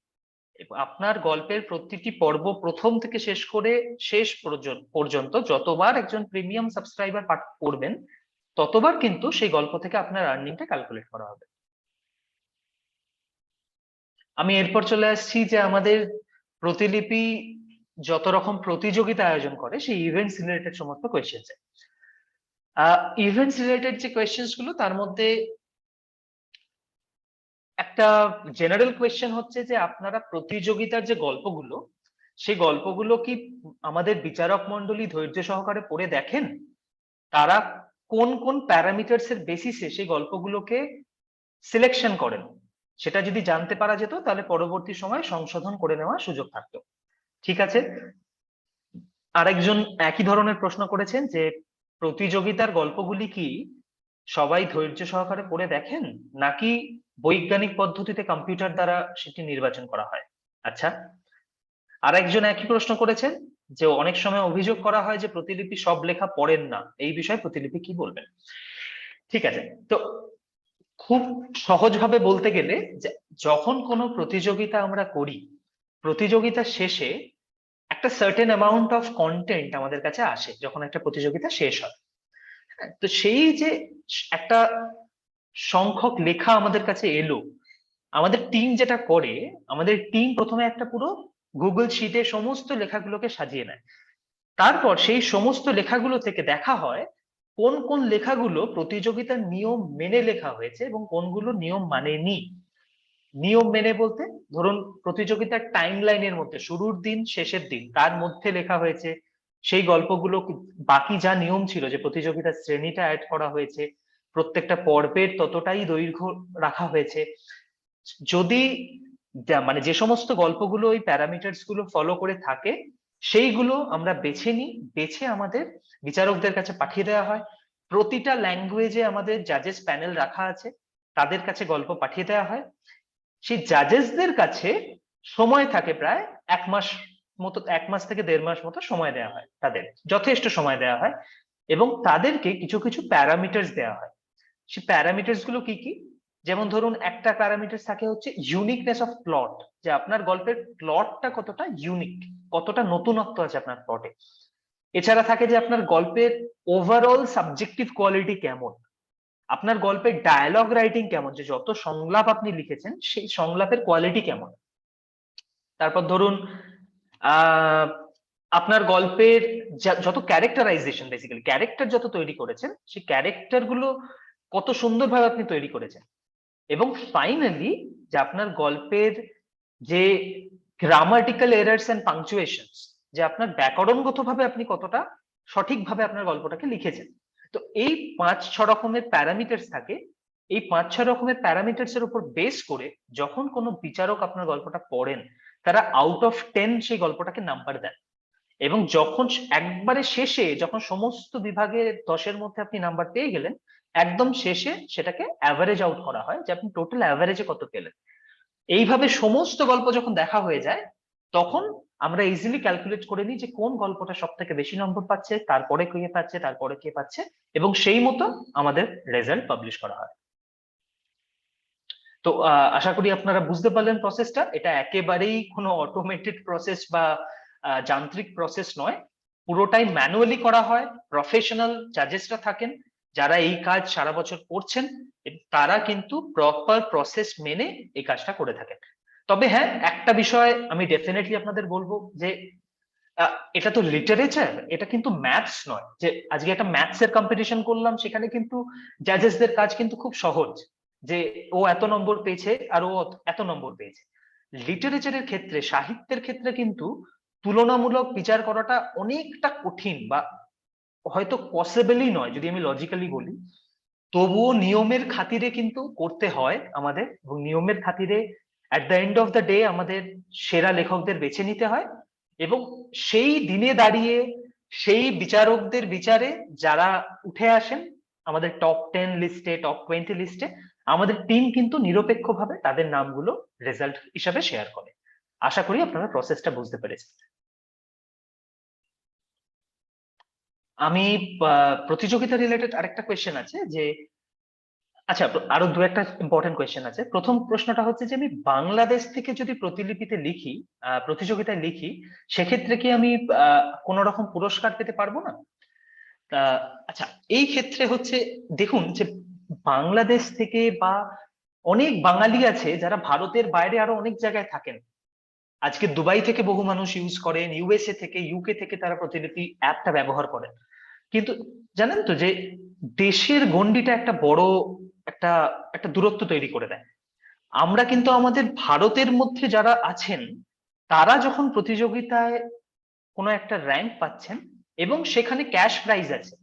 আপনার গল্পের প্রতিটি পর্ব প্রথম থেকে শেষ করে শেষ পর্যন্ত যতবার একজন প্রিমিয়াম সাবস্ক্রাইবার পাঠক পড়বেন ততবার কিন্তু সেই গল্প থেকে আপনার আর্নিংটা ক্যালকুলেট করা হবে। আমি এরপর চলে আসছি যে আমাদের প্রতিলিপি যত রকম প্রতিযোগিতা আয়োজন করে সেই ইভেন্টস রিলেটেড সমস্ত কোয়েশ্চেন্স। ইভেন্টস রিলেটেড যে কোয়েশ্চেন্স গুলো তার মধ্যে একটা জেনারেল কোয়েশ্চেন হচ্ছে যে আপনারা প্রতিযোগিতার যে গল্পগুলো, সেই গল্পগুলো কি আমাদের বিচারক মণ্ডলী ধৈর্য সহকারে পড়ে দেখেন? তারা কোন কোন প্যারামিটারস এর বেসিসে সেই গল্পগুলোকে সিলেকশন করেন? সেটা যদি জানতে পারা যেত তাহলে পরবর্তী সময় সংশোধন করে নেওয়ার সুযোগ থাকতো। ঠিক আছে, আরেকজন একই ধরনের প্রশ্ন করেছেন যে প্রতিযোগিতার গল্পগুলি কি সবাই ধৈর্য সহকারে পড়ে দেখেন নাকি বৈজ্ঞানিক পদ্ধতিতে কম্পিউটার দ্বারা সেটি নির্বাচন করা হয়? আচ্ছা, আরেকজন একই প্রশ্ন করেছেন যে অনেক সময় অভিযোগ করা হয় যে প্রতিলিপি সব লেখা পড়েন না, এই বিষয়ে প্রতিলিপি কি বলবেন? ঠিক আছে, তো খুব সহজভাবে বলতে গেলে যখন কোনো প্রতিযোগিতা আমরা করি, প্রতিযোগিতা শেষে একটা সার্টেন অ্যামাউন্ট অফ কন্টেন্ট আমাদের কাছে আসে যখন একটা প্রতিযোগিতা শেষ হয়। তো সেই যে একটা সংখ্যক লেখা আমাদের কাছে এলো, আমাদের টিম যেটা করে, আমাদের টিম প্রথমে একটা পুরো গুগল শিটে সমস্ত লেখাগুলোকে সাজিয়ে নেয়। তারপর সেই সমস্ত লেখাগুলো থেকে দেখা হয় কোন কোন লেখাগুলো প্রতিযোগিতার নিয়ম মেনে লেখা হয়েছে এবং কোনগুলো নিয়ম মানেনি। নিয়ম মেনে বলতে ধরুন প্রতিযোগিতার টাইম লাইনের মধ্যে শুরুর দিন শেষের দিন তার মধ্যে লেখা হয়েছে সেই গল্পগুলো, বাকি যা নিয়ম ছিল যে প্রতিযোগিতার শ্রেণীটা অ্যাড করা হয়েছে, প্রত্যেকটা পর্বের ততটাই দৈর্ঘ্য রাখা হয়েছে। যদি মানে যে সমস্ত গল্পগুলো ওই প্যারামিটার্স গুলো ফলো করে থাকে সেইগুলো আমরা বেছে নিই, বেছে আমাদের বিচারকদের কাছে পাঠিয়ে দেওয়া হয়। প্রতিটা ল্যাঙ্গুয়েজে আমাদের জাজেস প্যানেল রাখা আছে, তাদের কাছে গল্প পাঠিয়ে দেওয়া হয়। সেই জাজেসদের কাছে সময় থাকে প্রায় 1 মাস মতো, 1 মাস থেকে 1.5 মাস মতো সময় দেওয়া হয়, তাদের যথেষ্ট সময় দেওয়া হয় এবং তাদেরকে কিছু কিছু প্যারামিটার্স দেওয়া হয়। সেই প্যারামিটার্স গুলো কি কি? যেমন ধরুন একটা প্যারামিটার থাকে হচ্ছে ইউনিকনেস অফ প্লট, যে আপনার গল্পের প্লটটা কতটা ইউনিক, কতটা নতুনত্ব আছে আপনার প্লটে। এছাড়া থাকে যে আপনার গল্পের ওভারঅল সাবজেক্টিভ কোয়ালিটি কেমন, আপনার গল্পের ডায়ালগ রাইটিং কেমন, যে যত সংলাপ আপনি লিখেছেন সেই সংলাপের কোয়ালিটি কেমন। তারপর ধরুন আপনার গল্পের যত ক্যারেক্টারাইজেশন, বেসিক্যালি ক্যারেক্টার যত তৈরি করেছেন সেই ক্যারেক্টার গুলো কত সুন্দরভাবে আপনি তৈরি করেছেন। এবং ফাইনালি যে আপনার গল্পের যে গ্রামাটিক্যাল এরার্স এন্ড পাংচুয়েশনস, যে আপনার ব্যাকরণগতভাবে আপনি কতটা সঠিকভাবে আপনার গল্পটাকে লিখেছেন। তো এই 5-6 রকমের প্যারামিটার্স থাকে। এই 5-6 রকমের প্যারামিটার্স এর উপর বেস করে যখন কোনো বিচারক আপনার গল্পটা পড়েন তারা আউট অফ 10 সেই গল্পটাকে নাম্বার দেন। এবং যখন একবারে শেষে যখন সমস্ত বিভাগে 10-এর মধ্যে আপনি নাম্বার পেয়ে গেলেন, একদম শেষে সেটাকে অ্যাভারেজ আউট করা হয় যে আপনি টোটাল অ্যাভারেজে কত পেলেন। এইভাবে সমস্ত গল্প যখন দেখা হয়ে যায় তখন আমরা ইজিলি ক্যালকুলেট করে নিই যে কোন গল্পটা সব থেকে বেশি নম্বর পাচ্ছে, তারপরে কে পাচ্ছে, তারপরে কে পাচ্ছে, এবং সেই মতো আমাদের রেজাল্ট পাবলিশ করা হয়। তো আশা করি আপনারা বুঝতে পারলেন প্রসেসটা। এটা একেবারেই কোনো অটোমেটেড প্রসেস বা যান্ত্রিক প্রসেস নয়, পুরোটাই ম্যানুয়ালি করা হয়। প্রফেশনাল জাজেসরা থাকেন যারা এই কাজ সারা বছর করছেন, তারা কিন্তু প্রপার প্রসেস মেনে এই কাজটা করে থাকেন। তবে হ্যাঁ, একটা বিষয় আমি ডেফিনেটলি আপনাদের বলবো যে এটা তো লিটারেচার, এটা কিন্তু ম্যাথস নয় যে আজকে একটা ম্যাথস এর কম্পিটিশন করলাম সেখানে কিন্তু জাজেসদের কাজ কিন্তু খুব সহজ, যে ও এত নম্বর পেয়েছে আর ও এত নম্বর পেয়েছে। লিটারেচারের ক্ষেত্রে, সাহিত্যের ক্ষেত্রে কিন্তু তুলনামূলক বিচার করাটা অনেকটা কঠিন, বা হয়তো পসিবলই নয় যদি আমি লজিক্যালি বলি। তবুও নিয়মের খাতিরে কিন্তু করতে হয় আমাদের, এবং নিয়মের খাতিরে at the end of the day আমাদের সেরা লেখকদের বেছে নিতে হয়। এবং সেই দিনে দাঁড়িয়ে সেই বিচারকদের বিচারে যারা উঠে আসেন আমাদের টপ 10 লিস্টে, টপ 20 লিস্টে, আমাদের টিম কিন্তু নিরপেক্ষভাবে তাদের নামগুলো রেজাল্ট হিসাবে শেয়ার করে। আশা করি আপনারা প্রসেসটা বুঝতে পেরেছেন। আমি প্রতিযোগিতা রিলেটেড আরেকটা কোয়েশ্চেন আছে যে, আচ্ছা আরো দু একটা ইম্পর্টেন্ট কোয়েশ্চেন আছে। প্রথম প্রশ্নটা হচ্ছে যে আমি বাংলাদেশ থেকে যদি প্রতিলিপিতে লিখি, প্রতিযোগিতায় লিখি, সেক্ষেত্রে কি আমি কোন রকম পুরস্কার পেতে পারবো না? আচ্ছা, এই ক্ষেত্রে হচ্ছে দেখুন যে বাংলাদেশ থেকে বা অনেক বাঙালি আছে যারা ভারতের বাইরে আরো অনেক জায়গায় থাকেন। আজকে দুবাই থেকে বহু মানুষ ইউজ করেন, ইউএসএ থেকে, ইউকে থেকে তারা প্রতিলিপি অ্যাপটা ব্যবহার করেন। কিন্তু জানেন তো যে দেশের গণ্ডিটা একটা বড় একটা একটা দূরত্ব তৈরি করে দেয়। আমরা কিন্তু আমাদের ভারতের মধ্যে যারা আছেন তারা যখন প্রতিযোগিতায় কোনো একটা র্যাঙ্ক পাচ্ছেন এবং সেখানে ক্যাশ প্রাইজ আছে,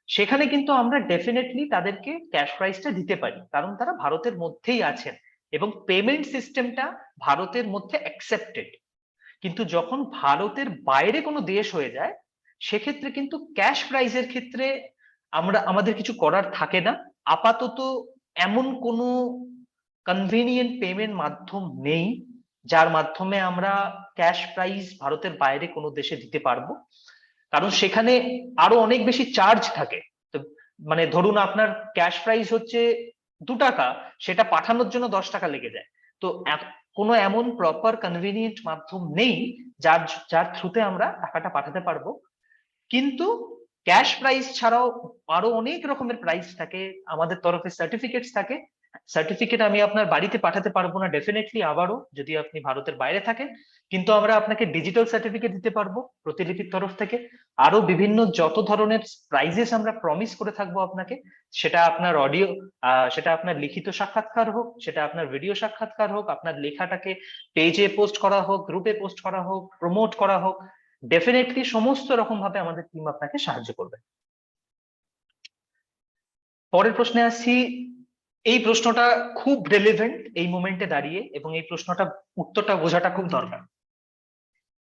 সেখানে কিন্তু আমরা ডেফিনেটলি তাদেরকে ক্যাশ প্রাইজটা দিতে পারি, কারণ তারা ভারতের মধ্যেই আছেন এবং পেমেন্ট সিস্টেমটা ভারতের মধ্যে অ্যাকসেপ্টেড। কিন্তু যখন ভারতের বাইরে কোনো দেশ হয়ে যায় সেক্ষেত্রে কিন্তু ক্যাশ প্রাইজের ক্ষেত্রে আমাদের কিছু করার থাকে না। আপাতত এমন কোনো কনভিনিয়েন্ট পেমেন্ট মাধ্যম নেই যার মাধ্যমে আমরা ক্যাশ প্রাইজ ভারতের বাইরে কোনো দেশে দিতে পারবো, কারণ সেখানে আরো অনেক বেশি চার্জ থাকে। তো মানে ধরুন আপনার ক্যাশ প্রাইজ হচ্ছে 2 টাকা, সেটা পাঠানোর জন্য 10 টাকা লেগে যায়। তো কোনো এমন প্রপার কনভিনিয়েন্ট মাধ্যম নেই যার যার থ্রুতে আমরা টাকাটা পাঠাতে পারবো। কিন্তু ক্যাশ প্রাইজ ছাড়াও আরো অনেক রকমের প্রাইজ থাকে, আমাদের তরফে সার্টিফিকেটস থাকে, সার্টিফিকেট আমি আপনার বাড়িতে পাঠাতে পারবো না ডেফিনেটলি, আবারও যদি আপনি ভারতের বাইরে থাকেন, কিন্তু আমরা আপনাকে ডিজিটাল সার্টিফিকেট দিতে পারবো প্রতিলিপির তরফ থেকে। আরো বিভিন্ন যত ধরনের প্রাইজেস আমরা প্রমিস করে থাকবো আপনাকে, সেটা আপনার অডিও, সেটা আপনার লিখিত সাক্ষাৎকার হোক, সেটা আপনার ভিডিও সাক্ষাৎকার হোক, আপনার লেখাটাকে পেজে পোস্ট করা হোক, গ্রুপে পোস্ট করা হোক, প্রমোট করা হোক, ডেফিনেটলি সমস্ত রকম ভাবে আমাদের টিম আপনাকে সাহায্য করবে। পরের প্রশ্নে আসছি। এই প্রশ্নটা খুব রেলেভেন্ট এই মোমেন্টে দাঁড়িয়ে, এবং এই প্রশ্নটা উত্তরটা বোঝাটা খুব দরকার।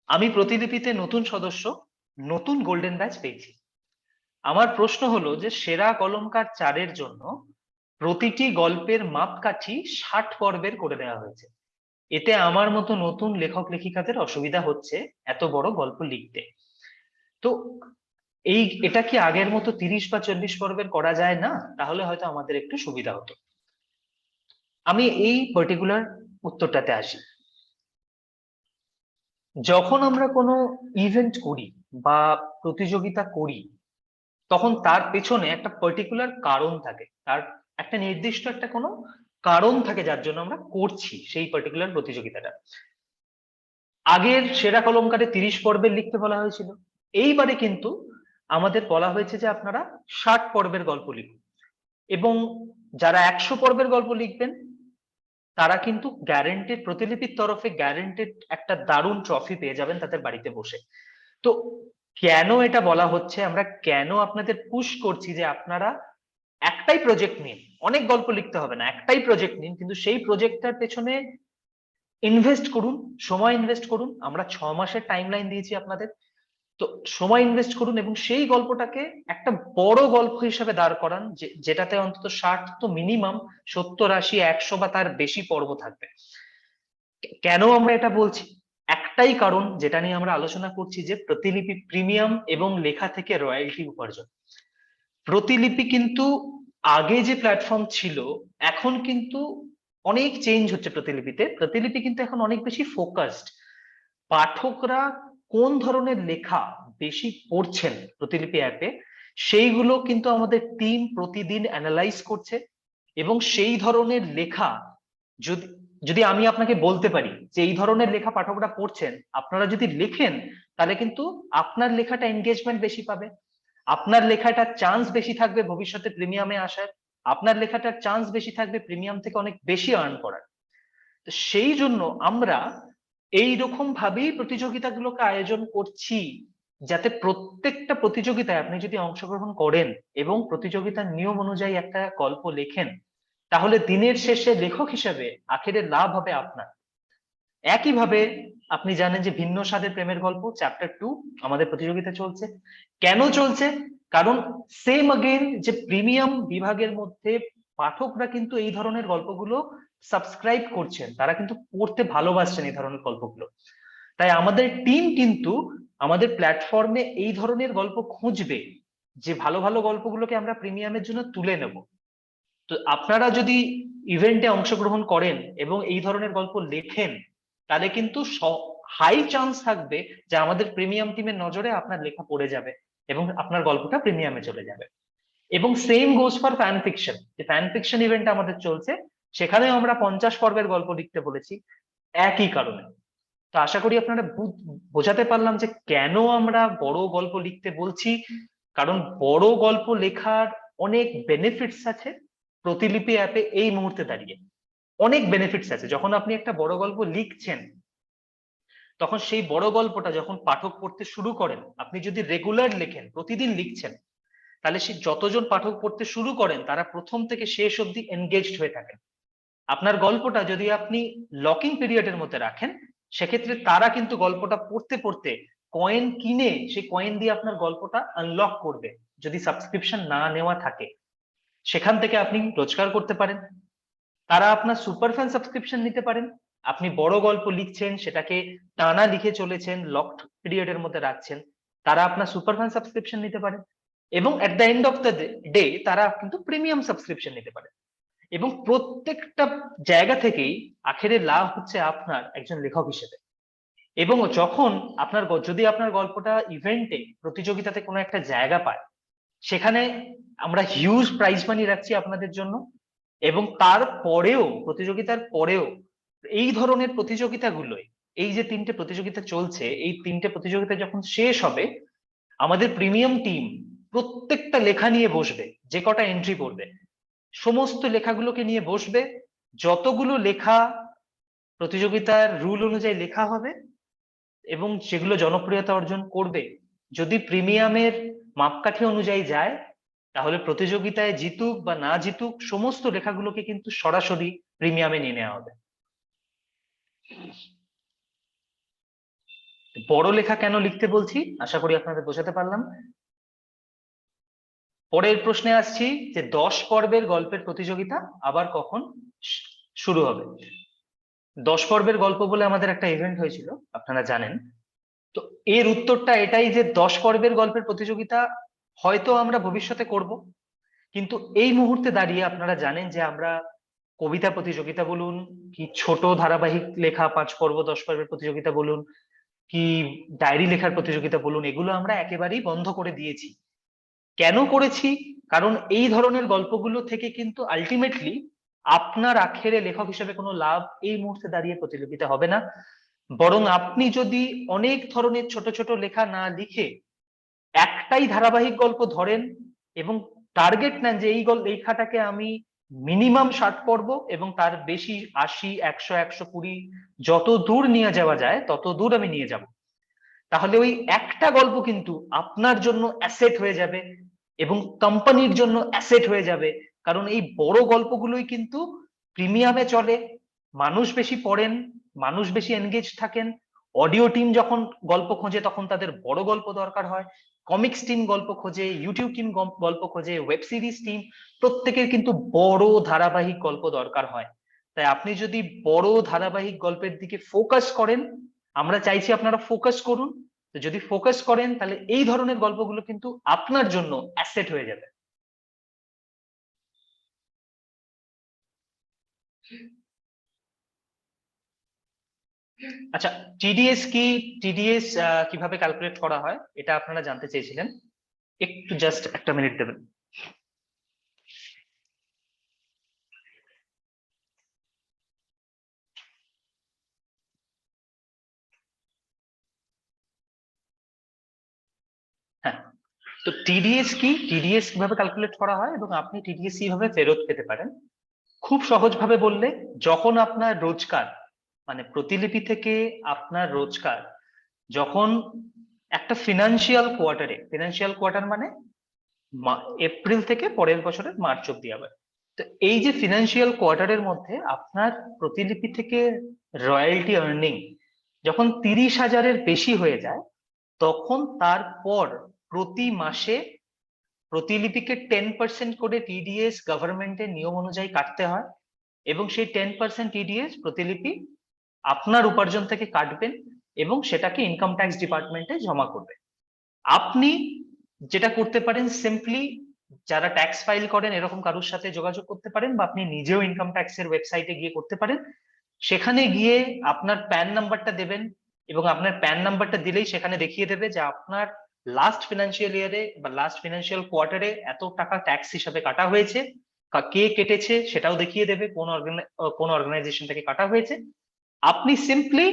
আমি প্রতিলিপিতে নতুন সদস্য, নতুন গোল্ডেন ব্যাচ পেয়েছি। আমার প্রশ্ন হলো যে সেরা কলমকার 4-এর জন্য প্রতিটি গল্পের মাপকাঠি 60 পর্বের করে দেওয়া হয়েছে। এতে আমার মতো নতুন লেখক লেখিকাদের অসুবিধা হচ্ছে এত বড় গল্প লিখতে। তো এটা কি আগের মতো 30 বা 40 পর্বের করা যায় না? তাহলে হয়তো আমাদের একটু সুবিধা হতো। আমি এই পার্টিকুলার উত্তরটাতে আসি। যখন আমরা কোনো ইভেন্ট করি বা প্রতিযোগিতা করি, তখন তার পেছনে একটা পার্টিকুলার কারণ থাকে, তার একটা নির্দিষ্ট একটা কোনো কারণ থাকে যার জন্য আমরা করছি সেই পার্টিকুলার প্রতিযোগিতাটা। আগের সেরা কলমকারে 30 পর্বের লিখতে বলা হয়েছিল, এইবারে কিন্তু আমাদের বলা হয়েছে যে আপনারা 60 পর্বের গল্প লিখুন, এবং যারা 100 পর্বের গল্প লিখবেন তারা কিন্তু গ্যারেন্টেড, প্রতিলিপির তরফে গ্যারেন্টেড একটা দারুণ ট্রফি পেয়ে যাবেন তাদের বাড়িতে বসে। তো কেন এটা বলা হচ্ছে, আমরা কেন আপনাদের পুশ করছি যে আপনারা একটাই প্রজেক্ট নিন, অনেক গল্প লিখতে হবে না, একটাই প্রজেক্ট নিন, কিন্তু সেই প্রজেক্টটার পেছনে ইনভেস্ট করুন, সময় ইনভেস্ট করুন। আমরা 6 মাসের টাইমলাইন দিয়েছি আপনাদের, তো সময় ইনভেস্ট করুন এবং সেই গল্পটাকে একটা বড় গল্প হিসেবে দাঁড় করান, যেটাতে অন্তত 60 তো মিনিমাম 70, 80, 100 বা তার বেশি পর্ব থাকবে। কেন আমরা এটা বলছি? একটাই কারণ, যেটা নিয়ে আমরা আলোচনা করছি, যে প্রতিলিপি প্রিমিয়াম এবং লেখা থেকে রয়্যালটি উপার্জন। প্রতিলিপি কিন্তু আগে যে প্ল্যাটফর্ম ছিল, এখন কিন্তু অনেক চেঞ্জ হচ্ছে প্রতিলিপিতে। প্রতিলিপি কিন্তু এখন অনেক বেশি ফোকাসড। পাঠকরা কোন ধরনের লেখা বেশি পড়ছেন প্রতিলিপি অ্যাপে, সেইগুলো কিন্তু আমাদের টিম প্রতিদিন অ্যানালাইজ করছে, এবং সেই ধরনের লেখা যদি আমি আপনাকে বলতে পারি যে এই ধরনের লেখা পাঠকরা পড়ছেন, আপনারা যদি লেখেন, তাহলে কিন্তু আপনার লেখাটা এনগেজমেন্ট বেশি পাবে, আপনার লেখাটার চান্স বেশি থাকবে ভবিষ্যতে প্রিমিয়ামে আসার, আপনার লেখাটার চান্স বেশি থাকবে প্রিমিয়াম থেকে অনেক বেশি আর্ন করার। তো সেই জন্য আমরা এই রকম ভাবেই প্রতিযোগিতাগুলোকে আয়োজন করছি, যাতে প্রত্যেকটা প্রতিযোগিতায় আপনি যদি অংশগ্রহণ করেন এবং প্রতিযোগিতার নিয়ম অনুযায়ী একটা গল্প লেখেন, তাহলে দিনের শেষে লেখক হিসেবে আখেরে লাভ হবে আপনার। একইভাবে আপনি জানেন যে ভিন্ন স্বাদের প্রেমের গল্প চ্যাপ্টার 2 আমাদের প্রতিযোগিতা চলছে। কেন চলছে? কারণ সেম अगेन যে প্রিমিয়াম বিভাগের মধ্যে পাঠকরা কিন্তু এই ধরনের গল্পগুলো সাবস্ক্রাইব করছেন, তারা কিন্তু পড়তে ভালোবাসছেন এই ধরনের গল্পগুলো। তাই আমাদের টিম কিন্তু আমাদের প্ল্যাটফর্মে এই ধরনের গল্প খুঁজবে, যে ভালো ভালো গল্পগুলোকে আমরা প্রিমিয়ামের জন্য তুলে নেব। তো আপনারা যদি ইভেন্টে অংশগ্রহণ করেন এবং এই ধরনের গল্প লেখেন, তাহলে কিন্তু হাই চান্স থাকবে যে আমাদের প্রিমিয়াম টিমের নজরে আপনার লেখা পড়ে যাবে এবং আপনার গল্পটা প্রিমিয়ামে চলে যাবে। এবং same goes for fan fiction, যে ফ্যান ফিকশন ইভেন্ট আমাদের চলছে, সেখানেও আমরা 50 পর্বের গল্প লিখতে বলেছি একই কারণে। তো আশা করি আপনারা বোঝাতে পারলাম যে কেন আমরা বড় গল্প লিখতে বলছি। কারণ বড় গল্প লেখার অনেক বেনিফিটস আছে প্রতিলিপি অ্যাপে এই মুহূর্তে দাঁড়িয়ে, অনেক বেনিফিটস আছে। যখন আপনি একটা বড় গল্প লিখছেন, তখন সেই বড় গল্পটা যখন পাঠক পড়তে শুরু করেন, আপনি যদি রেগুলার লেখেন, প্রতিদিন লিখছেন, তাহলে সে যতজন পাঠক পড়তে শুরু করেন, তারা প্রথম থেকে শেষ অবধি এনগেজড হয়ে থাকেন। আপনার গল্পটা যদি আপনি লকিং পিরিয়ডের মধ্যে রাখেন, সেক্ষেত্রে তারা কিন্তু গল্পটা পড়তে পড়তে কয়েন কিনে সেই কয়েন দিয়ে আপনার গল্পটা আনলক করবে, যদি সাবস্ক্রিপশন না নেওয়া থাকে। সেখান থেকে আপনি রোজগার করতে পারেন। তারা আপনার সুপার ফ্যান সাবস্ক্রিপশন নিতে পারেন। আপনি বড় গল্প লিখছেন, সেটাকে টানা লিখে চলেছেন, লকড পিরিয়ডের মধ্যে রাখছেন, তারা আপনার সুপার ফ্যান সাবস্ক্রিপশন নিতে পারে। এবং এট the end of the day তারা কিন্তু প্রিমিয়াম সাবস্ক্রিপশন নিতে পারে। এবং প্রত্যেকটা জায়গা থেকেই আখেরে লাভ হচ্ছে আপনার একজন লেখক হিসেবে। এবং যখন যদি আপনার গল্পটা ইভেন্টে, প্রতিযোগিতাতে কোনো একটা জায়গা পায়, সেখানে আমরা হিউজ প্রাইজ মানি রাখছি আপনাদের জন্য। এবং তারপরেও প্রতিযোগিতার পরেও এই ধরনের প্রতিযোগিতাগুলোয় এই যে 3টে প্রতিযোগিতা চলছে, এই 3টে প্রতিযোগিতা যখন শেষ হবে আমাদের প্রিমিয়াম টিম প্রত্যেকটা লেখা নিয়ে বসবে, যে কটা এন্ট্রি পড়বে সমস্ত লেখাগুলোকে নিয়ে বসবে, যতগুলো লেখা প্রতিযোগিতার রুল অনুযায়ী লেখা হবে এবং সেগুলো জনপ্রিয়তা অর্জন করবে, যদি প্রিমিয়ামের মাপকাঠি অনুযায়ী যায় তাহলে প্রতিযোগিতায় জিতুক বা না জিতুক সমস্ত লেখাগুলোকে কিন্তু সরাসরি প্রিমিয়ামে নিয়ে নেওয়া হবে। বড় লেখা কেন লিখতে বলছি আশা করি আপনাদের বোঝাতে পারলাম। পরের প্রশ্নে আসছি যে 10 পর্বের গল্পের প্রতিযোগিতা আবার কখন শুরু হবে। 10 পর্বের গল্প বলে আমাদের একটা ইভেন্ট হয়েছিল, আপনারা জানেন। তো এর উত্তরটা এটাই যে 10 পর্বের গল্পের প্রতিযোগিতা হয়তো আমরা ভবিষ্যতে করব, কিন্তু এই মুহূর্তে দাঁড়িয়ে আপনারা জানেন যে আমরা কবিতা প্রতিযোগিতা বলুন কি ছোট ধারাবাহিক লেখা 5 পর্ব 10 পর্বের প্রতিযোগিতা বলুন কি ডায়েরি লেখার প্রতিযোগিতা বলুন, এগুলো আমরা একেবারেই বন্ধ করে দিয়েছি। কেন করেছি? কারণ এই ধরনের গল্পগুলো থেকে কিন্তু আলটিমেটলি আপনার আখেরে লেখক হিসেবে কোনো লাভ এই মুহূর্তে দাঁড়িয়ে প্রতিযোগিতা হবে না, বরং আপনি যদি অনেক ধরনের ছোট ছোট লেখা না লিখে একটাই ধারাবাহিক গল্প ধরেন এবং টার্গেট নেন যে এই লেখাটাকে আমি মিনিমাম 60 পর্ব এবং তার বেশি 80, 100, 120 যত দূর নিয়ে যাওয়া যায় তত দূর আমি নিয়ে যাব, তাহলে ওই একটা গল্প কিন্তু আপনার জন্য অ্যাসেট হয়ে যাবে এবং কোম্পানির জন্য অ্যাসেট হয়ে যাবে। কারণ এই বড় গল্পগুলোই কিন্তু প্রিমিয়ামে চলে, মানুষ বেশি পড়েন, মানুষ বেশি এনগেজ থাকেন। অডিও টিম যখন গল্প খোঁজে তখন তাদের বড় গল্প দরকার হয়, কমিক্স টিম গল্প খোঁজে, ইউটিউব টিম গল্প খোঁজে, ওয়েব সিরিজ টিম, প্রত্যেকের কিন্তু বড় ধারাবাহিক গল্প দরকার হয়। তাই আপনি যদি বড় ধারাবাহিক গল্পের দিকে ফোকাস করেন, আমরা চাইছি আপনারা ফোকাস করুন, তো যদি ফোকাস করেন তাহলে এই ধরনের গল্পগুলো কিন্তু আপনার জন্য অ্যাসেট হয়ে যাবে। আচ্ছা, টিডিএস কি, টিডিএস কিভাবে ক্যালকুলেট করা হয় এটা আপনারা জানতে চেয়েছিলেন, একটু জাস্ট একটা মিনিট দেবেন। হ্যাঁ, তো টিডিএস কি, টিডিএস কিভাবে ক্যালকুলেট করা হয় এবং আপনি টিডিএস কিভাবে ফেরত পেতে পারেন, খুব সহজ ভাবে বললে যখন আপনার রোজগার মানে প্রতিলিপি থেকে আপনার রোজগার যখন একটা ফিনান্সিয়াল কোয়ার্টার মানে এপ্রিল থেকে পরের বছরের মার্চ অব্দি আবার, তো এই যে ফিনান্সিয়াল কোয়ার্টারের মধ্যে আপনার প্রতিলিপি থেকে রয়্যালটি আর্নিং যখন 30,000-এর বেশি হয়ে যায় তখন তারপর প্রতি মাসে প্রতিলিপিকে 10% করে টিডিএস গভর্নমেন্টের নিয়ম অনুযায়ী কাটতে হয় এবং সেই 10% টিডিএস প্রতিলিপি আপনার উপার্জন থেকে কাটবেন এবং সেটাকে ইনকাম ট্যাক্স ডিপার্টমেন্টে জমা করবে। আপনি যেটা করতে পারেন সিম্পলি যারা ট্যাক্স ফাইল করেন এরকম কারোর সাথে যোগাযোগ করতে পারেন বা আপনি নিজেও ইনকাম ট্যাক্সের ওয়েবসাইটে গিয়ে করতে পারেন, সেখানে গিয়ে আপনার প্যান নাম্বারটা দেবেন এবং আপনার প্যান নাম্বারটা দিলেই সেখানে দেখিয়ে দেবে যে আপনার লাস্ট ফিনান্সিয়াল ইয়ারে বা লাস্ট ফিনান্সিয়াল কোয়ার্টারে এত টাকা ট্যাক্স হিসাবে কাটা হয়েছে, কে কেটেছে সেটাও দেখিয়ে দেবে, কোন অর্গানাইজেশন থেকে কাটা হয়েছে। আপনি সিম্পলি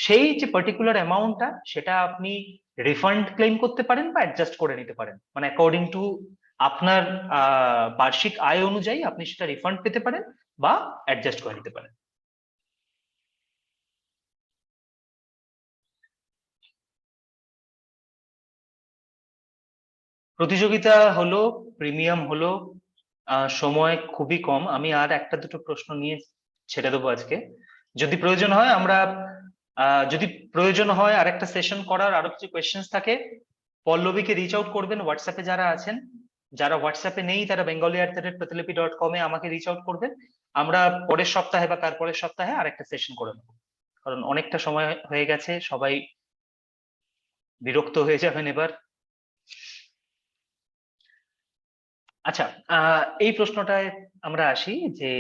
সেই যে পার্টিকুলার অ্যামাউন্টটা সেটা আপনি রিফান্ড ক্লেম করতে পারেন বা অ্যাডজাস্ট করে নিতে পারেন, মানে অ্যাকর্ডিং টু আপনার বার্ষিক আয় অনুযায়ী আপনি সেটা রিফান্ড পেতে পারেন বা অ্যাডজাস্ট করে নিতে পারেন। প্রতিযোগিতা হলো, প্রিমিয়াম হলো, সময় খুবই কম, আমি আর একটা দুটো প্রশ্ন নিয়ে ছেড়ে দেবো আজকে, যদি প্রয়োজন হয় আমরা যদি প্রয়োজন হয় আরেকটা সেশন করার, আরো কিছু কোয়েশ্চেন্স থাকে পল্লবীকে রিচ আউট করবেন, হোয়াটসঅ্যাপে যারা আছেন, যারা হোয়াটসঅ্যাপে নেই তারা bengali@প্রতিলিপি.com এ আমাকে রিচ আউট করবেন, আমরা পরের সপ্তাহে বা তারপরের সপ্তাহে আরেকটা সেশন করে নেবো, কারণ অনেকটা সময় হয়ে গেছে, সবাই বিরক্ত হয়ে যাবেন এবার। আচ্ছা, এই প্রশ্নটায় আমরা আসি যে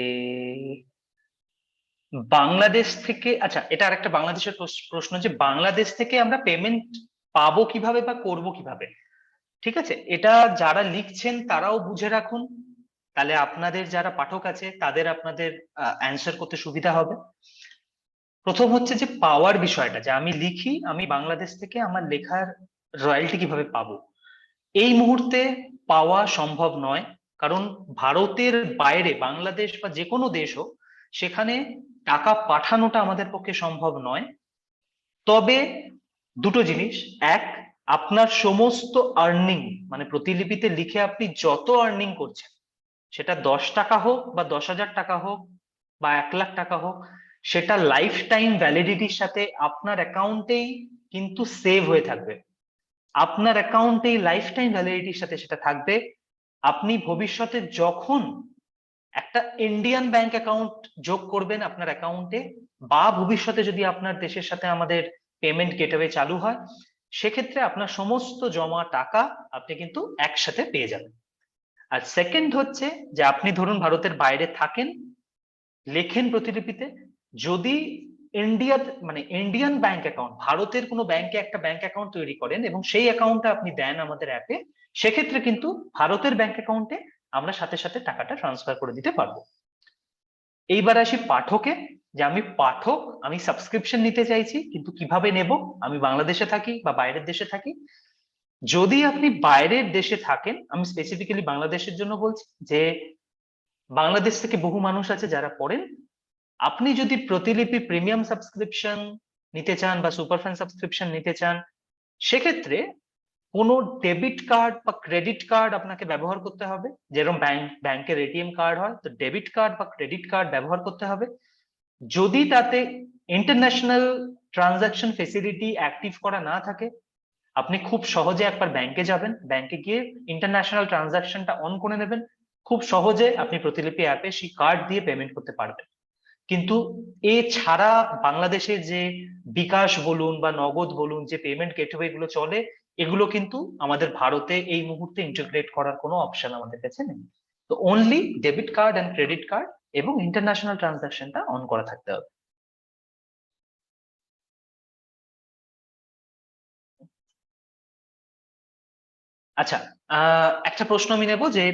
বাংলাদেশ থেকে, আচ্ছা এটা আরেকটা বাংলাদেশের প্রশ্ন যে বাংলাদেশ থেকে আমরা পেমেন্ট পাবো কিভাবে বা করবো কিভাবে, ঠিক আছে, এটা যারা লিখছেন তারাও বুঝে রাখুন, তাহলে আপনাদের যারা পাঠক আছে তাদের আপনাদের অ্যান্সার করতে সুবিধা হবে। প্রথম হচ্ছে যে পাওয়ার বিষয়টা, যে আমি লিখি, আমি বাংলাদেশ থেকে আমার লেখার রয়্যালটি কিভাবে পাবো। এই মুহূর্তে পাওয়া সম্ভব নয়, কারণ ভারতের বাইরে বাংলাদেশ বা যে কোনো দেশ হোক সেখানে টাকা পাঠানোটা আমাদের পক্ষে সম্ভব নয়। তবে দুটো জিনিস, এক, আপনার সমস্ত আর্নিং মানে প্রতিলিপিতে লিখে আপনি যত আর্নিং করছেন, সেটা 10 টাকা হোক বা 10,000 টাকা হোক বা 1,00,000 টাকা হোক, সেটা লাইফ টাইম ভ্যালিডিটির সাথে আপনার অ্যাকাউন্টেই কিন্তু সেভ হয়ে থাকবে। আপনার অ্যাকাউন্টেই লাইফ টাইম ভ্যালিডিটির সাথে সেটা থাকবে। আপনি ভবিষ্যতে যখন একটা ইন্ডিয়ান ব্যাংক অ্যাকাউন্ট যোগ করবেন আপনার অ্যাকাউন্টে, বা ভবিষ্যতে যদি আপনার দেশের সাথে আমাদের পেমেন্ট গেটওয়ে চালু হয়, সেক্ষেত্রে আপনার সমস্ত জমা টাকা আপনি কিন্তু একসাথে পেয়ে যাবেন। আর সেকেন্ড হচ্ছে যে আপনি ধরুন ভারতের বাইরে থাকেন, লেখেন প্রতিলিপিতে, যদি ইন্ডিয়ান ব্যাংক অ্যাকাউন্ট, ভারতের কোনো ব্যাংকে একটা ব্যাংক অ্যাকাউন্ট তৈরি করেন এবং সেই অ্যাকাউন্টটা আপনি দেন আমাদের অ্যাপে, সেক্ষেত্রে কিন্তু ভারতের ব্যাংক অ্যাকাউন্টে আমরা সাথে সাথে টাকাটা ট্রান্সফার করে দিতে পারবো। এইবার আসি পাঠকে, যে আমি পাঠক, আমি সাবস্ক্রিপশন নিতে চাইছি, কিন্তু কিভাবে নেব? আমি বাংলাদেশে থাকি বা বাইরের দেশে থাকি। যদি আপনি বাইরের দেশে থাকেন, আমি স্পেসিফিক্যালি বাংলাদেশের জন্য বলছি, যে বাংলাদেশ থেকে বহু মানুষ আছে যারা পড়েন, আপনি যদি প্রতিলিপি প্রিমিয়াম সাবস্ক্রিপশন নিতে চান বা সুপারফ্যান সাবস্ক্রিপশন নিতে চান, সেক্ষেত্রে কোনো ডেবিট কার্ড বা ক্রেডিট কার্ড আপনাকে ব্যবহার করতে হবে। যেরকম ব্যাংকের এটিএম কার্ড হয়, তো ডেবিট কার্ড বা ক্রেডিট কার্ড ব্যবহার করতে হবে। যদি তাতে ইন্টারন্যাশনাল ট্রানজাকশন ফেসিলিটি অ্যাক্টিভ করা না থাকে, আপনি খুব সহজে একবার ব্যাংকে যাবেন, ব্যাংকে গিয়ে ইন্টারন্যাশনাল ট্রানজাকশনটা অন করে নেবেন, খুব সহজে আপনি প্রতিলিপি অ্যাপে সেই কার্ড দিয়ে পেমেন্ট করতে পারবেন। কিন্তু এছাড়া বাংলাদেশের যে বিকাশ বলুন বা নগদ বলুন, যে পেমেন্ট গেটওয়ে গুলো চলে, এগুলো কিন্তু আমাদের ভারতে এই মুহূর্তে ইন্টিগ্রেট করার কোনো অপশন আমাদের কাছে নেই। তো only debit card and credit card এবং ইন্টারন্যাশনাল ট্রানজাকশনটা অন করা থাকতে হবে। আচ্ছা, একটা প্রশ্ন আমি নেব, যে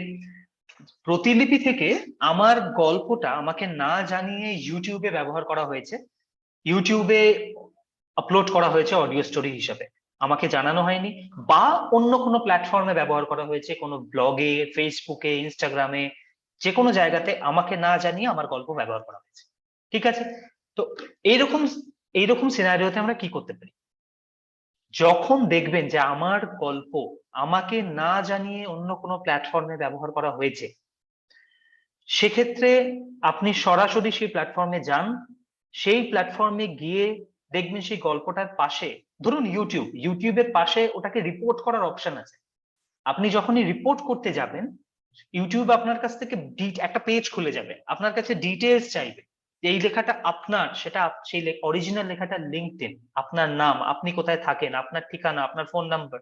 প্রতিলিপি থেকে আমার গল্পটা আমাকে না জানিয়ে ইউটিউবে ব্যবহার করা হয়েছে, ইউটিউবে আপলোড করা হয়েছে অডিও স্টোরি হিসেবে, আমাকে জানানো হয়নি, বা অন্য কোনো প্ল্যাটফর্মে ব্যবহার করা হয়েছে, কোনো ব্লগে, ফেসবুকে, ইনস্টাগ্রামে, যে কোনো জায়গাতে আমাকে না জানিয়ে আমার গল্প ব্যবহার করা হয়েছে। ঠিক আছে, তো এইরকম এইরকম সিনারিওতে আমরা কি করতে পারি? যখন দেখবেন যে আমার গল্প আমাকে না জানিয়ে অন্য কোনো প্ল্যাটফর্মে ব্যবহার করা হয়েছে, সেক্ষেত্রে আপনি সরাসরি সেই প্ল্যাটফর্মে যান, সেই প্ল্যাটফর্মে গিয়ে দেখবেন সেই গল্পটার পাশে, ধরুন ইউটিউবের পাশে ওটাকে রিপোর্ট করার অপশন আছে। আপনি যখনই রিপোর্ট করতে যাবেন, ইউটিউব আপনার কাছ থেকে একটা পেজ খুলে যাবে, আপনার কাছে ডিটেলস চাইবে, এই লেখাটা আপনার, সেটা সেই অরিজিনাল লেখাটা লিঙ্কডইন, আপনার নাম, আপনি কোথায় থাকেন, আপনার ঠিকানা, আপনার ফোন নাম্বার।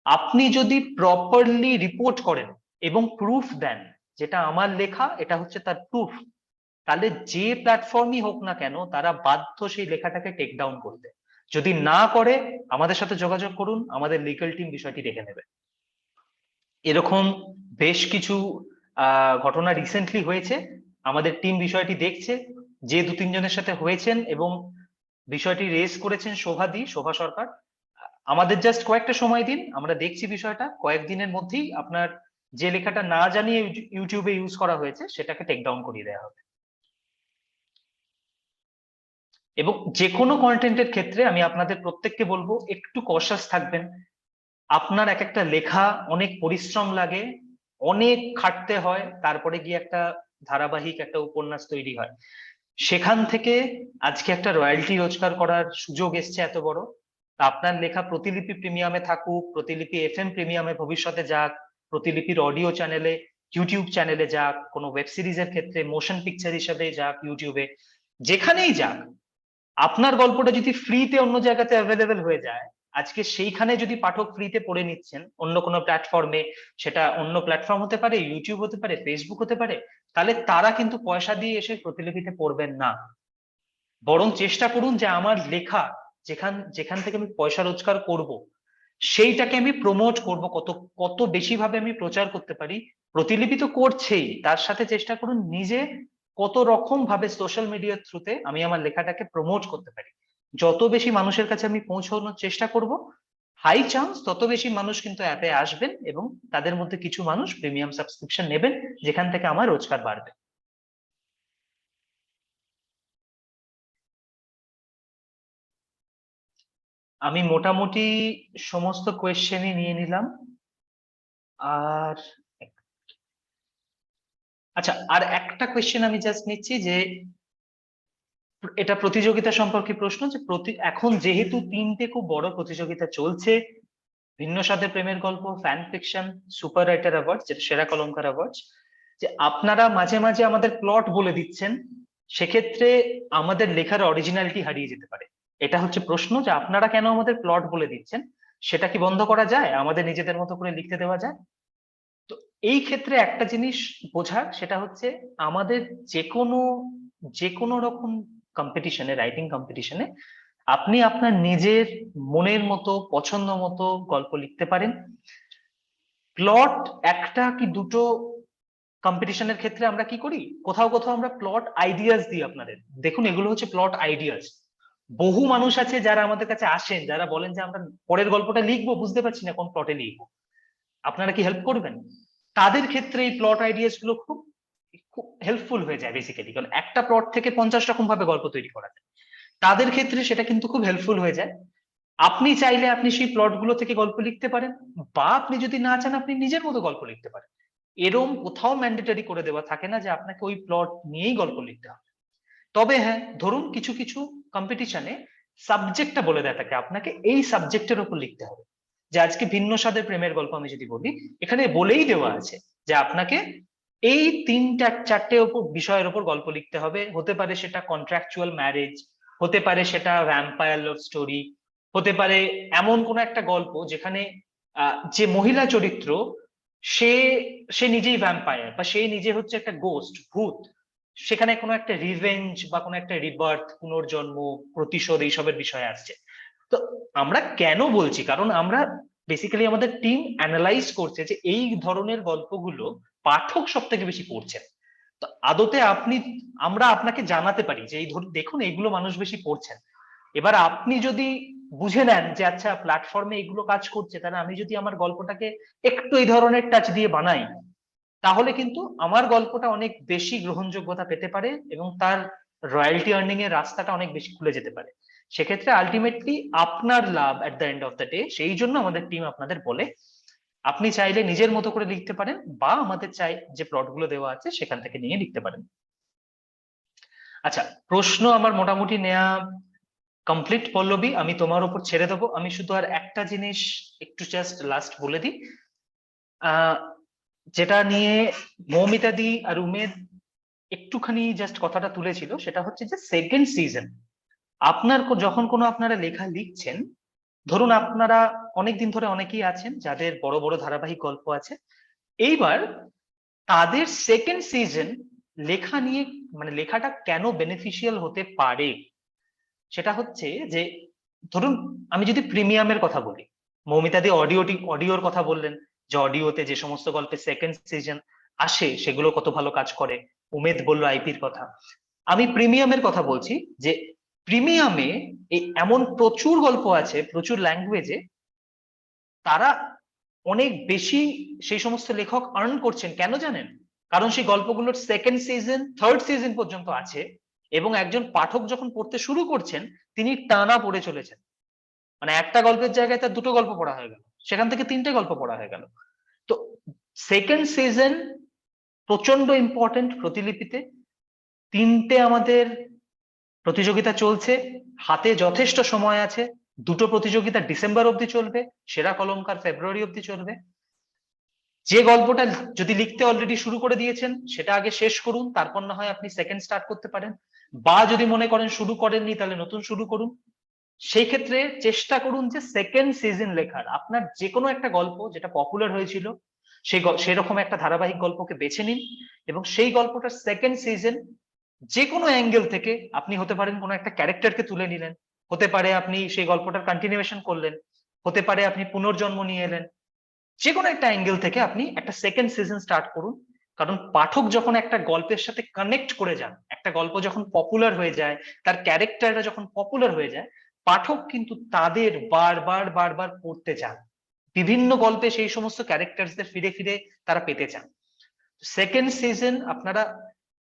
আপনি যদি প্রপারলি রিপোর্ট করেন এবং প্রুফ দেন যেটা আমার লেখা, এটা হচ্ছে তার প্রুফ, তাহলে যে প্ল্যাটফর্মই হোক না কেন তারা বাধ্য সেই লেখাটাকে টেক ডাউন করতে। যদি না করে, আমাদের সাথে যোগাযোগ করুন, আমাদের লিগ্যাল টিম বিষয়টি দেখে নেবে। এরকম বেশ কিছু ঘটনা রিসেন্টলি হয়েছে, আমাদের টিম বিষয়টি দেখছে, যে 2-3 জনের সাথে হয়েছেন এবং বিষয়টি রেজ করেছেন শোভা সরকার। আমাদের জাস্ট কয়েকটা সময় দিন, আমরা দেখছি বিষয়টা, কয়েকদিনের মধ্যেই আপনার যে লেখাটা না জানিয়ে ইউটিউবে ইউজ করা হয়েছে সেটাকে টেক ডাউন করিয়ে দেওয়া হবে। এবং যে কোনো কন্টেন্টের ক্ষেত্রে আমি আপনাদের প্রত্যেককে বলবো একটু কশাস থাকবেন। আপনার এক একটা লেখা অনেক পরিশ্রম লাগে, অনেক খাটতে হয়, তারপরে গিয়ে একটা ধারাবাহিক একটা উপন্যাস তৈরি হয়, সেখান থেকে আজকে একটা রয়্যালটি রোজগার করার সুযোগ এসছে এত বড়। তা আপনার লেখা প্রতিলিপি প্রিমিয়ামে থাকুক, প্রতিলিপি এফএম প্রিমিয়ামে ভবিষ্যতে যাক, প্রতিলিপির অডিও চ্যানেলে, ইউটিউব চ্যানেলে যাক, কোনো ওয়েব সিরিজের ক্ষেত্রে মোশন পিকচার হিসেবে যাক ইউটিউবে, যেখানেই যাক, আপনার গল্পটা যদি ফ্রিতে অন্য জায়গাতে অ্যাভেলেবেল হয়ে যায়, আজকে সেইখানে যদি পাঠক ফ্রিতে পড়ে নিচ্ছেন অন্য কোনো প্ল্যাটফর্মে, সেটা অন্য প্ল্যাটফর্ম হতে পারে, ইউটিউব হতে পারে, ফেসবুক হতে পারে, তাহলে তারা কিন্তু পয়সা দিয়ে এসে প্রতিলিপিতে পড়বেন না। বরং চেষ্টা করুন যে আমার লেখা যেখান থেকে আমি পয়সা রোজগার করব, সেইটাকে আমি প্রমোট করব, কত কত বেশি ভাবে আমি প্রচার করতে পারি। প্রতিলিপি তো করছেই, তার সাথে চেষ্টা করুন নিজে কত রকম ভাবে সোশ্যাল মিডিয়ার থ্রুতে আমি আমার লেখাটাকে প্রমোট করতে পারি। যত বেশি মানুষের কাছে আমি পৌঁছানোর চেষ্টা করব, হাই চান্স তত বেশি মানুষ কিন্তু অ্যাপে আসবেন এবং তাদের মধ্যে কিছু মানুষ প্রিমিয়াম সাবস্ক্রিপশন নেবেন, যেখান থেকে আমার রোজগার বাড়বে। আমি মোটামুটি সমস্ত কোয়েশ্চেনই নিয়ে নিলাম। আর আচ্ছা, আর একটা কোয়েশ্চেন আমি জাস্ট নিচ্ছি, যে এটা প্রতিযোগিতা সম্পর্কে প্রশ্ন, যে এখন যেহেতু 3টে খুব বড় প্রতিযোগিতা চলছে, ভিন্ন স্বাদের প্রেমের গল্প, fan fiction, super writer award, যেটা সেরা কলমকার অ্যাওয়ার্ড, যে আপনারা মাঝে মাঝে আমাদের প্লট বলে দিচ্ছেন, সেক্ষেত্রে আমাদের লেখার অরিজিনালিটি হারিয়ে যেতে পারে। এটা হচ্ছে প্রশ্ন, যে আপনারা কেন আমাদের প্লট বলে দিচ্ছেন, সেটা কি বন্ধ করা যায়, আমাদের নিজেদের মতো করে লিখতে দেওয়া যায়? তো এই ক্ষেত্রে একটা জিনিস বোঝার, সেটা হচ্ছে আমাদের যে কোনো রকম কম্পিটিশনে, রাইটিং কম্পিটিশনে আপনি আপনার নিজের মনের মতো পছন্দ মতো গল্প লিখতে পারেন। প্লট একটা কি দুটো কম্পিটিশনের ক্ষেত্রে আমরা কি করি, কোথাও কোথাও আমরা প্লট আইডিয়াস দিই আপনাদের। দেখুন, এগুলো হচ্ছে প্লট আইডিয়াস। বহু মানুষ আছে যারা আমাদের কাছে আসেন, যারা বলেন যে আমরা পরের গল্পটা লিখবো, বুঝতে পারছি না কোন প্লটে লিখবো, আপনারা কি হেল্প করবেন? তাদের ক্ষেত্রে এই প্লট আইডিয়াস গুলো খুব খুব হেল্পফুল হয়ে যায় বেসিক্যালি, কারণ একটা প্লট থেকে 50 রকম ভাবে গল্প তৈরি করা যায়। তাদের ক্ষেত্রে সেটা কিন্তু খুব হেল্পফুল হয়ে যায়। আপনি চাইলে আপনি সেই প্লট গুলো থেকে গল্প লিখতে পারেন, বা আপনি যদি না চান আপনি নিজের মতো গল্প লিখতে পারেন। এরম কোথাও ম্যান্ডেটরি করে দেওয়া থাকে না যে আপনাকে ওই প্লট নিয়েই গল্প লিখতে হবে। তবে হ্যাঁ, ধরুন কিছু কিছু কম্পিটিশনে সাবজেক্টটা বলে দেয় থাকে আপনাকে এই সাবজেক্টের উপর লিখতে হবে। যে আজকে ভিন্ন স্বাদের প্রেমের গল্প আমি যদি বলি, এখানে বলেই দেওয়া আছে যে আপনাকে এই 3-4টে বিষয়ের উপর গল্প লিখতে হবে। হতে পারে সেটা কন্ট্রাকচুয়াল ম্যারেজ, হতে পারে সেটা ভ্যাম্পায়ার লাভ স্টোরি, হতে পারে এমন কোন একটা গল্প যেখানে যে মহিলা চরিত্র সে সে নিজেই ভ্যাম্পায়ার, বা সে নিজে হচ্ছে একটা গোস্ট, ভূত, সেখানে কোনো একটা রিভেঞ্জ বা কোনো একটা রিবার্থ, পুনর্জন্ম, প্রতিশোধ, এইসবের বিষয় আসছে। তো আমরা কেন বলছি, কারণ আমরা বেসিক্যালি আমাদের টিম অ্যানালাইজ করছে যে এই ধরনের গল্পগুলো পাঠক সব থেকে বেশি পড়ছেন। তো আদতে আমরা আপনাকে জানাতে পারি যে এই দেখুন এইগুলো মানুষ বেশি পড়ছেন। এবার আপনি যদি বুঝে নেন যে আচ্ছা প্ল্যাটফর্মে এগুলো কাজ করছে, তাহলে আমি যদি আমার গল্পটাকে একটু এই ধরনের টাচ দিয়ে বানাই, তাহলে কিন্তু আমার গল্পটা অনেক বেশি গ্রহণযোগ্যতা পেতে পারে এবং তার রয়্যালটি আর্নিং এর রাস্তাটা অনেক বেশি খুলে যেতে পারে। সেক্ষেত্রে আলটিমেটলি আপনার লাভ at the end of the day, সেই জন্য আমাদের টিম আপনাদের বলে আপনি চাইলে নিজের মতো করে লিখতে পারেন, বা আমাদের চাই যে প্লটগুলো দেওয়া আছে সেখান থেকে নিয়ে লিখতে পারেন। আচ্ছা, প্রশ্ন আমার মোটামুটি নেওয়া কমপ্লিট। পল্লবী, আমি তোমার উপর ছেড়ে দেবো। আমি শুধু আর একটা জিনিস একটু জাস্ট লাস্ট বলে দিই, যেটা নিয়ে মৌমিতা দি আর উমেদ একটুখানি জাস্ট কথাটা তুলেছিল, সেটা হচ্ছে যে সেকেন্ড সিজন যখন কোনো আপনারা লেখা লিখছেন, ধরুন আপনারা অনেকদিন ধরে অনেকেই আছেন যাদের বড় বড় ধারাবাহিক গল্প আছে, এইবার তাদের সেকেন্ড সিজন লেখা নিয়ে, মানে লেখাটা কেন বেনিফিশিয়াল হতে পারে, সেটা হচ্ছে যে ধরুন আমি যদি প্রিমিয়ামের কথা বলি, মৌমিতা দি অডিওর কথা বললেন, যে অডিওতে যে সমস্ত গল্পের সেকেন্ড সিজন আসে সেগুলো কত ভালো কাজ করে। উমেদ বলল আইপির কথা। আমি প্রিমিয়ামের কথা বলছি, যে প্রিমিয়ামে এই এমন প্রচুর গল্প আছে, প্রচুর ল্যাঙ্গুয়েজে, তারা অনেক বেশি সেই সমস্ত লেখক আর্ন করছেন। কেন জানেন? কারণ সেই গল্পগুলোর সেকেন্ড সিজন, থার্ড সিজন পর্যন্ত আছে, এবং একজন পাঠক যখন পড়তে শুরু করছেন তিনি টানা পড়ে চলেছেন। মানে একটা গল্পের জায়গায় তার 2টো গল্প পড়া হয়ে গেল, সেখান থেকে 3টে গল্প পড়া হয়ে গেল। তো সেকেন্ড সিজন প্রচন্ড ইম্পর্টেন্ট প্রতিলিপিতে। 3টে আমাদের প্রতিযোগিতা চলছে, হাতে যথেষ্ট সময় আছে। 2টো প্রতিযোগিতা ডিসেম্বর অব্দি চলবে, সেরা কলমকার ফেব্রুয়ারি অব্দি চলবে। যে গল্পটা যদি লিখতে অলরেডি শুরু করে দিয়েছেন সেটা আগে শেষ করুন, তারপর না হয় আপনি সেকেন্ড স্টার্ট করতে পারেন, বা যদি মনে করেন শুরু করেননি তাহলে নতুন শুরু করুন। সেই ক্ষেত্রে চেষ্টা করুন যে সেকেন্ড সিজন লেখার। আপনার যে কোনো একটা গল্প যেটা পপুলার হয়েছিল, সেরকম একটা ধারাবাহিক গল্পকে বেছে নিন, এবং সেই গল্পটার সেকেন্ড সিজন যে কোনো অ্যাঙ্গেল থেকে, আপনি হতে পারেন কোনো একটা ক্যারেক্টারকে তুলে নিলেন, হতে পারে আপনি সেই গল্পটার কন্টিনিউয়েশন করলেন, হতে পারে আপনি পুনর্জন্ম নিয়ে এলেন, যে কোনো একটা অ্যাঙ্গেল থেকে আপনি একটা সেকেন্ড সিজন স্টার্ট করুন। কারণ পাঠক যখন একটা গল্পের সাথে কানেক্ট করে যান, একটা গল্প যখন পপুলার হয়ে যায়, তার ক্যারেক্টারটা যখন পপুলার হয়ে যায়, পাঠক কিন্তু তাদের বারবার বারবার পড়তে চান। বিভিন্ন গল্পে সেই সমস্ত ক্যারেক্টারদের ফিরে ফিরে তারা পেতে চান। সেকেন্ড সিজন আপনারা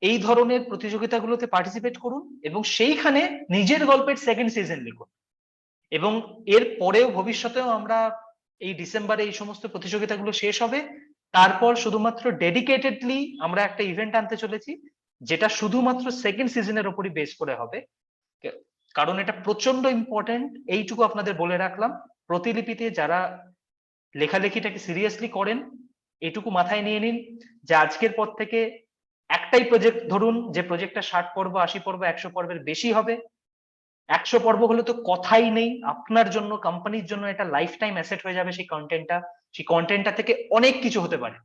এই ধরনের প্রতিযোগিতাগুলোতে পার্টিসিপেট করুন এবং সেইখানে নিজের গল্পের সেকেন্ড সিজন লিখুন। এবং এর পরেও ভবিষ্যতেও আমরা এই ডিসেম্বরে এই সমস্ত প্রতিযোগিতাগুলো শেষ হবে, তারপর শুধুমাত্র ডেডিকেটেডলি আমরা একটা ইভেন্ট আনতে চলেছি যেটা শুধুমাত্র সেকেন্ড সিজনের উপরই বেস করে হবে। কারণ এটা প্রচন্ড ইম্পর্টেন্ট, এইটুকু আপনাদের বলে রাখলাম। প্রতিলিপিতে যারা লেখালেখিটাকে সিরিয়াসলি করেন, এটুকু মাথায় নিয়ে নিন যে আজকের পর থেকে একটাই প্রজেক্ট ধরুন, যে প্রজেক্টটা 60 পর্ব, 80 পর্ব, 100 পর্বের বেশি হবে। 100 পর্ব হলে তো কথাই নেই, আপনার জন্য, কোম্পানির জন্য এটা লাইফ টাইম অ্যাসেট হয়ে যাবে। সেই কন্টেন্টটা থেকে অনেক কিছু হতে পারে।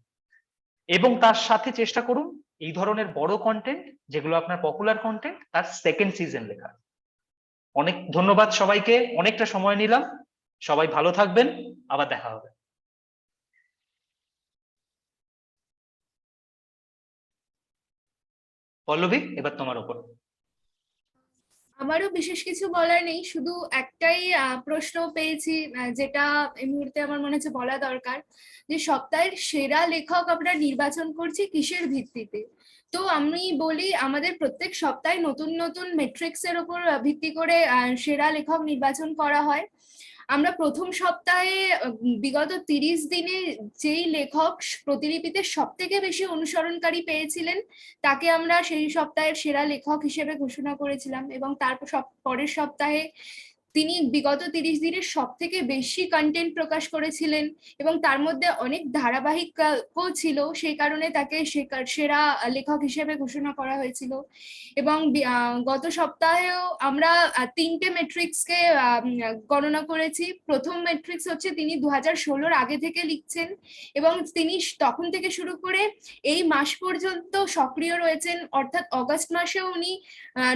এবং তার সাথে চেষ্টা করুন এই ধরনের বড় কন্টেন্ট, যেগুলো আপনার পপুলার কন্টেন্ট, তার সেকেন্ড সিজন লেখা। অনেক ধন্যবাদ সবাইকে, অনেকটা সময় নিলাম। সবাই ভালো থাকবেন, আবার দেখা হবে। পল্লবী, এবার তোমার উপর। আমারও বিশেষ কিছু বলার নেই, শুধু একটাই প্রশ্ন পেয়েছি যেটা এই মুহূর্তে আমার মনে হচ্ছে বলা দরকার, যে সপ্তাহের সেরা লেখক আমরা নির্বাচন করছি কিসের ভিত্তিতে। তো আমি বলি, আমাদের প্রত্যেক সপ্তাহে নতুন নতুন মেট্রিক্স এর উপর ভিত্তি করে সেরা লেখক নির্বাচন করা হয়। আমরা প্রথম সপ্তাহে বিগত 30 দিনে যেই লেখক প্রতিলিপিতে সব থেকে বেশি অনুসরণকারী পেয়েছিলেন তাকে আমরা সেই সপ্তাহের সেরা লেখক হিসেবে ঘোষণা করেছিলাম, এবং তারপর পরের সপ্তাহে তিনি বিগত 30 দিনের সব থেকে বেশি কন্টেন্ট প্রকাশ করেছিলেন এবং তার মধ্যে অনেক ধারাবাহিকও ছিল, সেই কারণে তাকে সেরা লেখক হিসেবে ঘোষণা করা হয়েছিল। এবং গত সপ্তাহেও আমরা 3টে মেট্রিক্সকে গণনা করেছি। প্রথম মেট্রিক্স হচ্ছে তিনি 2016-র আগে থেকে লিখছেন এবং তিনি তখন থেকে শুরু করে এই মাস পর্যন্ত সক্রিয় রয়েছেন, অর্থাৎ অগস্ট মাসেও উনি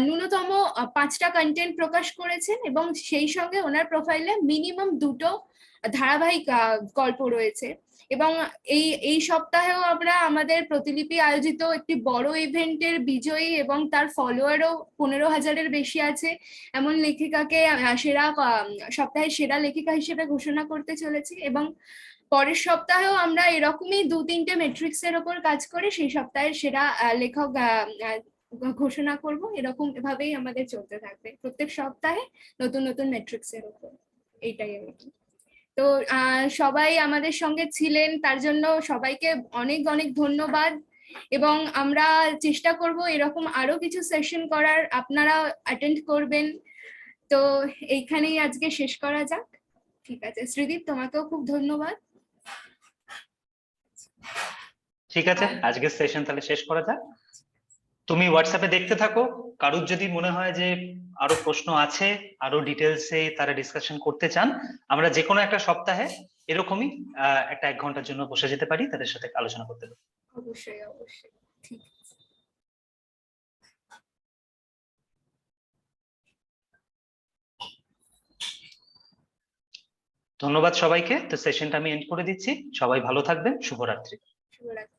ন্যূনতম 5টা কন্টেন্ট প্রকাশ করেছেন এবং সেই সঙ্গে ওনার প্রোফাইলে মিনিমাম 2টো ধারাবাহিক গল্প রয়েছে। এবং এই সপ্তাহেও আমরা আমাদের প্রতিলিপি আয়োজিত একটি বড় ইভেন্টের বিজয়ী এবং তার ফলোয়ারও 15,000-এর বেশি আছে এমন লেখিকাকে সপ্তাহের সেরা লেখিকা হিসেবে ঘোষণা করতে চলেছি। এবং পরের সপ্তাহেও আমরা এরকমই 2-3টে মেট্রিক্স এর ওপর কাজ করে সেই সপ্তাহের সেরা লেখক ঘোষণা করব। এরকম ভাবেই আমাদের চলতে থাকবে, প্রত্যেক সপ্তাহে নতুন নতুন মেট্রিক্স এর ওপর। এইটাই আর কি। তো সবাই আমাদের সঙ্গে ছিলেন, তার জন্য সবাইকে অনেক অনেক ধন্যবাদ। এবং আমরা চেষ্টা করব এরকম আরো কিছু সেশন করার, আপনারা অ্যাটেন্ড করবেন। তো এইখানেই আজকে শেষ করা যাক। ঠিক আছে শ্রীদীপ, তোমাকেও খুব ধন্যবাদ। ঠিক আছে, আজকের সেশন তাহলে শেষ করা যাক। তুমি হোয়াটসঅ্যাপে দেখতে থাকো, কারুর যদি মনে হয় যে আরো প্রশ্ন আছে, আরো ডিটেলসে তারা ডিসকাশন করতে চান, আমরা যে কোনো একটা সপ্তাহে এরকমই একটা 1 ঘন্টার জন্য বসে যেতে পারি, তাদের সাথে আলোচনা করতে পারি। অবশ্যই অবশ্যই, ঠিক আছে। ধন্যবাদ সবাইকে। তো সেশনটা আমি এন্ড করে দিচ্ছি। সবাই ভালো থাকবেন। শুভরাত্রি। শুভরাত্রি।